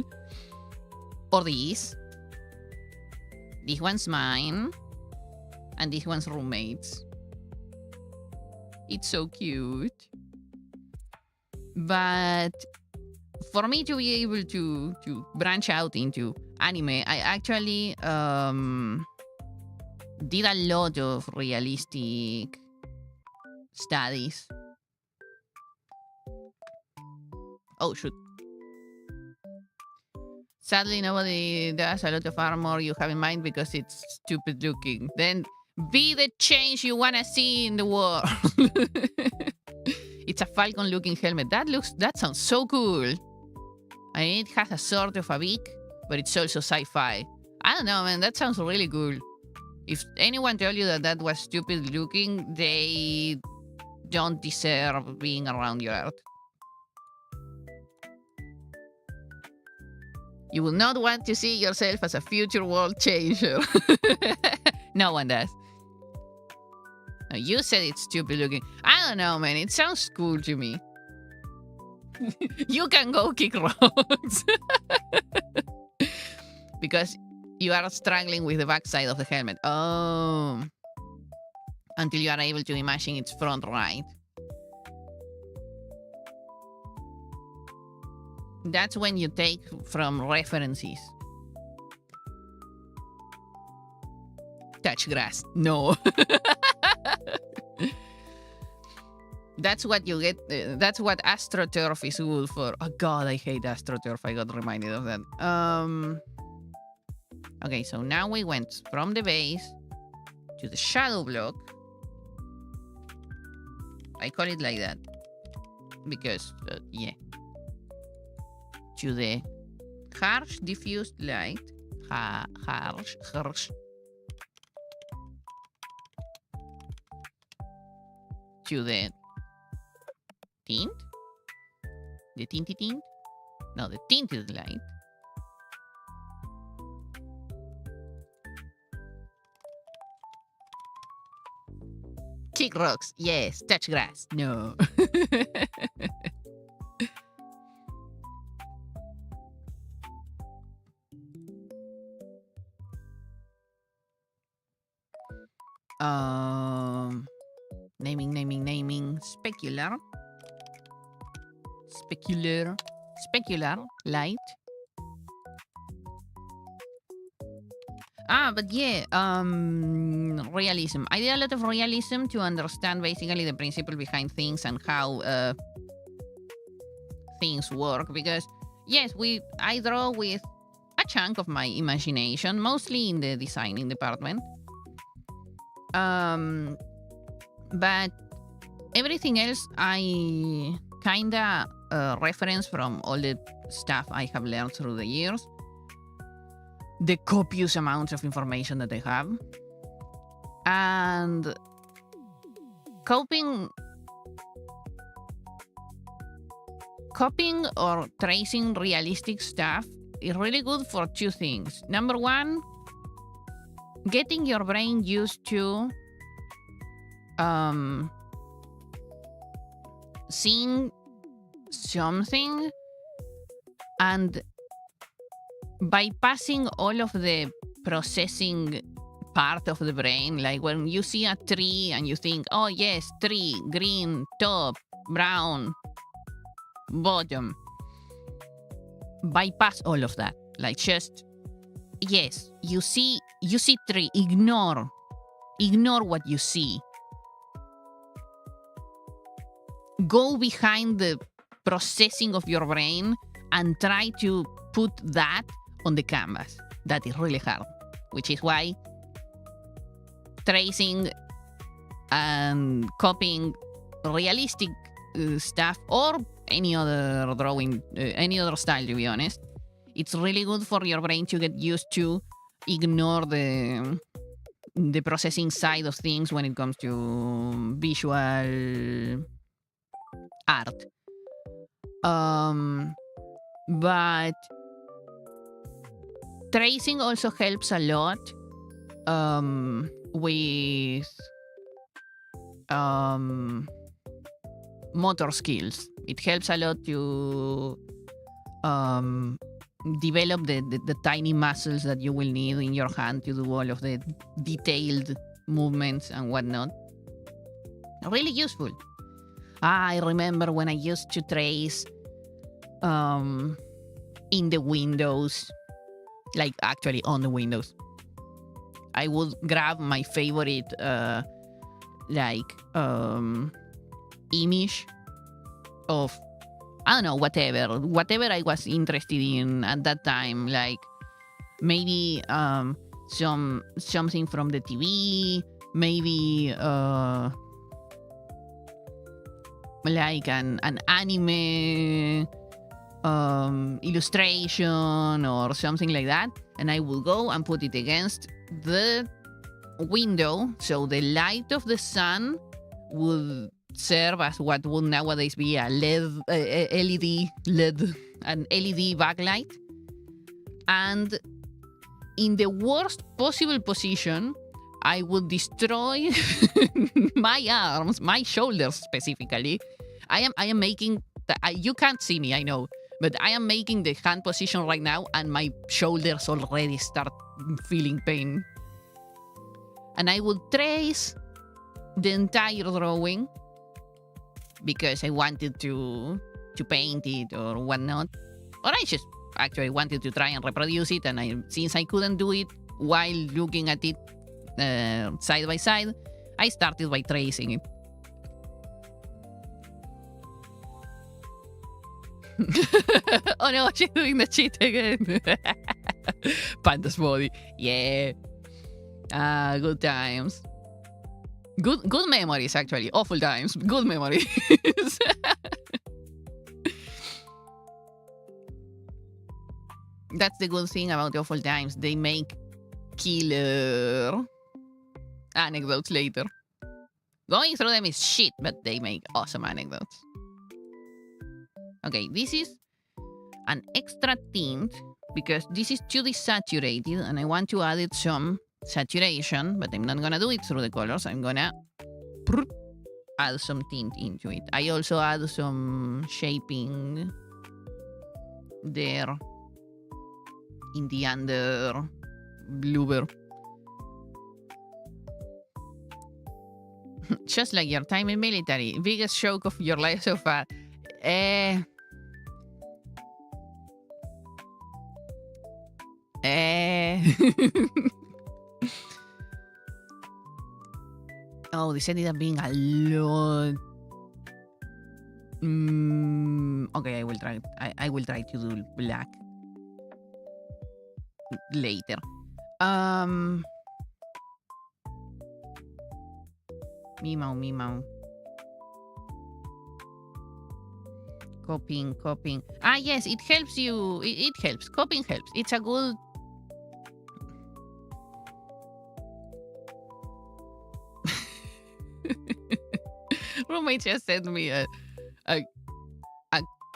Or this. This one's mine. And this one's roommate's. It's so cute. But for me to be able to branch out into anime, I actually did a lot of realistic studies. Oh, shoot. Sadly, nobody does a lot of armor you have in mind because it's stupid looking. Then be the change you want to see in the world. It's a falcon looking helmet. That sounds so cool. I mean, it has a sort of a beak, but it's also sci-fi. I don't know, man. That sounds really cool. If anyone tell you that was stupid looking, they don't deserve being around your Earth. You will not want to see yourself as a future world changer. No one does. No, you said it's stupid looking. I don't know, man. It sounds cool to me. You can go kick rocks. Because you are struggling with the backside of the helmet. Oh. Until you are able to imagine its front right. That's when you take from references. Touch grass. No. That's what you get. That's what AstroTurf is good for. Oh God, I hate AstroTurf. I got reminded of that. Okay, so now we went from the base to the shadow block. I call it like that because, yeah. To the harsh diffused light. Harsh. To the tint. The tinty tint. No, the tinted light. Kick rocks. Yes. Touch grass. No. Naming. Specular light. But yeah, realism. I did a lot of realism to understand basically the principle behind things and how things work. Because yes, I draw with a chunk of my imagination, mostly in the designing department. But everything else I kinda reference from all the stuff I have learned through the years. The copious amounts of information that I have. And copying or tracing realistic stuff is really good for two things. Number one, getting your brain used to seeing something and bypassing all of the processing part of the brain. Like when you see a tree and you think, oh yes, tree, green, top, brown, bottom. Bypass all of that. Like just, yes, you see tree, ignore what you see. Go behind the processing of your brain and try to put that on the canvas. That is really hard, which is why tracing and copying realistic stuff or any other drawing, any other style, to be honest, it's really good for your brain to get used to ignore the processing side of things when it comes to visual art. But tracing also helps a lot with motor skills. It helps a lot to develop the tiny muscles that you will need in your hand to do all of the detailed movements and whatnot. Really useful. I remember when I used to trace in the windows, like actually on the windows. I would grab my favorite image of, I don't know, whatever I was interested in at that time, like maybe something from the TV, maybe like an anime illustration or something like that, and I will go and put it against the window, so the light of the sun would serve as what would nowadays be a LED, an LED backlight, and in the worst possible position, I would destroy my arms, my shoulders specifically. I am making. You can't see me, I know, but I am making the hand position right now, and my shoulders already start feeling pain. And I would trace the entire drawing because I wanted to paint it or whatnot. Or I just actually wanted to try and reproduce it, and since I couldn't do it while looking at it side by side, I started by tracing it. Oh no, she's doing the cheat again. Panda's body. Yeah. Good times. Good memories, actually. Awful times. Good memories. That's the good thing about awful times. They make killer anecdotes later. Going through them is shit, but they make awesome anecdotes. Okay, this is an extra tint because this is too desaturated and I want to add it some saturation, but I'm not gonna do it through the colors. I'm gonna add some tint into it. I also add some shaping there in the under bloober. Just like your time in military. Biggest shock of your life so far. Oh, this ended up being a lot. Okay, I will try. I will try to do black later. Meow. Copying. Ah, yes, it helps you. It helps. Copying helps. It's a good. Roommate just sent me a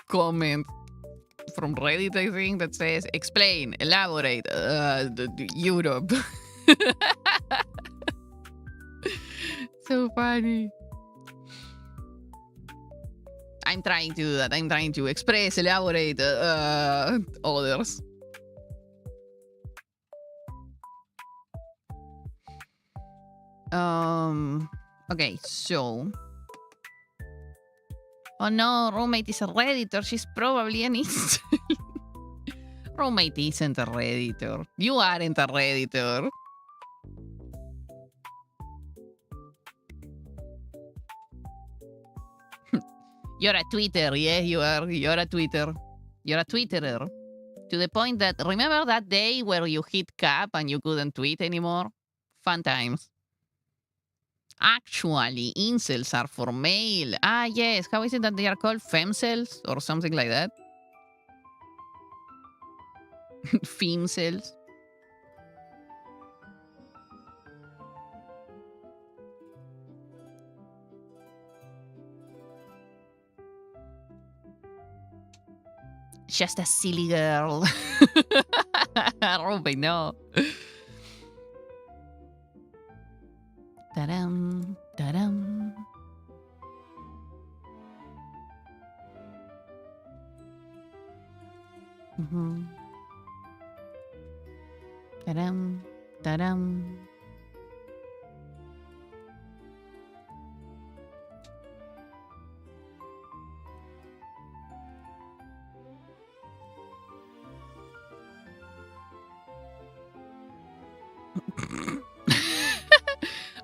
comment from Reddit, I think, that says, explain, elaborate, Europe. So funny. I'm trying to do that. I'm trying to express, elaborate, others. Okay, so. Oh no, roommate is a Redditor. She's probably an incel. Roommate isn't a Redditor. You aren't a Redditor. You're a Twitter, yeah, you are. You're a Twitter. You're a Twitterer. To the point that, remember that day where you hit cap and you couldn't tweet anymore? Fun times. Actually, incels are for male. Ah, yes. How is it that they are called? Femcels or something like that? Femcels. Just a silly girl. Ruby, no. Ta-dam, ta-dam. Ta-dam, ta-dam.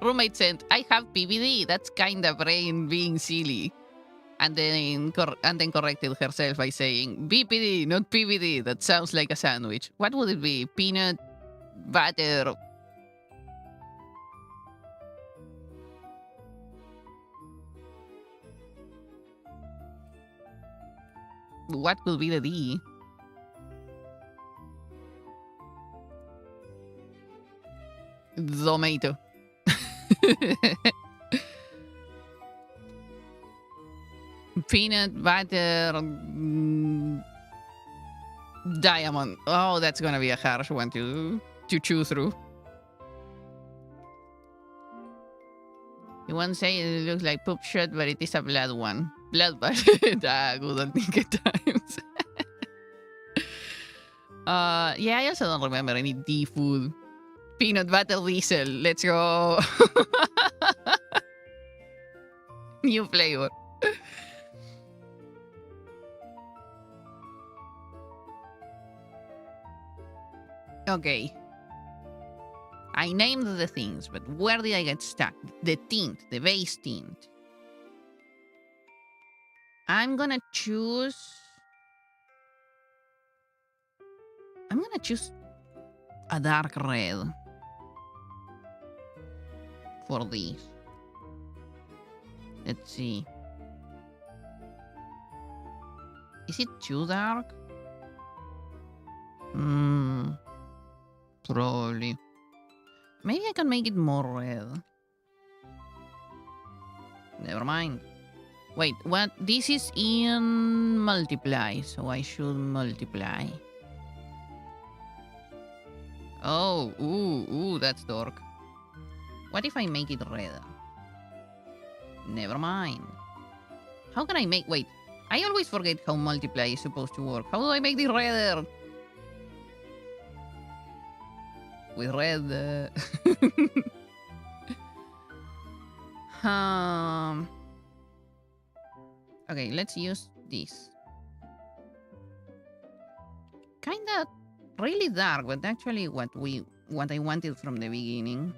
Roommate said, I have PVD. That's kind of brain being silly. And then corrected herself by saying, BPD, not PVD. That sounds like a sandwich. What would it be? Peanut butter. What will be the D? Tomato. Peanut butter diamond. Oh, that's gonna be a harsh one to chew through. You won't say it looks like poop shot, but it is a blood one. Blood bath. Good old thinking times. Yeah, I also don't remember any D food. Peanut butter diesel. Let's go. New flavor. Okay. I named the things, but where did I get stuck? The tint, the base tint. I'm gonna choose a dark red for these. Let's see. Is it too dark? Probably. Maybe I can make it more red. Never mind. Wait, what? This is in multiply, so I should multiply. Oh, ooh, that's dark. What if I make it red? Never mind. How can I make... Wait, I always forget how multiply is supposed to work. How do I make this redder? With red... Okay, let's use this. Kinda really dark, but actually what I wanted from the beginning.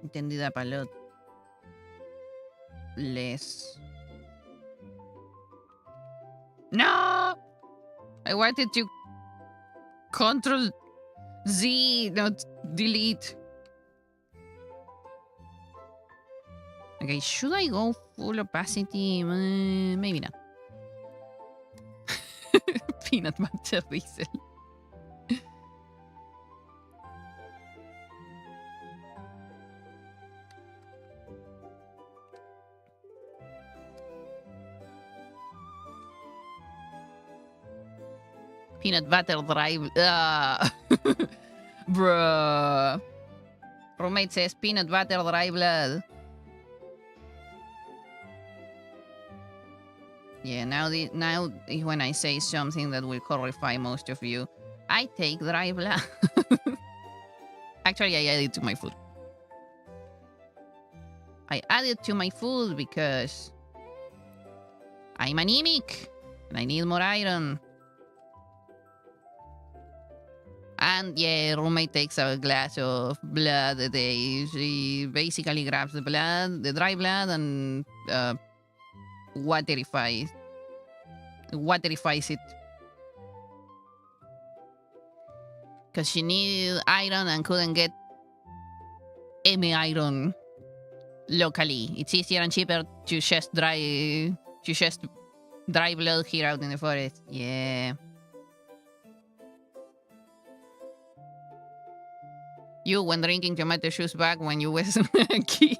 It ended up a lot less. No! I wanted to Control Z, not delete. Okay, should I go full opacity? Maybe not. Peanut butter diesel. Peanut butter drive. Bruh. Roommate says peanut butter dry blood. Yeah, now when I say something that will horrify most of you, I take dry blood. Actually, I add it to my food. I add it to my food because I'm anemic and I need more iron. And yeah, roommate takes a glass of blood a day. She basically grabs the blood, the dry blood, and waterifies it. Because she needed iron and couldn't get any iron locally. It's easier and cheaper to just dry blood here out in the forest. Yeah. You, when drinking tomato juice back when you was a kid.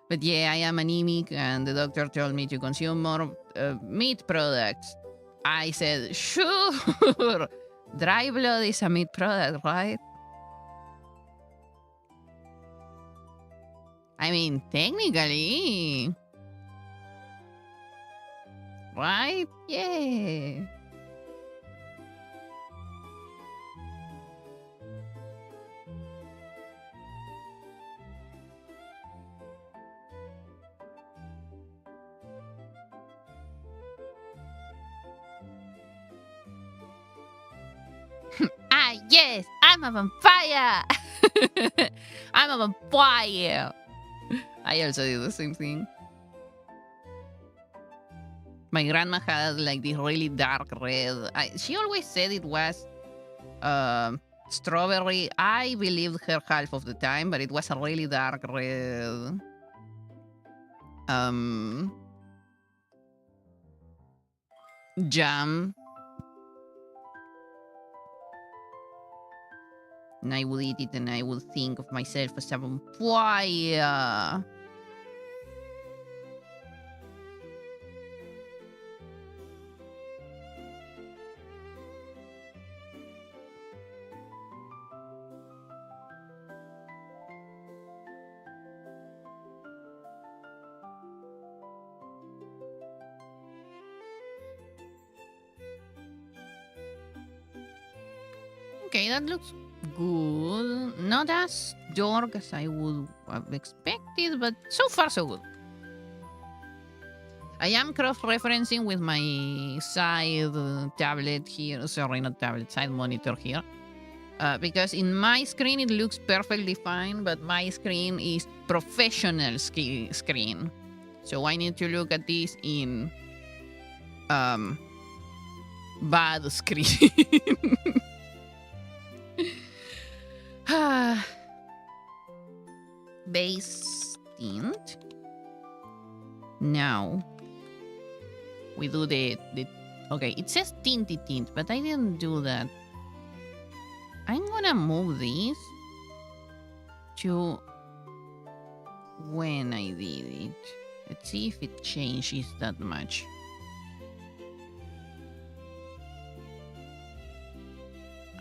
But yeah, I am anemic, and the doctor told me to consume more meat products. I said, sure. Dry blood is a meat product, right? I mean, technically. Right? Yeah. Ah, yes, I'm a vampire. I'm a vampire. I also do the same thing. My grandma had like this really dark red. She always said it was strawberry. I believed her half of the time, but it was a really dark red. Jam. And I would eat it and I would think of myself as a vampire. Okay, that looks good. Not as dark as I would have expected, but so far so good. I am cross-referencing with my side tablet here. Sorry, not tablet, side monitor here. Because in my screen it looks perfectly fine, but my screen is professional screen. So I need to look at this in bad screen. Base tint. Now we do the okay, it says tinty tint, but I didn't do that. I'm gonna move this to when I did it. Let's see if it changes that much.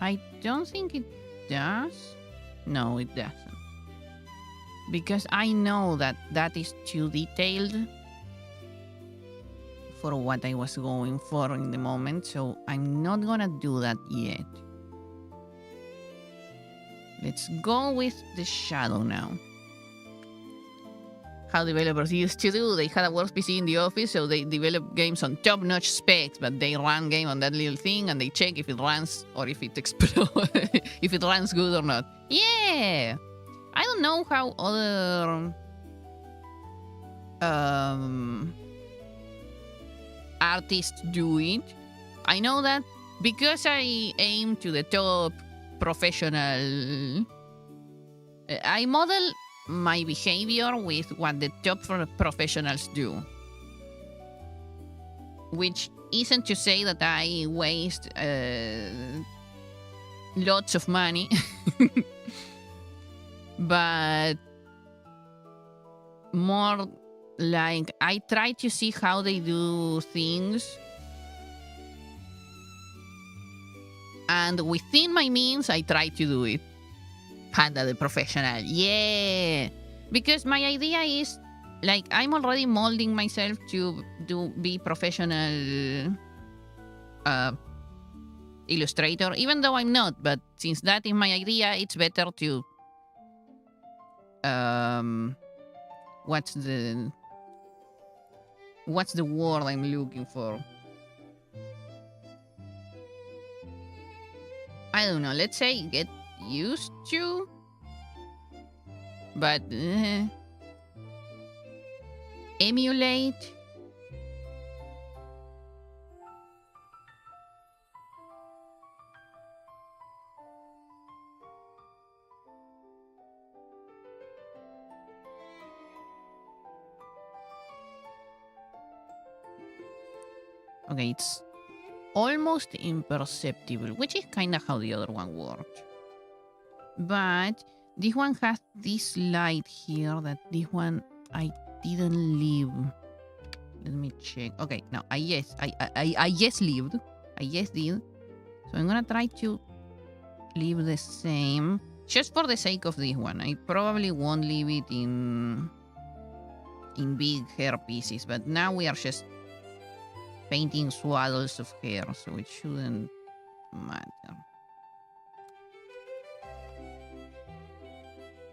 I don't think it does. No, it doesn't. Because I know that that is too detailed for what I was going for in the moment, so I'm not gonna do that yet. Let's go with the shadow now. How developers used to do. They had a workspace in the office, so they develop games on top-notch specs, but they run game on that little thing and they check if it runs or if it explodes, if it runs good or not. Yeah! I don't know how other artists do it. I know that because I aim to the top professional, I model my behavior with what the top professionals do. Which isn't to say that I waste lots of money. But more like I try to see how they do things. And within my means, I try to do it. Panda the professional. Yeah. Because my idea is, like, I'm already molding myself to be professional illustrator, even though I'm not. But since that is my idea, it's better to what's the word I'm looking for? I don't know. Let's say get used to, but emulate. Okay, it's almost imperceptible, which is kind of how the other one worked. But this one has this light here that this one I didn't leave. Let me check. Okay, no, I yes lived. I yes did. So I'm gonna try to leave the same, just for the sake of this one. I probably won't leave it in big hair pieces, but now we are just painting swaddles of hair, so it shouldn't matter.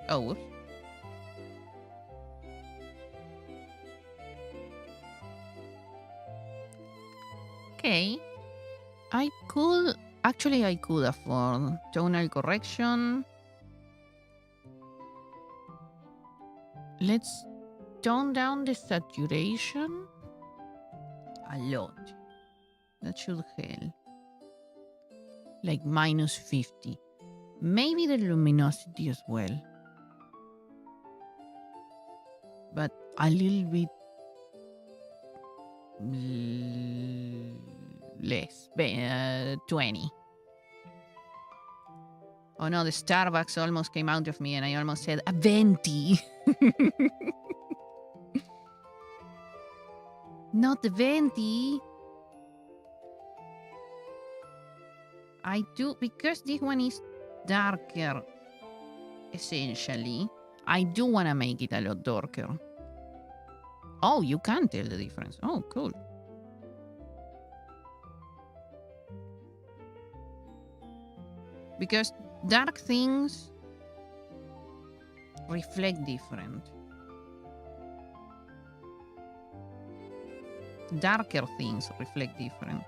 Oh, whoops. Okay. I could afford tonal correction. Let's tone down the saturation a lot. That should help. Like -50. Maybe the luminosity as well. But a little bit less. 20. Oh no, the Starbucks almost came out of me and I almost said a 20. Not 20. I do, because this one is darker, essentially. I do want to make it a lot darker. Oh, you can tell the difference. Oh, cool. Because dark things reflect different. Darker things reflect different.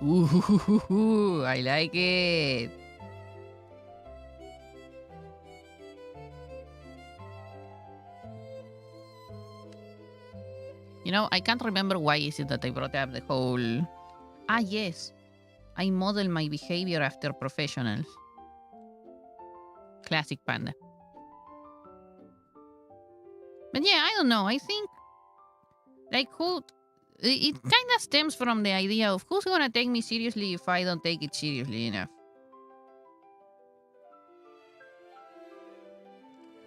Ooh, I like it. You know, I can't remember why is it that I brought up the whole... Ah, yes. I model my behavior after professionals. Classic Panda. But yeah, I don't know. I think, like, who... It kind of stems from the idea of who's going to take me seriously if I don't take it seriously enough.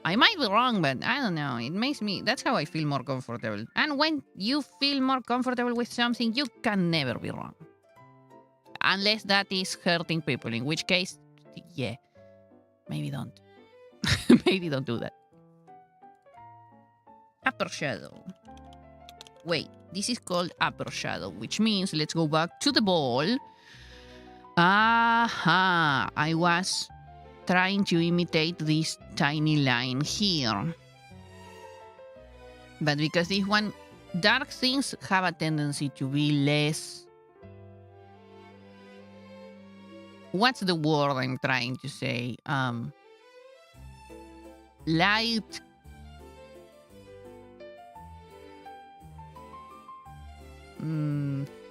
I might be wrong, but I don't know. It makes me... That's how I feel more comfortable. And when you feel more comfortable with something, you can never be wrong. Unless that is hurting people, in which case, yeah, maybe don't. Maybe don't do that. Upper shadow. Wait, this is called upper shadow, which means let's go back to the ball. Aha, I was trying to imitate this tiny line here. But because this one, dark things have a tendency to be less... What's the word I'm trying to say? Light...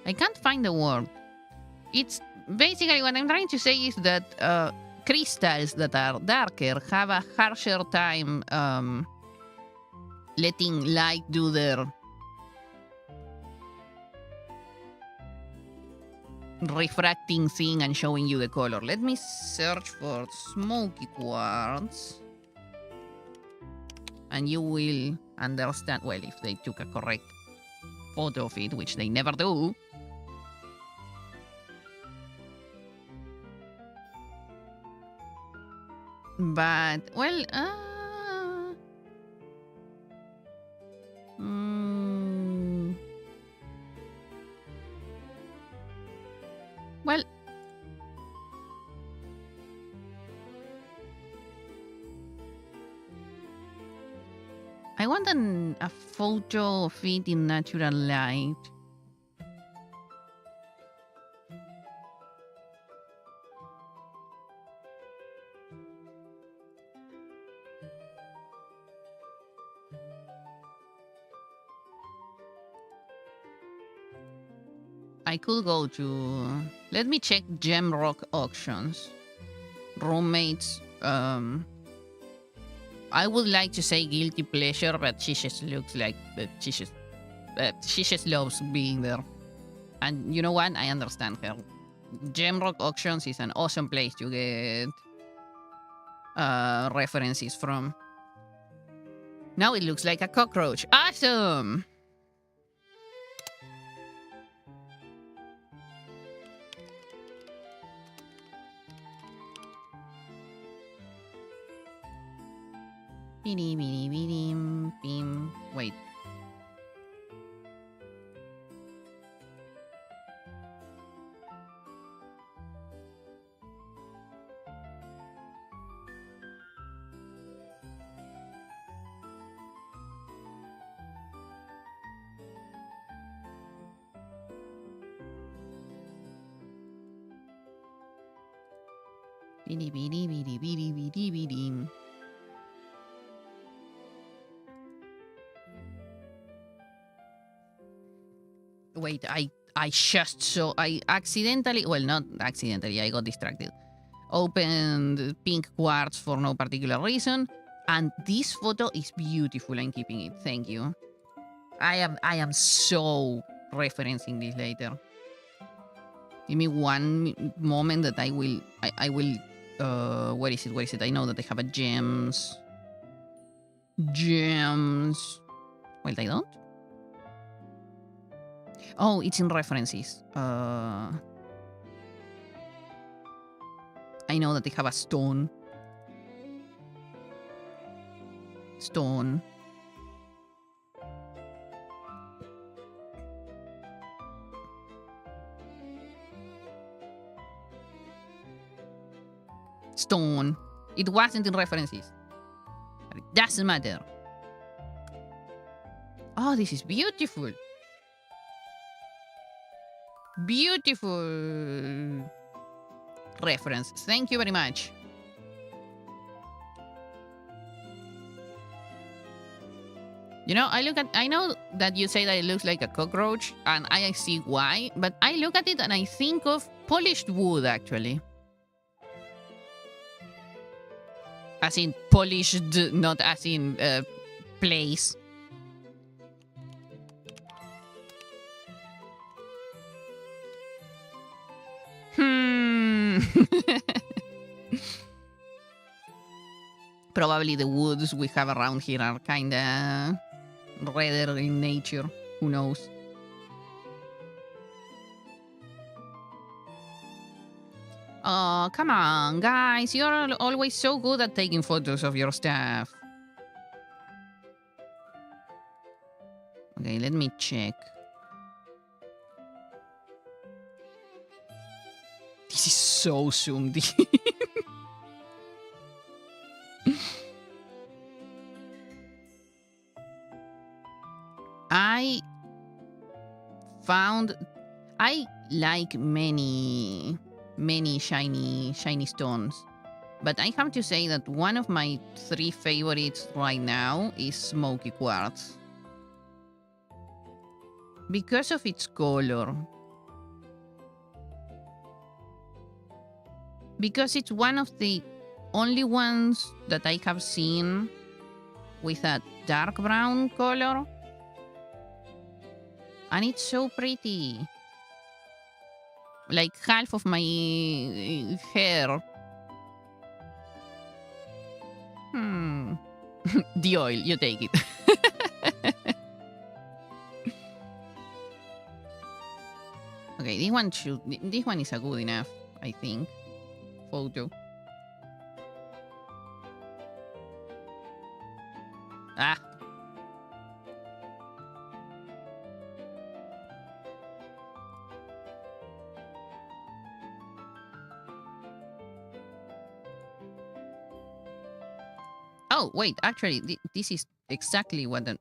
I can't find the word. It's basically what I'm trying to say is that crystals that are darker have a harsher time letting light do their refracting thing and showing you the color. Let me search for smoky quartz. And you will understand, well, if they took a correct photo of it, which they never do. But, well, well, I want a photo of it in natural light. I could go to... Let me check gem rock auctions. Roommates. I would like to say guilty pleasure, but she just looks like that she just loves being there. And you know what? I understand her. Gem rock auctions is an awesome place to get references from. Now it looks like a cockroach. Awesome! Wait. Wait, I just saw... I accidentally... Well, not accidentally, I got distracted. Opened pink quartz for no particular reason. And this photo is beautiful. I'm keeping it. Thank you. I am so referencing this later. Give me one moment that I will... where is it? I know that they have a gems. Well, they don't? Oh, it's in references. I know that they have a stone. Stone. It wasn't in references. But it doesn't matter. Oh, this is beautiful. Beautiful reference. Thank you very much. You know, I know that you say that it looks like a cockroach, and I see why, but I look at it and I think of polished wood, actually. As in polished, not as in place. Probably the woods we have around here are kinda redder in nature. Who knows? Oh, come on, guys. You're always so good at taking photos of your stuff. Okay, let me check. This is so zoomed in. I like many shiny stones, but I have to say that one of my 3 favorites right now is smoky quartz because of its color, because it's one of the only ones that I have seen with a dark brown color. And it's so pretty. Like half of my hair. The oil, you take it. Okay, this one is a good enough, I think, photo. Ah. Oh, wait, actually, this is exactly what the...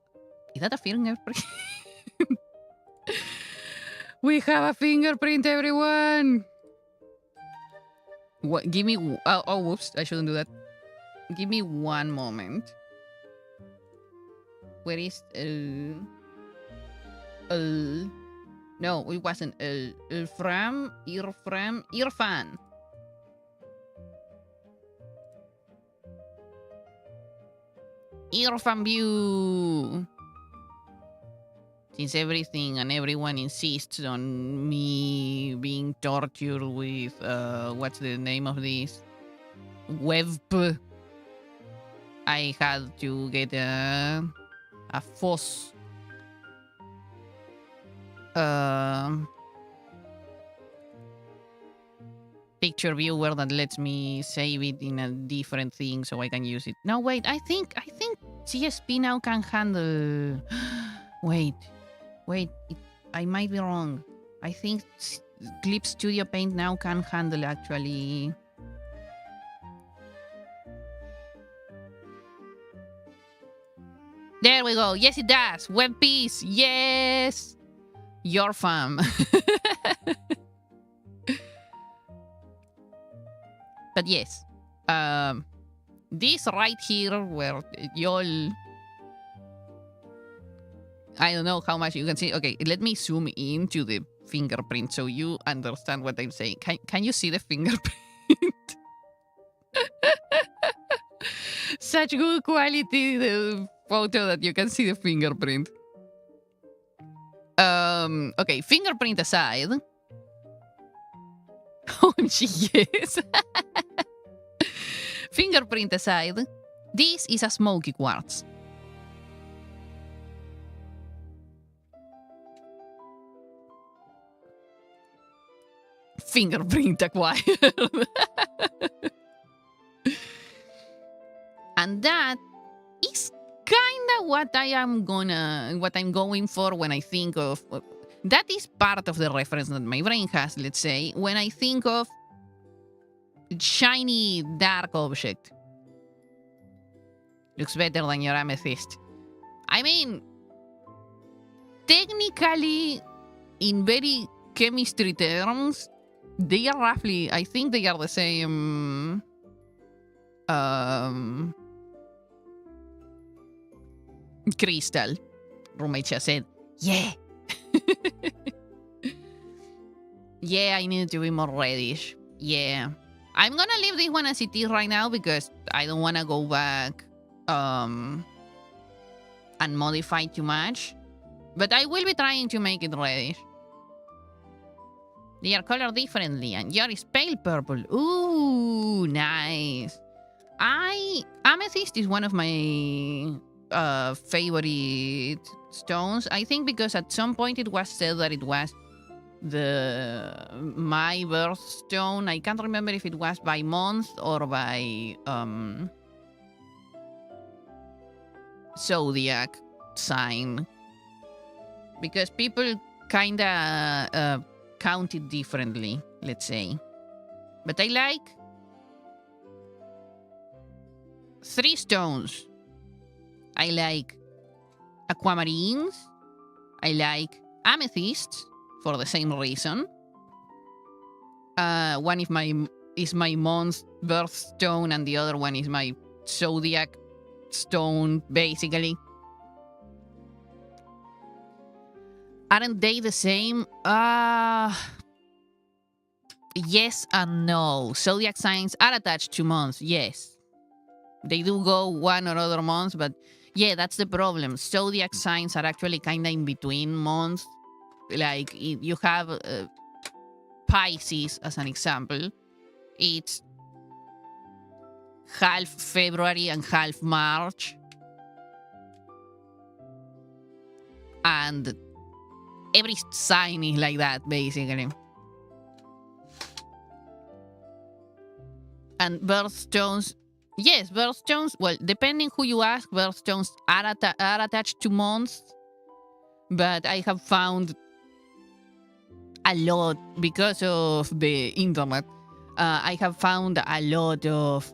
Is that a fingerprint? We have a fingerprint, everyone! What? Give me... Oh, whoops, I shouldn't do that. Give me one moment. Where is... No, it wasn't. Irfan. Irfan view. Since everything and everyone insists on me being tortured with what's the name of this? Web. I had to get a FOSS picture viewer that lets me save it in a different thing so I can use it. No, wait, I think CSP now can handle... Wait, I might be wrong. I think Clip Studio Paint now can handle actually... There we go. Yes, it does. Web piece. Yes. Your fam. But yes. This right here where y'all... I don't know how much you can see. Okay, let me zoom into the fingerprint so you understand what I'm saying. Can you see the fingerprint? Such good quality the photo that you can see the fingerprint. Okay, fingerprint aside. OMG, yes. Fingerprint aside, this is a smoky quartz. Fingerprint acquired. And that is kind of what I'm going for when I think of... That is part of the reference that my brain has, let's say, when I think of shiny dark object. Looks better than your amethyst. I mean, technically, in very chemistry terms, they are roughly, I think they are the same. Crystal. Roommate just said, yeah. Yeah, I need to be more reddish. Yeah. I'm gonna leave this one as it is right now because I don't want to go back and modify too much. But I will be trying to make it reddish. They are colored differently, and yours is pale purple. Ooh, nice. Amethyst is one of my favorite stones. I think because at some point it was said that it was my birthstone. I can't remember if it was by month or by zodiac sign, because people kinda count it differently, let's say. But I like 3 stones. I like aquamarines. I like amethysts for the same reason. One is my month birthstone, and the other one is my zodiac stone, basically. Aren't they the same? Yes and no. Zodiac signs are attached to months, yes. They do go one or other month, but yeah, that's the problem. Zodiac signs are actually kind of in between months. Like, you have Pisces as an example. It's half February and half March. And every sign is like that, basically. And birthstones, yes, birthstones, well, depending who you ask, birthstones are attached to months. But I have found a lot, because of the internet, I have found a lot of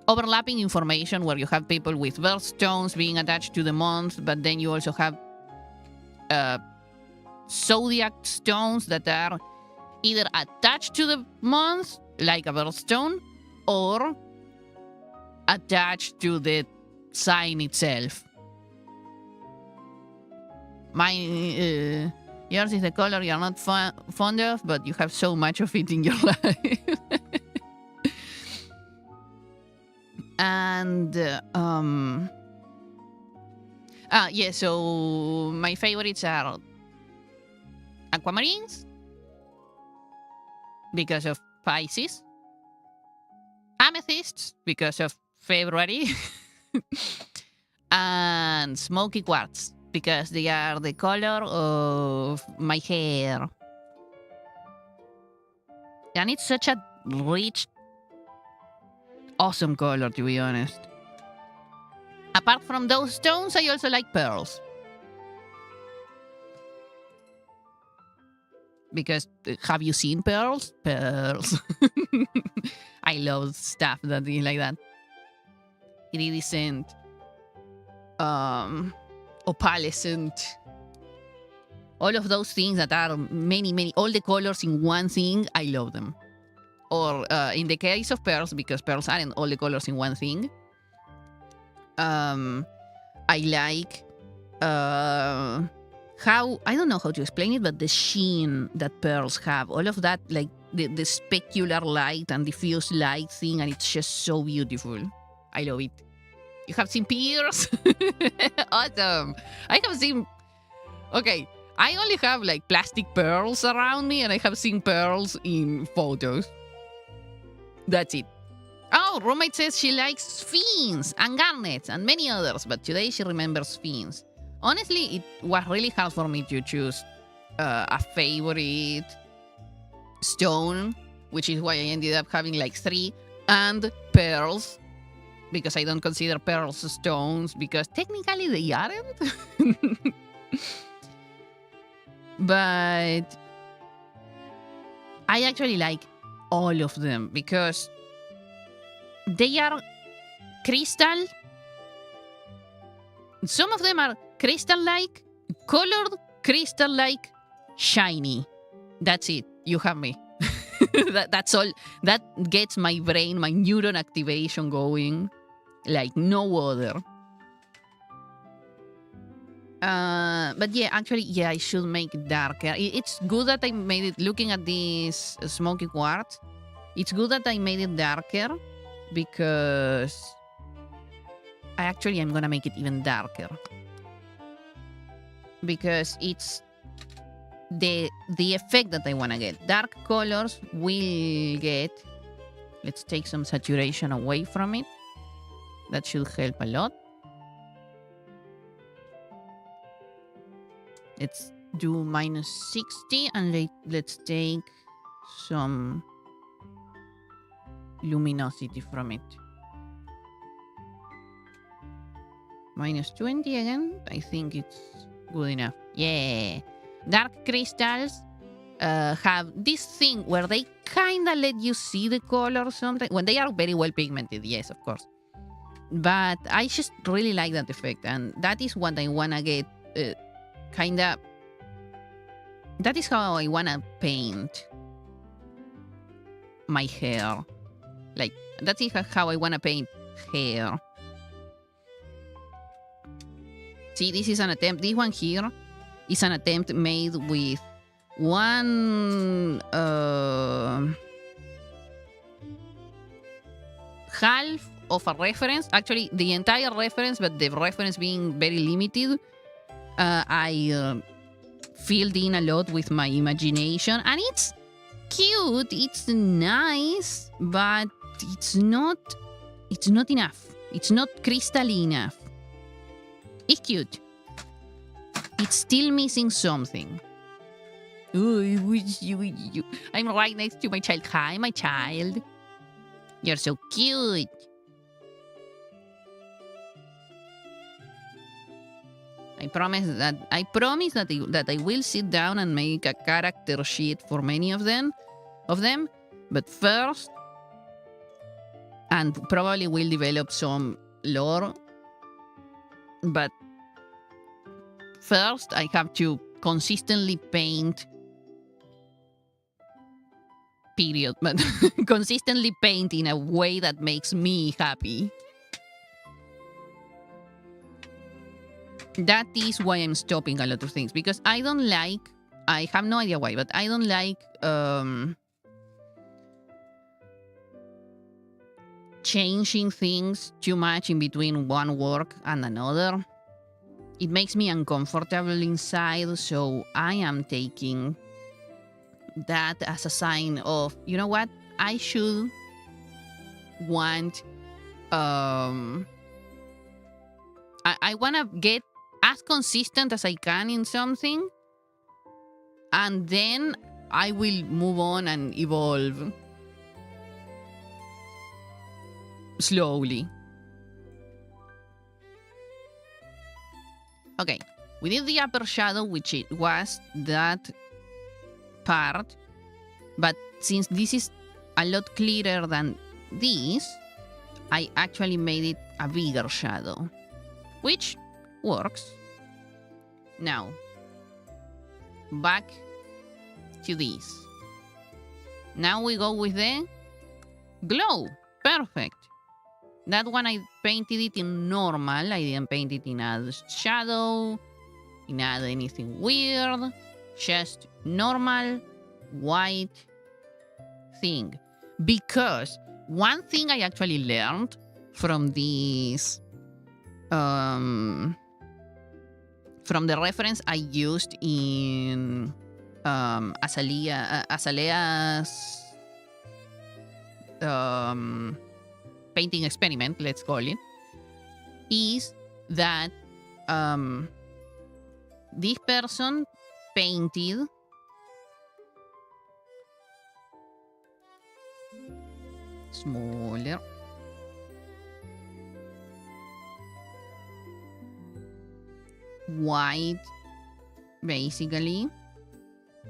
overlapping information where you have people with birthstones being attached to the month, but then you also have zodiac stones that are either attached to the month, like a birthstone, or attached to the sign itself. Yours is the color you're not fond of, but you have so much of it in your life. And yeah, so my favorites are aquamarines, because of Pisces, amethysts because of February, and smoky quartz because they are the color of my hair. And it's such a rich, awesome color, to be honest. Apart from those stones, I also like pearls. Because, have you seen pearls? Pearls. I love stuff that is like that. Iridescent. Opalescent. All of those things that are many, all the colors in one thing, I love them. Or in the case of pearls, because pearls aren't all the colors in one thing, I like how, I don't know how to explain it, but the sheen that pearls have, all of that, like the specular light and diffuse light thing, and it's just so beautiful. I love it. You have seen pearls? Awesome. I have seen... Okay, I only have like plastic pearls around me, and I have seen pearls in photos. That's it. Oh, roommate says she likes sphinx and garnets and many others, but today she remembers sphinx. Honestly, it was really hard for me to choose a favorite stone, which is why I ended up having like 3, and pearls, because I don't consider pearls stones, because technically they aren't. But I actually like all of them because they are crystal. Some of them are crystal-like, Colored crystal-like shiny. That's it. You have me. That's all. That gets my brain, my neuron activation going like no other. But yeah, actually, yeah, I should make it darker. It's good that I made it, looking at this smoky quartz, it's good that I made it darker because I actually am gonna make it even darker. Because it's the effect that I wanna get. Dark colors will get, let's take some saturation away from it. That should help a lot. Let's do -60 and let's take some luminosity from it. -20 again. I think it's good enough. Yeah. Dark crystals have this thing where they kind of let you see the color sometimes. When they are very well pigmented, yes, of course. But I just really like that effect. And that is what I want to get kind of... That is how I want to paint my hair. Like, that is how I want to paint hair. See, this is an attempt. This one here is an attempt made with one half of a reference. Actually, the entire reference, but the reference being very limited. I filled in a lot with my imagination, and it's cute. It's nice, but it's not enough. It's not crystalline enough. It's cute. It's still missing something. Oh, you. I'm right next to my child. Hi, my child. You're so cute. I promise that I will sit down and make a character sheet for many of them. But first, and probably will develop some lore. But first, I have to consistently paint. Period. But consistently paint in a way that makes me happy. That is why I'm stopping a lot of things. Because I don't like... I have no idea why, but I don't like... changing things too much in between one work and another. It makes me uncomfortable inside, so I am taking that as a sign of, you know what? I should want... I want to get as consistent as I can in something, and then I will move on and evolve slowly. Okay, we did the upper shadow, which it was that part, but since this is a lot clearer than this, I actually made it a bigger shadow, which works. Now, back to this. Now we go with the glow. Perfect. That one I painted it in normal. I didn't paint it in a shadow, in add anything weird. Just normal white thing. Because one thing I actually learned from this, from the reference I used in Azalea's painting experiment, let's call it, is that this person painted smaller white, basically.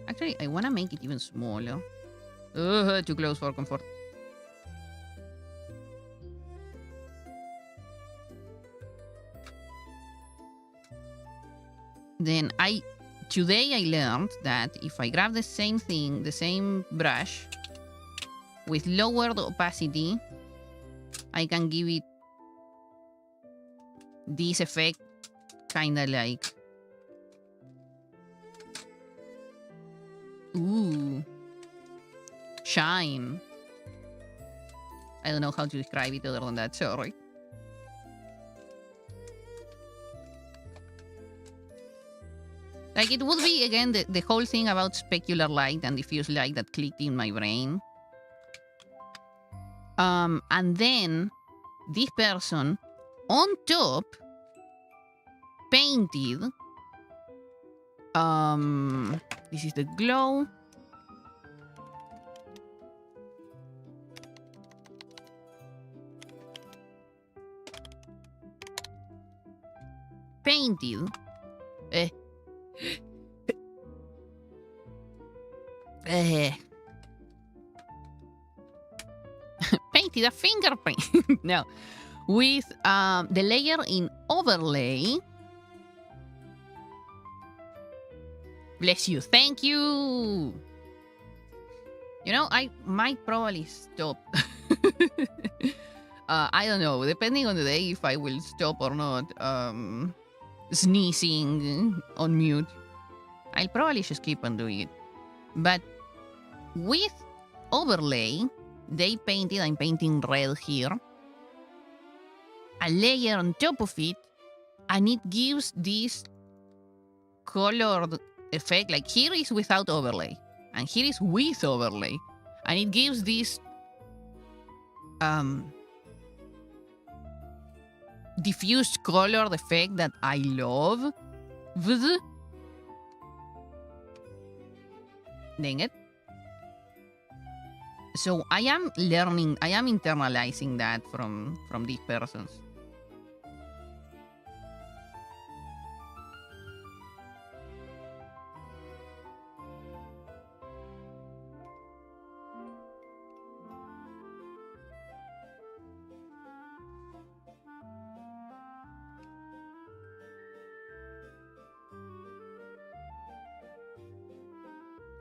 Actually, I want to make it even smaller. Too close for comfort. then today I learned that if I grab the same thing, the same brush, with lowered opacity, I can give it this effect, kind of like, ooh, shine. I don't know how to describe it other than that, sorry. Like, it would be, again, the whole thing about specular light and diffuse light that clicked in my brain. And then this person on top painted, this is the glow. Painted painted a fingerprint. No, with the layer in overlay. Bless you, thank you. You know, I might probably stop. I don't know, depending on the day, if I will stop or not. Sneezing on mute. I'll probably just keep on doing it. But with overlay, they painted, I'm painting red here, a layer on top of it, and it gives this colored effect. Like, here is without overlay, and here is with overlay, and it gives this diffused colored effect that I love. Dang it. So I am learning, I am internalizing that from these persons.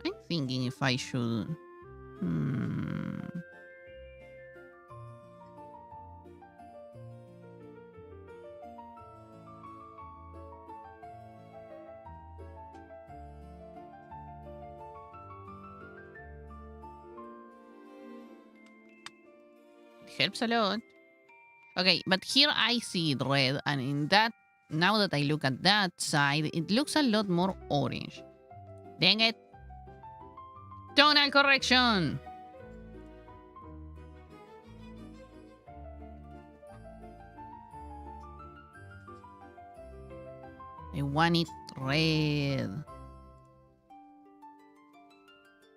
I'm thinking if I should... It helps a lot. Okay, but here I see it red, and in that, now that I look at that side, it looks a lot more orange. Dang it. Tonal correction! I want it red.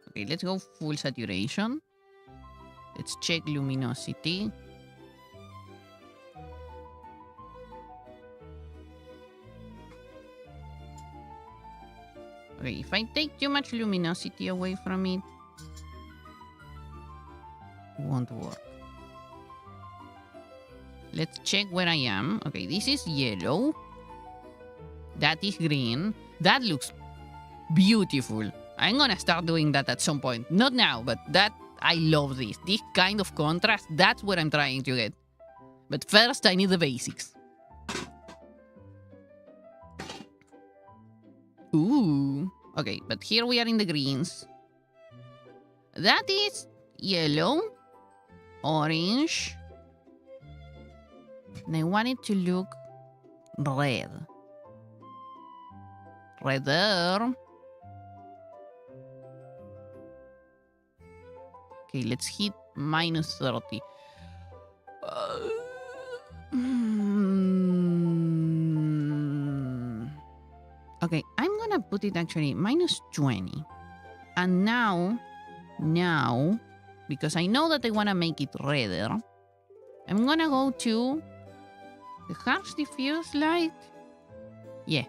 Okay, let's go full saturation. Let's check luminosity. Okay, if I take too much luminosity away from it, it won't work. Let's check where I am. Okay, this is yellow. That is green. That looks beautiful. I'm gonna start doing that at some point. Not now, but that, I love this. This kind of contrast, that's what I'm trying to get. But first, I need the basics. Ooh. Okay, but here we are in the greens. That is yellow, orange. And I want it to look red. Redder. Okay, let's hit minus 30. Okay, I'm gonna put it actually minus 20. And now, because I know that I wanna make it redder, I'm gonna go to the harsh diffuse light. Yeah.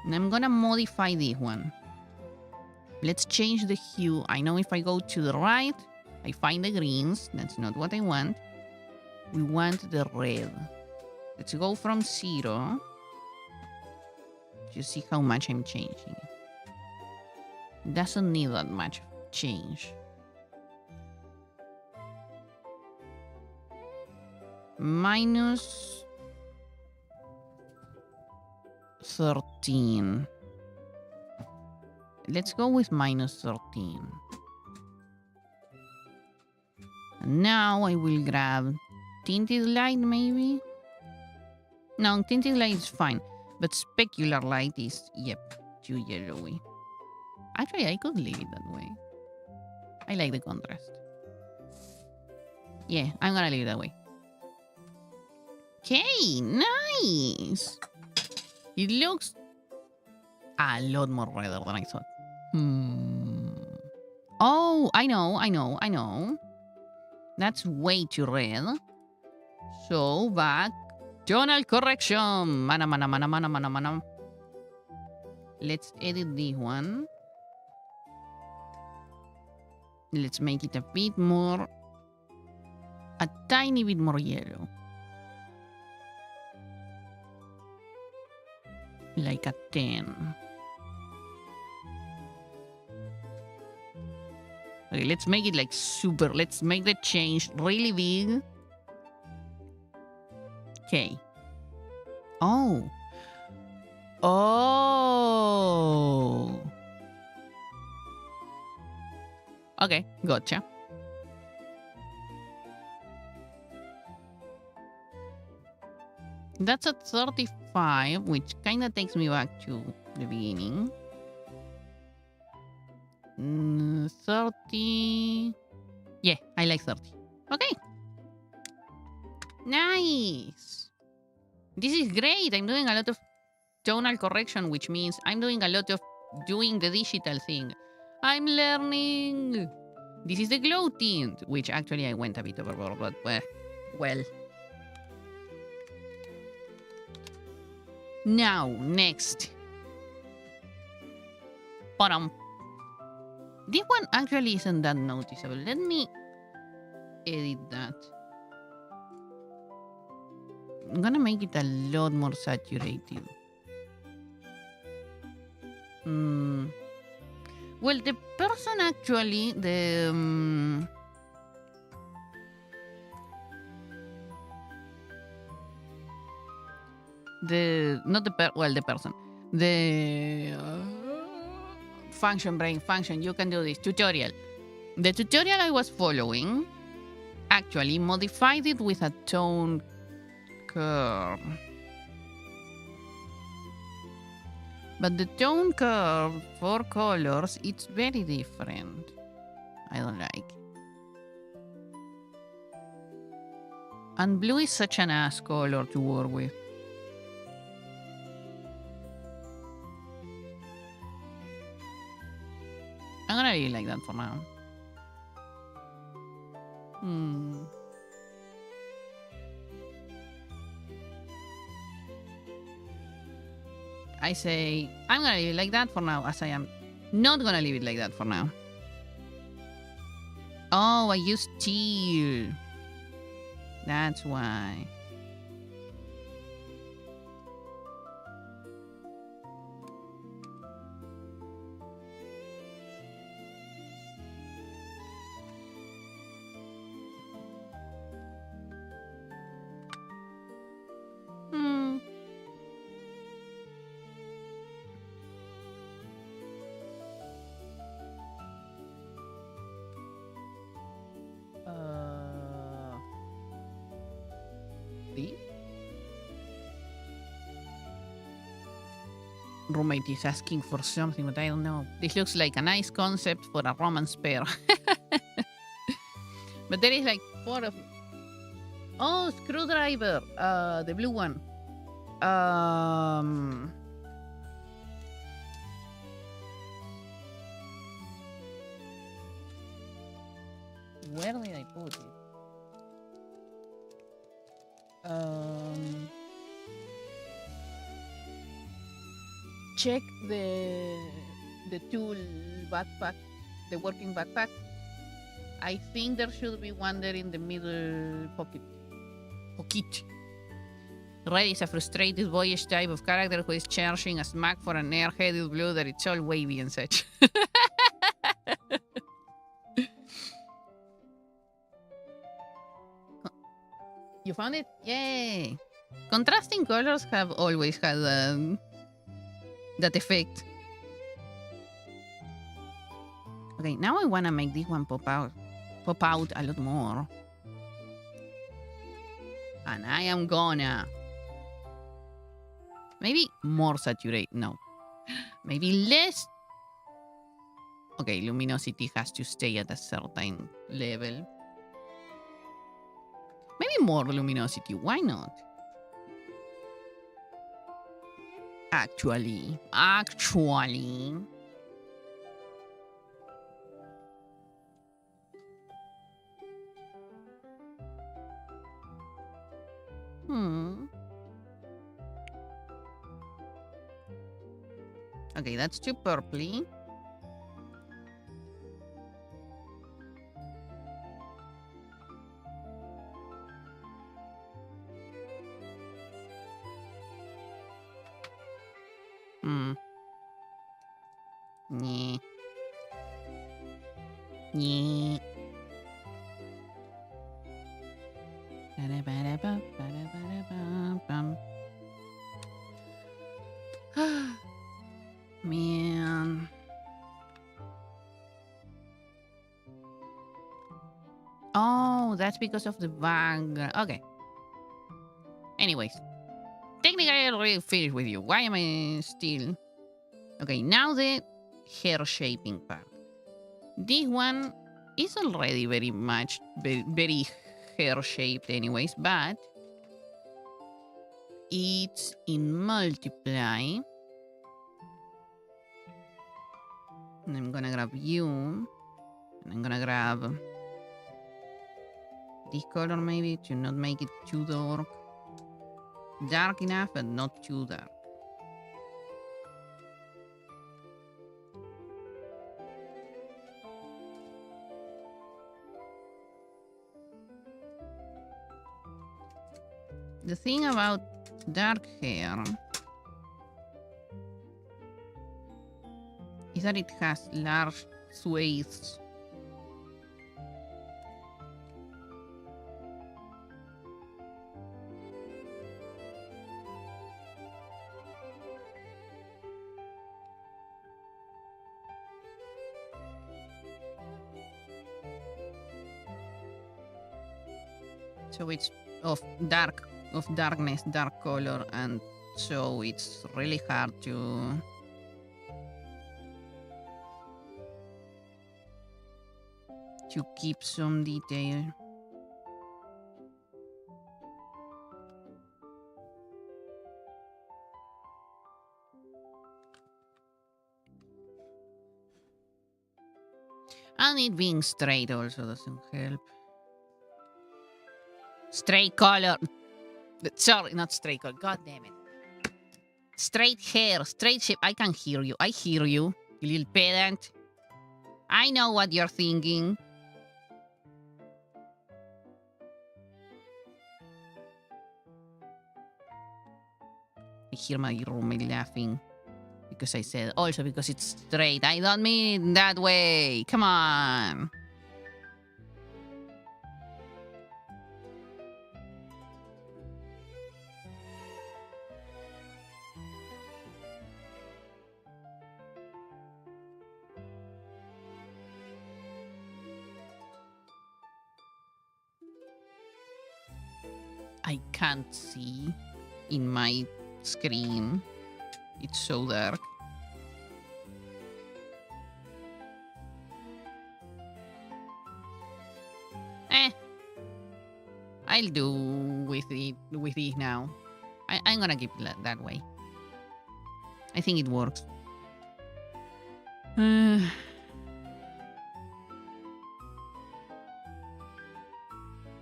And I'm gonna modify this one. Let's change the hue. I know if I go to the right, I find the greens. That's not what I want. We want the red. Let's go from 0 You see how much I'm changing. Doesn't need that much change. Minus 13. Let's go with minus 13. And now I will grab tinted light, maybe? No, tinted light is fine. But specular light is, yep, too yellowy. Actually, I could leave it that way. I like the contrast. Yeah, I'm gonna leave it that way. Okay, nice. It looks a lot more redder than I thought. Oh, I know. That's way too red. So back. Tonal correction. Mana. Let's edit this one. Let's make it a bit more. A tiny bit more yellow. Like a 10. Okay, let's make it like super. Let's make the change really big. Okay. Oh. Okay, gotcha. That's at 35, which kind of takes me back to the beginning. 30. Yeah, I like 30. Okay. Nice. This is great. I'm doing a lot of tonal correction, which means I'm doing a lot of doing the digital thing. I'm learning. This is the glow tint, which actually I went a bit overboard, but well. Now, next. This one actually isn't that noticeable. Let me edit that. I'm gonna make it a lot more saturated. Well, the person actually, the person. The function, you can do this tutorial. The tutorial I was following actually modified it with a tone curve. But the tone curve for colors, it's very different. I don't like it. And blue is such an ass color to work with. I'm gonna leave it like that for now. I say, I'm gonna leave it like that for now, as I am not gonna leave it like that for now. Oh, I used teal. That's why. Roommate is asking for something, but I don't know. This looks like a nice concept for a romance pair. But there is like 4 of... Oh, screwdriver. The blue one. Where did I put it? Check the tool backpack, the working backpack. I think there should be one there in the middle pocket. Red is a frustrated boyish type of character who is cherishing a smack for an airheaded blue that it's all wavy and such. You found it? Yay! Contrasting colors have always had that effect. Okay, now I want to make this one pop out a lot more. And I am gonna maybe more saturate. No, maybe less. Okay, luminosity has to stay at a certain level. Maybe more luminosity. Why not? Actually. Okay, that's too purpley. Yeah. Man. Oh, that's because of the background. Okay. Anyways. Technically, I already finished with you. Why am I still... Okay, now the hair shaping part. This one is already very much, very hair shaped anyways, but it's in multiply. And I'm gonna grab you. And I'm gonna grab this color maybe to not make it too dark. Dark enough, but not too dark. The thing about dark hair is that it has large swathes. So it's of darkness, dark color, and so it's really hard to keep some detail. And it being straight also doesn't help. Straight color. Sorry, not straight color. God damn it. Straight hair, straight shape. I can hear you. I hear you, you little pedant. I know what you're thinking. I hear my roommate laughing because I said also because it's straight. I don't mean it that way. Come on. I can't see in my screen. It's so dark. I'll do with it now. I'm gonna keep it that way. I think it works.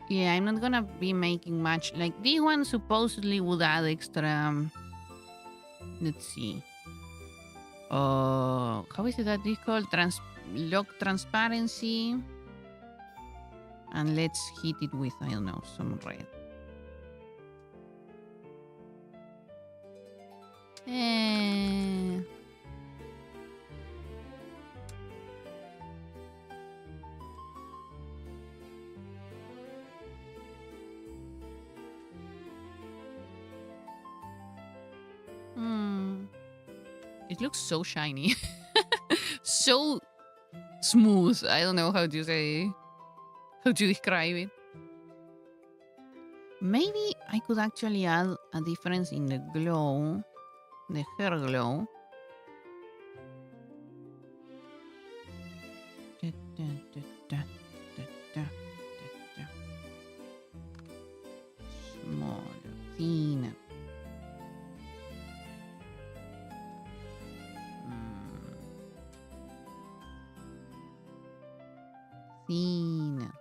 Yeah, I'm not gonna be making much. Like, this one supposedly would add extra... let's see. How is it that this called? Lock transparency. And let's hit it with, I don't know, some red. Eh. It looks so shiny. So smooth. I don't know how to describe it. Maybe I could actually add a difference in the glow, the hair glow. Smaller, thinner. Thinner.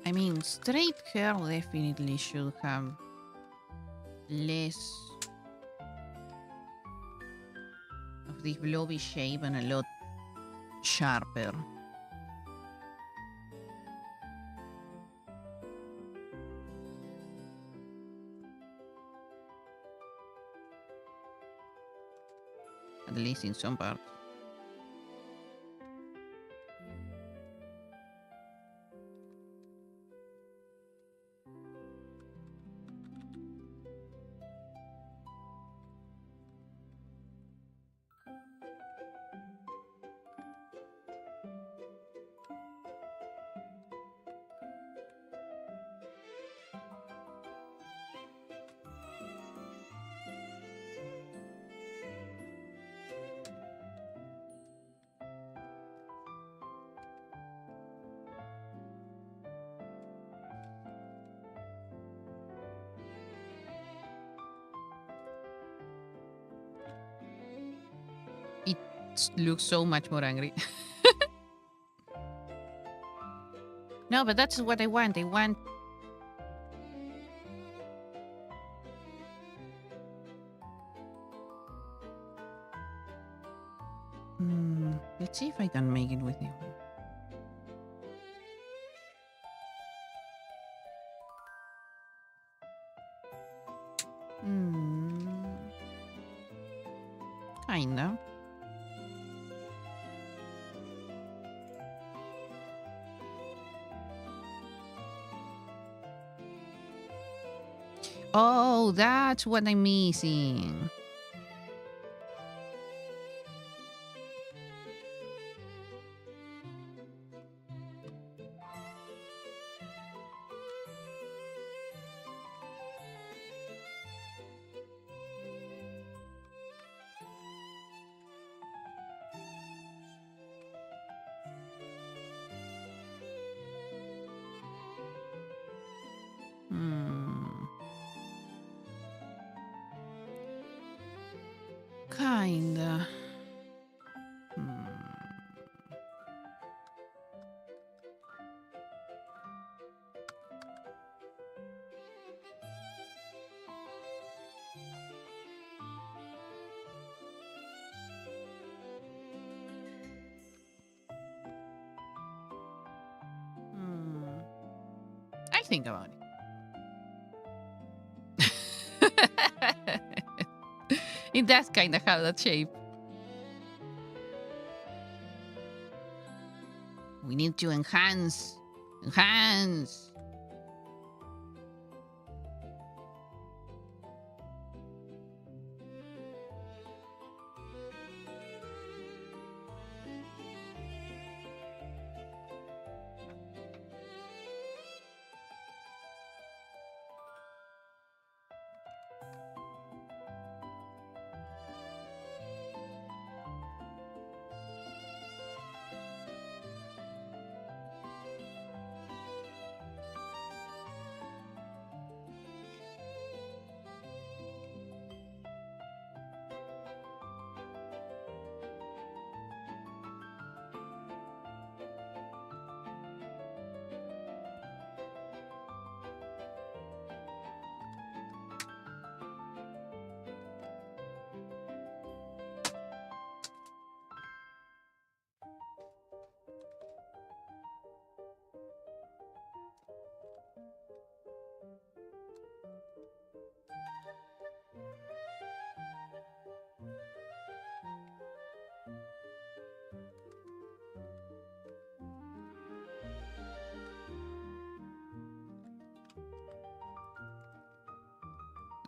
I mean, straight hair definitely should have less of this blobby shape and a lot sharper. At least in some parts. It looks so much more angry. No, but that's what I want. I want... let's see if I can make it with you. Kinda. Oh, that's what I'm missing. Kinda. I'll think about it. It does kind of have that shape. We need to enhance. Enhance.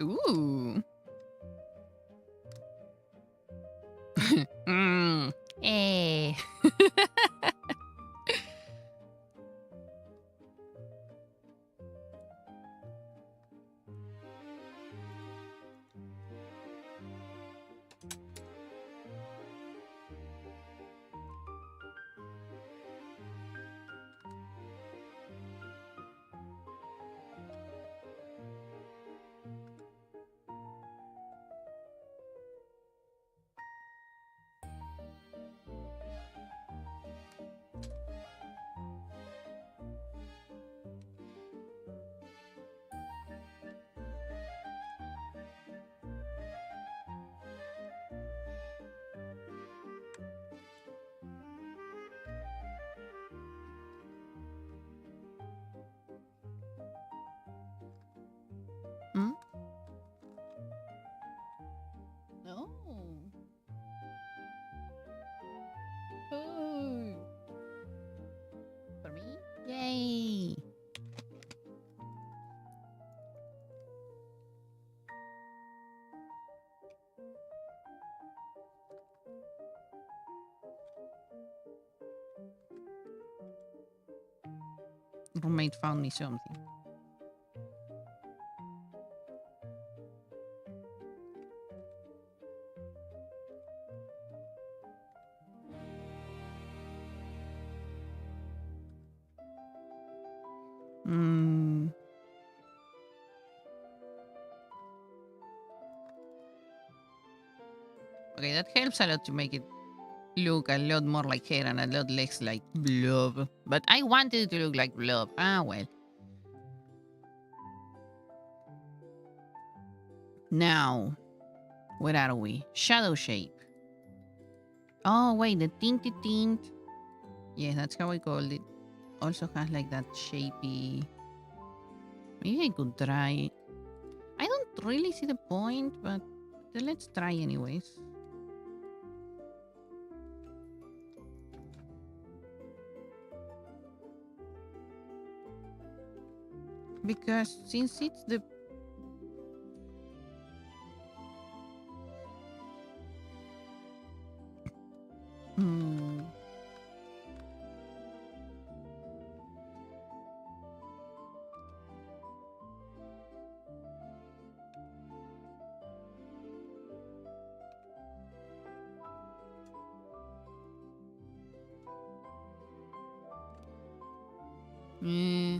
Ooh. Eh. Hmm? No. Oh. For me? Yay. Roommate found me something. Mm. Okay, that helps a lot to make it look a lot more like hair and a lot less like blob. But I wanted it to look like blob. Ah, well. Now, where are we? Shadow shape. Oh, wait, the tinted tint. Yes, that's how I called it. Also has like that shapy. Maybe I could try. I don't really see the point, but let's try anyways. Because since it's the hmm. Eh.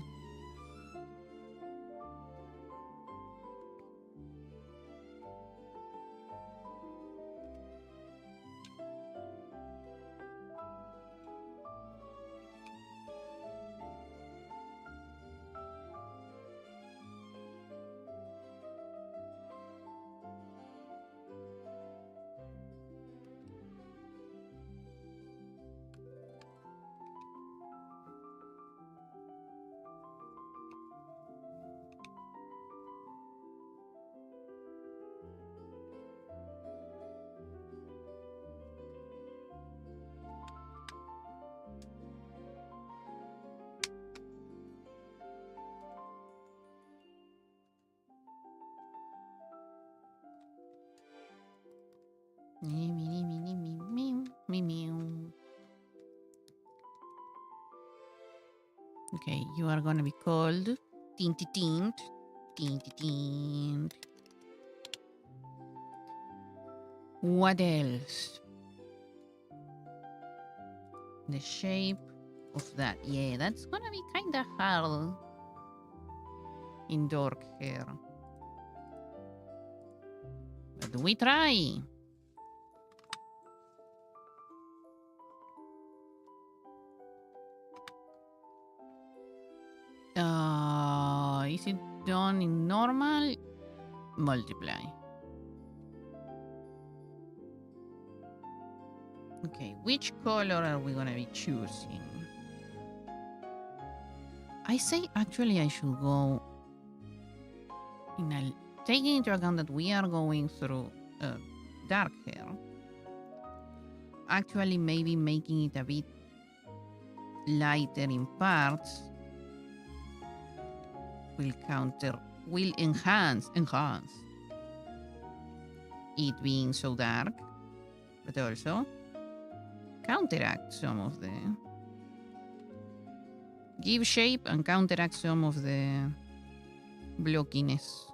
Okay, you are gonna be called Tinty Tint. Tinty Tint. What else? The shape of that. Yeah, that's gonna be kinda hard in dark hair. But we try. Is it done in normal? Multiply. Okay, which color are we gonna be choosing? I say actually I should go in a taking into account that we are going through dark hair. Actually, maybe making it a bit lighter in parts will enhance it being so dark, but also counteract some of the... Give shape and counteract some of the blockiness.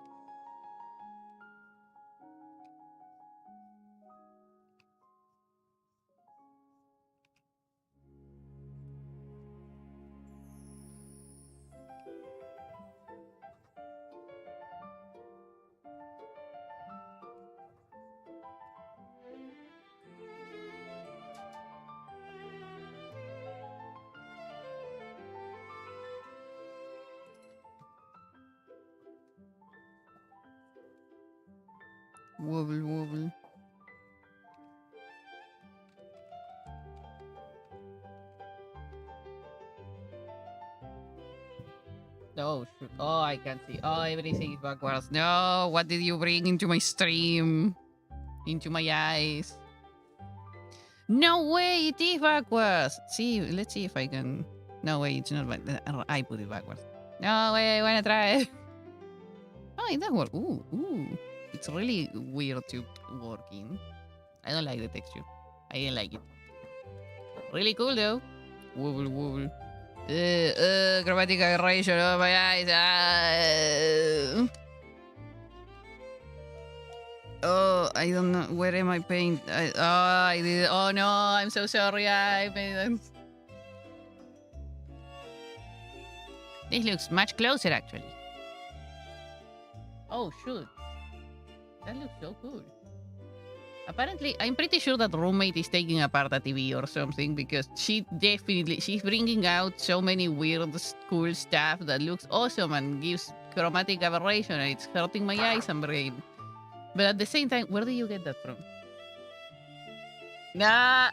Wobble, wobble. Oh, shoot. Oh, I can't see. Oh, everything is backwards. No, what did you bring into my stream? Into my eyes. No way, it is backwards. See, let's see if I can... No way, it's not back. I put it backwards. No way, I wanna try it. Oh, it does work. Ooh, ooh. It's really weird to work in. I don't like the texture. I didn't like it. Really cool though. Wobble, wobble. Chromatic aberration of my eyes. Oh, I don't know. Where am I paint? I did. Oh no, I'm so sorry. I made it. This looks much closer actually. Oh shoot. That looks so cool. Apparently, I'm pretty sure that roommate is taking apart a TV or something because she's bringing out so many weird, cool stuff that looks awesome and gives chromatic aberration and it's hurting my eyes and brain. But at the same time, where did you get that from? Nah.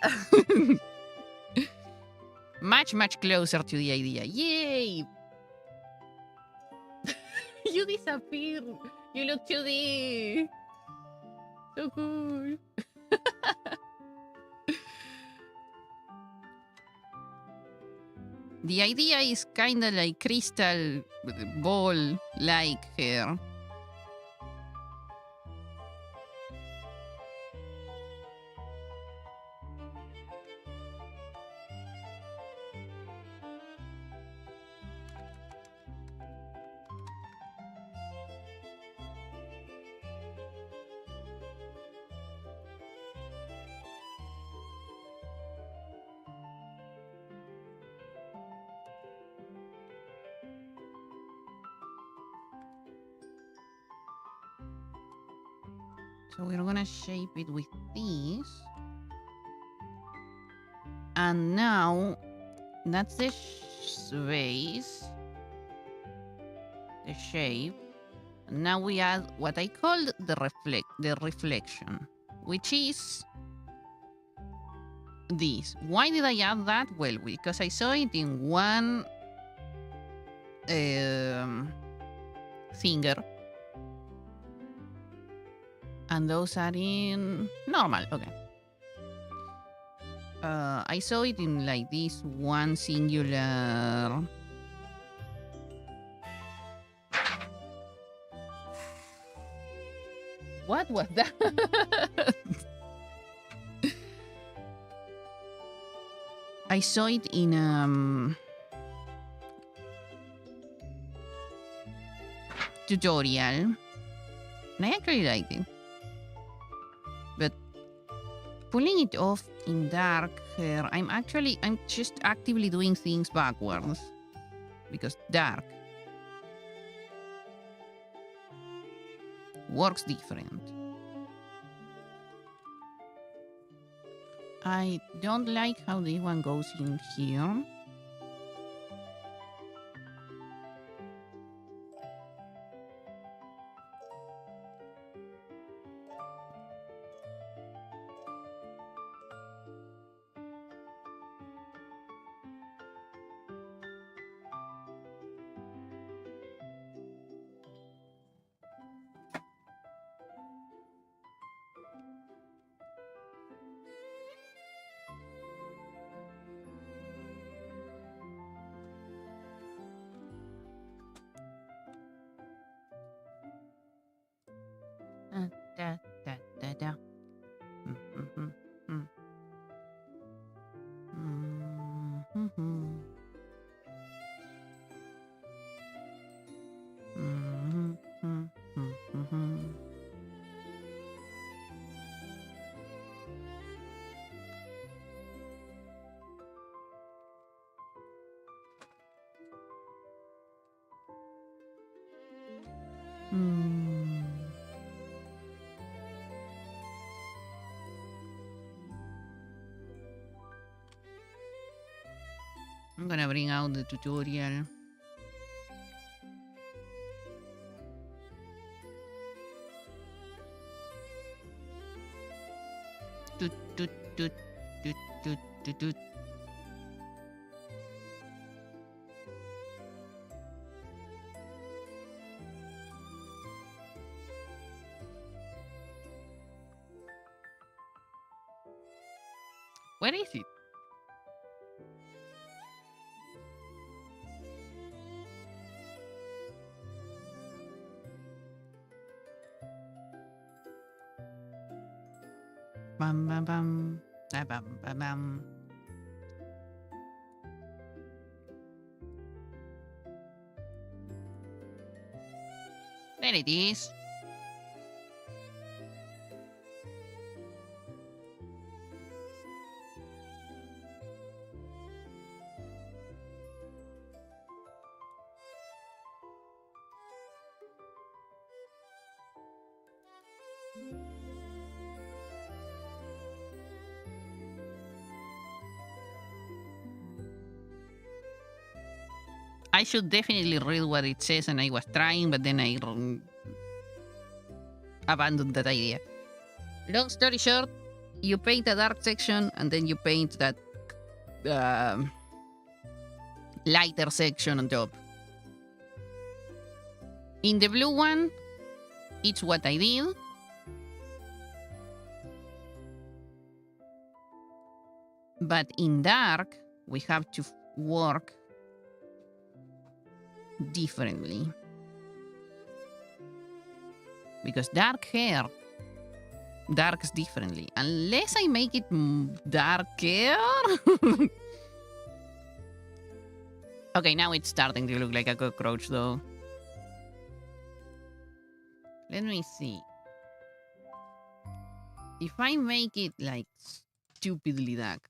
Much, much closer to the idea. Yay! You disappear. You look 2D. So cool. The idea is kind of like crystal ball-like hair. So we're gonna shape it with this. And now, that's the base. The shape. And now we add what I call the reflection, which is this. Why did I add that? Well, because I saw it in one finger. And those are in normal. Okay. I saw it in like this one singular. What was that? I saw it in tutorial. And I actually liked it. But pulling it off in dark hair, I'm just actively doing things backwards. Because dark works different. I don't like how this one goes in here. I'm gonna bring out the tutorial. Toot, toot, toot, toot, toot, toot, toot. Where is it? Bam, bam, bam. Ah, bam, bam, bam. There it is. I should definitely read what it says, and I was trying, but then I abandoned that idea. Long story short, you paint a dark section, and then you paint that lighter section on top. In the blue one, it's what I did. But in dark, we have to work differently. Because dark hair darks differently. Unless I make it darker. Okay, now it's starting to look like a cockroach, though. Let me see. If I make it like stupidly dark.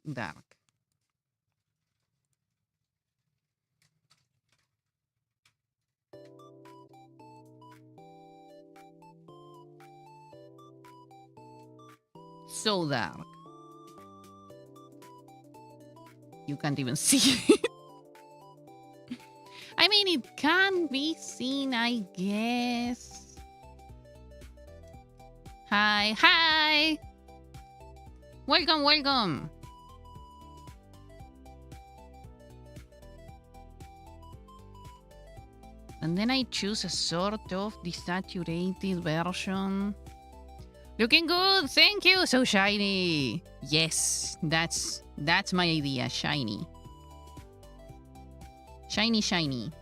So dark. You can't even see it. I mean, it can be seen, I guess. Hi, hi. Welcome, welcome. And then I choose a sort of desaturated version. Looking good, thank you. So shiny. Yes, that's my idea. Shiny. Shiny, shiny.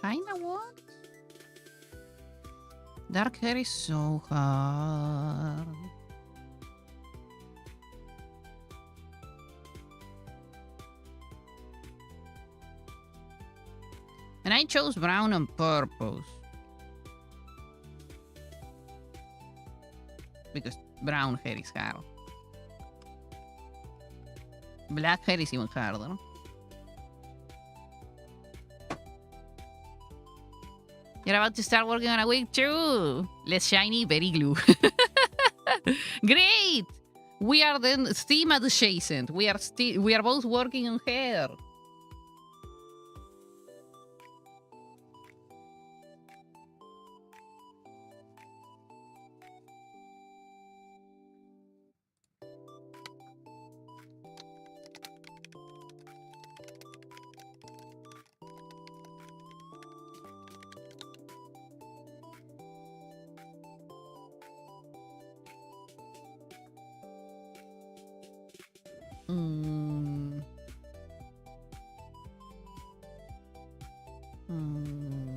Kinda what? Dark hair is so hard. And I chose brown on purpose. Because brown hair is hard. Black hair is even harder. You're about to start working on a wig too. Less shiny, very glue. Great! We are then theme adjacent. We are both working on hair. Mm. Mm.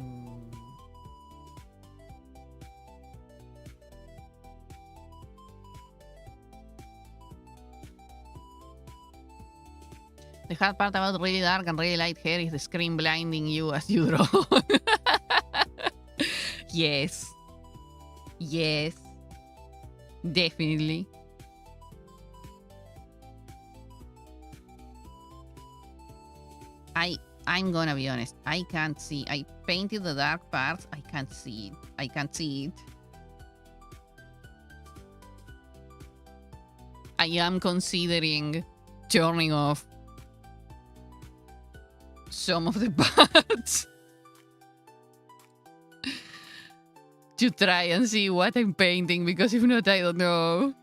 The hard part about really dark and really light hair is the screen blinding you as you draw. Yes. Yes. Definitely. I'm gonna be honest. I can't see. I painted the dark parts. I can't see it. I can't see it. I am considering turning off some of the parts to try and see what I'm painting, because if not, I don't know.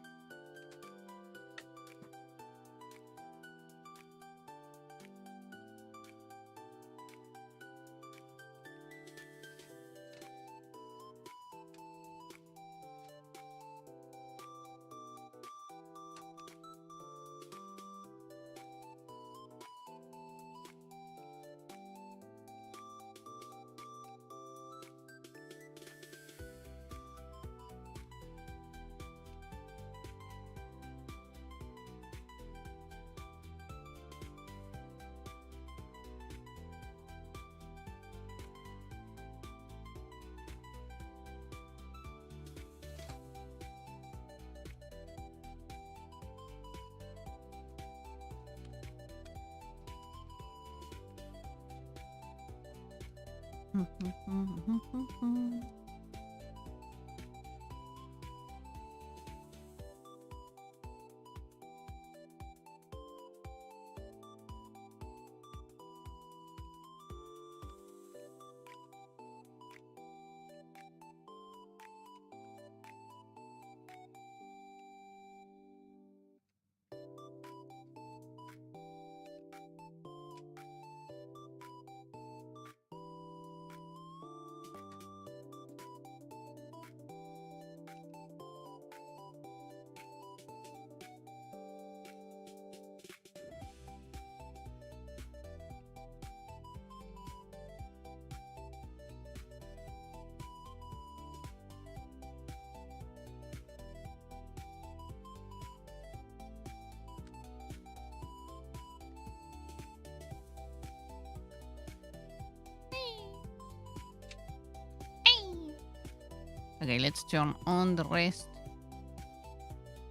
Okay, let's turn on the rest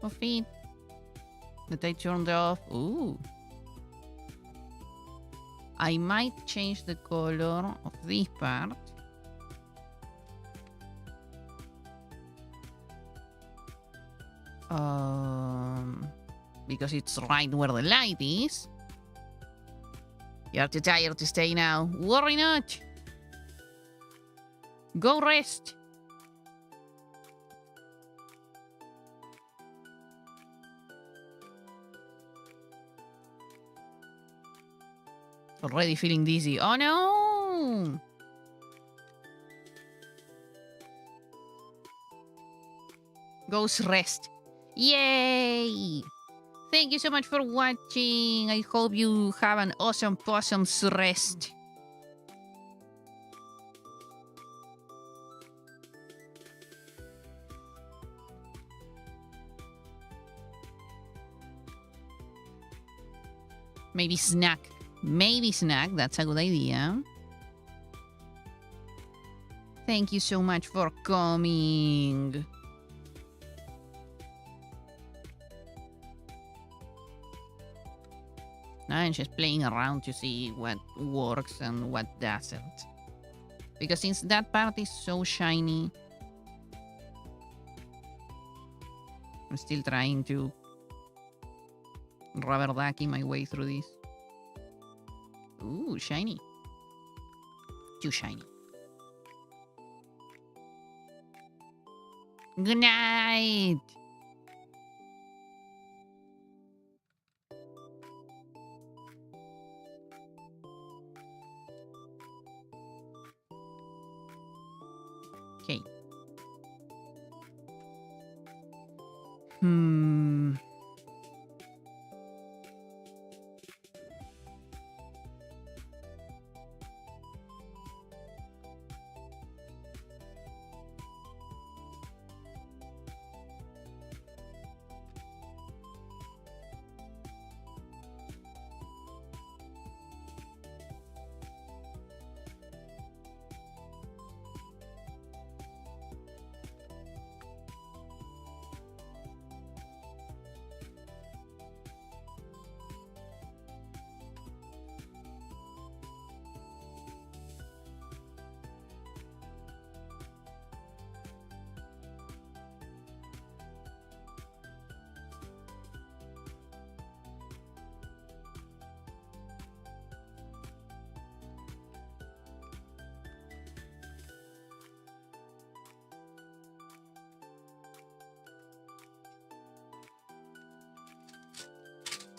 of it that I turned off. Ooh. I might change the color of this part. Because it's right where the light is. You're too tired to stay now. Worry not. Go rest. Already feeling dizzy. Oh no! Goes rest. Yay! Thank you so much for watching. I hope you have an awesome possum's rest. Maybe snack. Maybe snack. That's a good idea. Thank you so much for coming. I'm just playing around to see what works and what doesn't. Because since that part is so shiny, I'm still trying to rubber ducky my way through this. Ooh, shiny. Too shiny. Good night. Okay.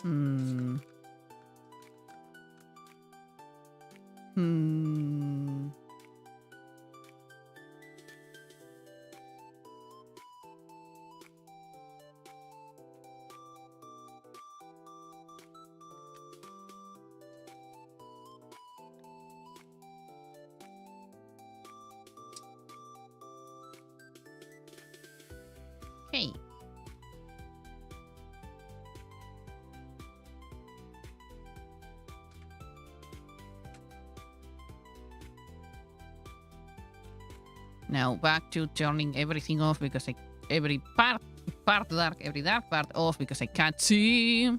Hmm. Hmm. Okay. Now back to turning everything off because every dark part off because I can't see.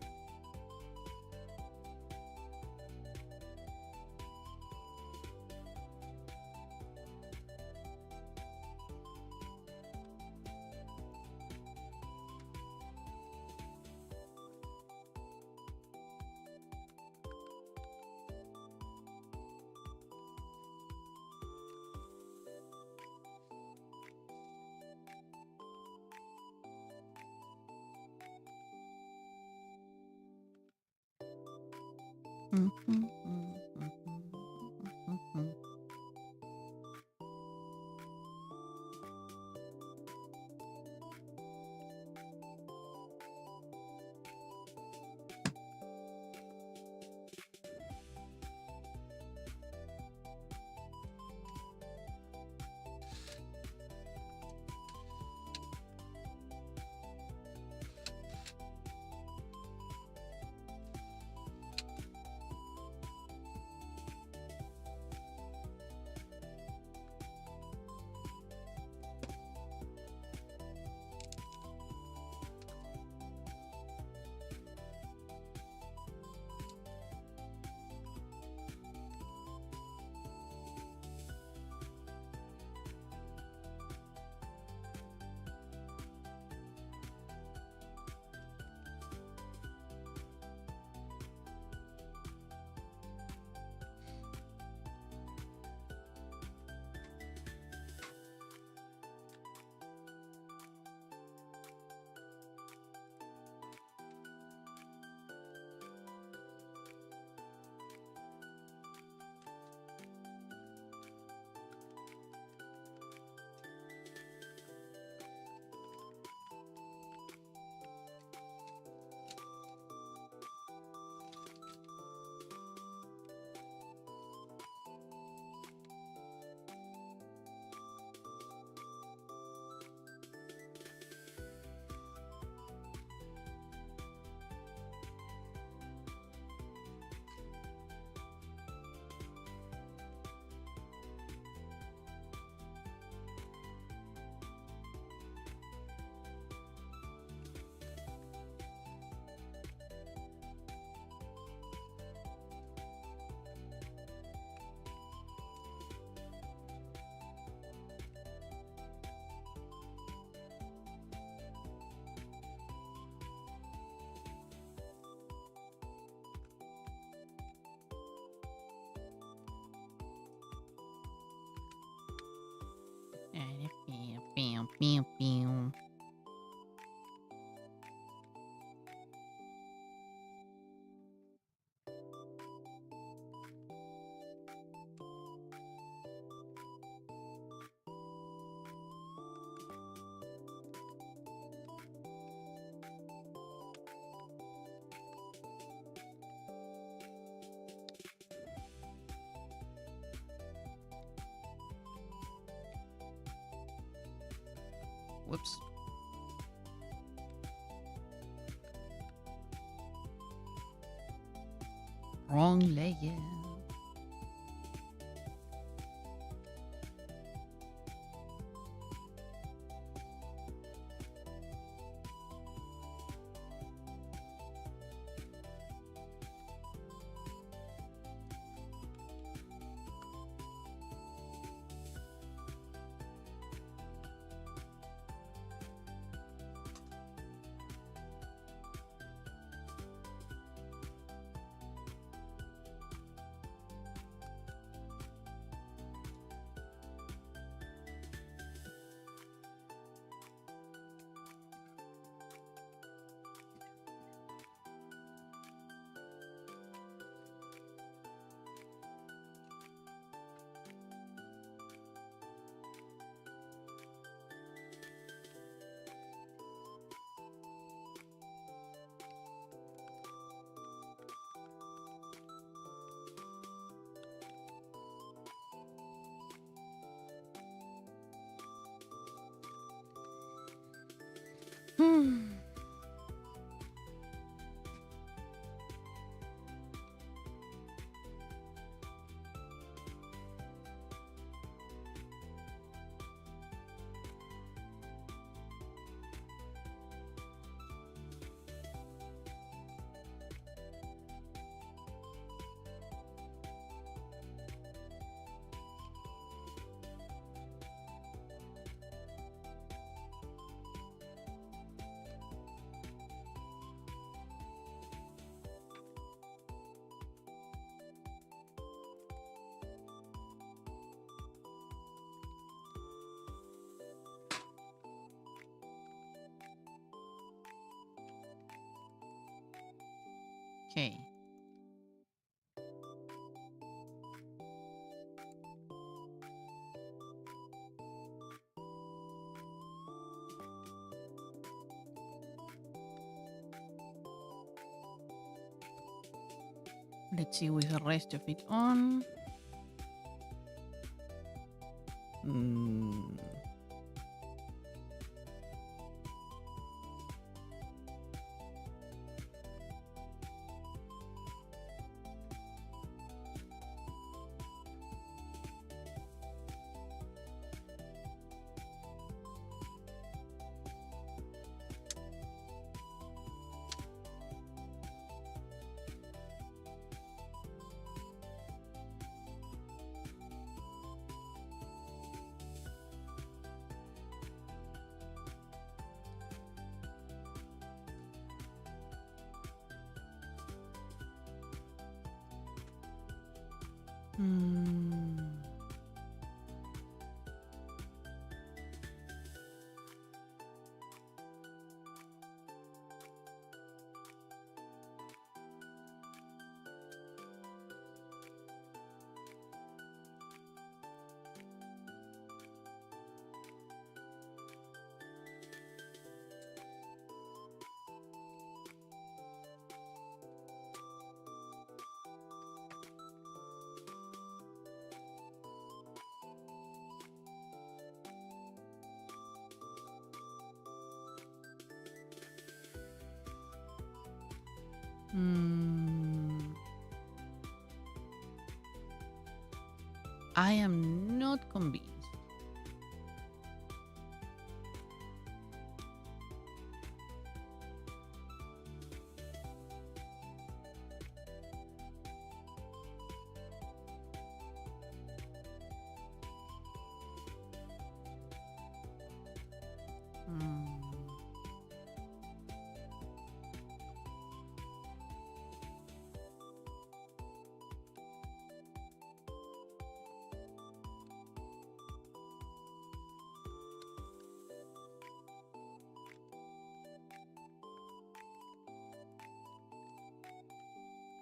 Whoops. Wrong layer. Okay. Let's see with the rest of it on. I am not convinced.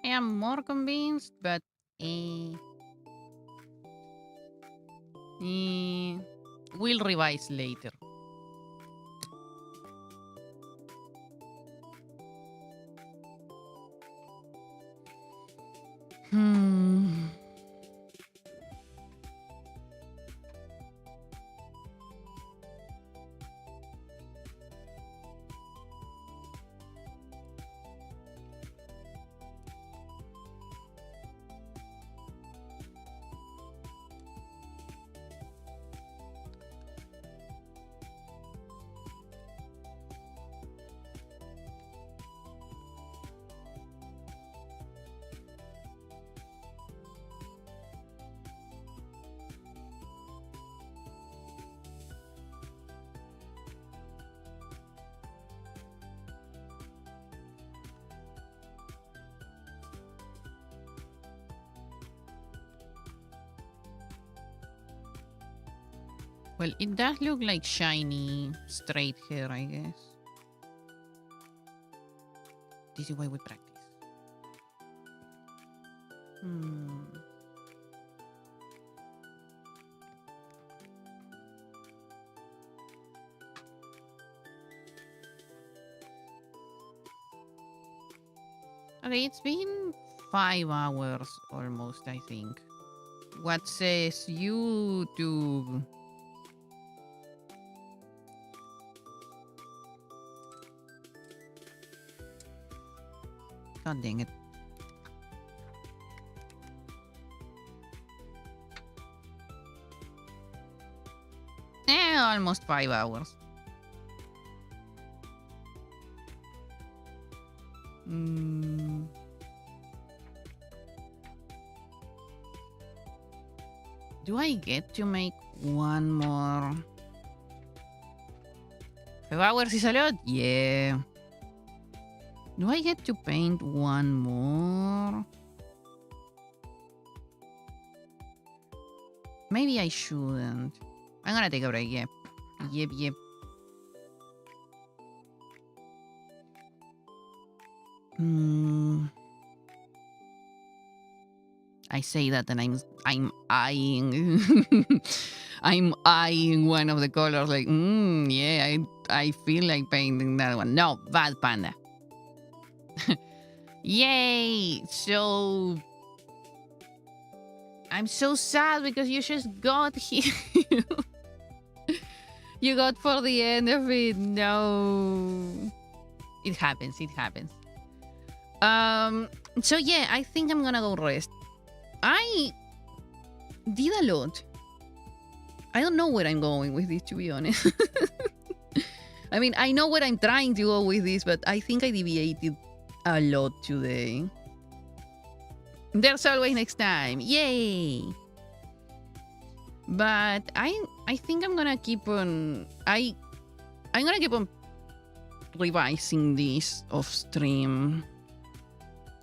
I am more convinced, but we'll revise later. Well, it does look like shiny, straight hair, I guess. This is why we practice. Okay, it's been 5 hours almost, I think. What says YouTube? God dang it. Almost 5 hours. Do I get to make one more? 5 hours is a lot? Yeah. Do I get to paint one more? Maybe I shouldn't. I'm gonna take a break, yeah. Yep. I say that and I'm eyeing I'm eyeing one of the colors like yeah, I feel like painting that one. No, bad panda. Yay! So I'm so sad because you just got here. You got for the end of it. No. It happens. So yeah, I think I'm gonna go rest. I did a lot. I don't know where I'm going with this, to be honest. I mean, I know where I'm trying to go with this, but I think I deviated a lot today. There's always next time. Yay! But I think I'm gonna keep on... I'm gonna keep on revising this off stream.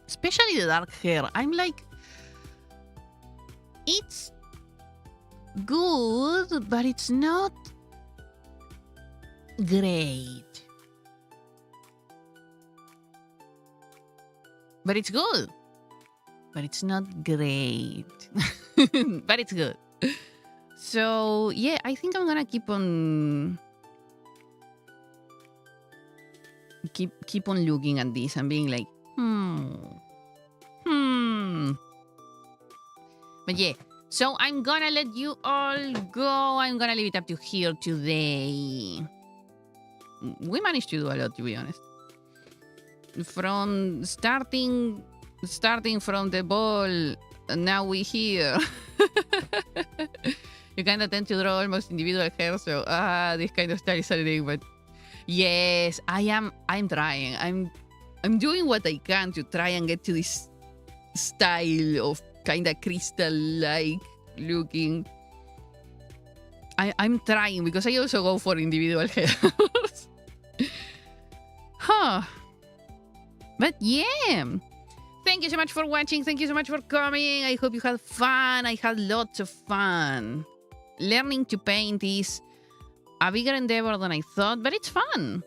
Especially the dark hair. I'm like... It's good, but it's not great. But it's good. But it's not great. But it's good. So, yeah, I think I'm gonna keep on... Keep on looking at this and being like, But yeah, so I'm gonna let you all go. I'm gonna leave it up to here today. We managed to do a lot, to be honest. From starting from the ball, now we're here. You kind of tend to draw almost individual hair, so this kind of style is challenging. But yes, I'm trying. I'm doing what I can to try and get to this style of kind of crystal-like looking. I'm trying because I also go for individual hairs. But yeah, thank you so much for watching. Thank you so much for coming. I hope you had fun. I had lots of fun. Learning to paint is a bigger endeavor than I thought, but it's fun.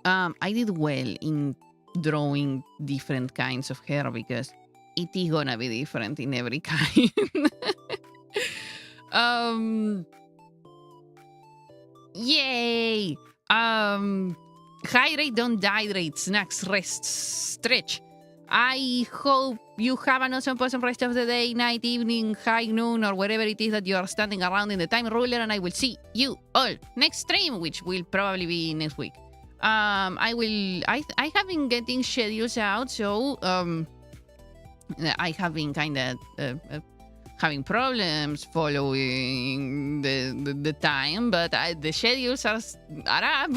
I did well in drawing different kinds of hair because it is gonna be different in every kind. Yay! Hydrate, don't dehydrate. Snacks, rest, stretch. I hope you have an awesome rest of the day, night, evening, high noon, or wherever it is that you are standing around in the time ruler, and I will see you all next stream, which will probably be next week. I have been getting schedules out, so I have been kind of having problems following the time, but the schedules are up.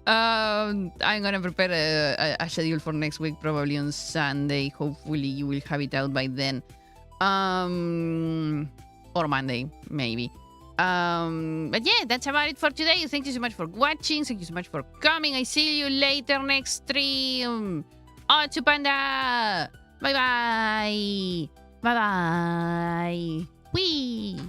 I'm gonna prepare a schedule for next week, probably on Sunday. Hopefully you will have it out by then, or Monday maybe. But yeah, that's about it for today. Thank you so much for watching. Thank you so much for coming. I see you later next stream. Otsu Panda. Bye bye. Bye bye. Wee.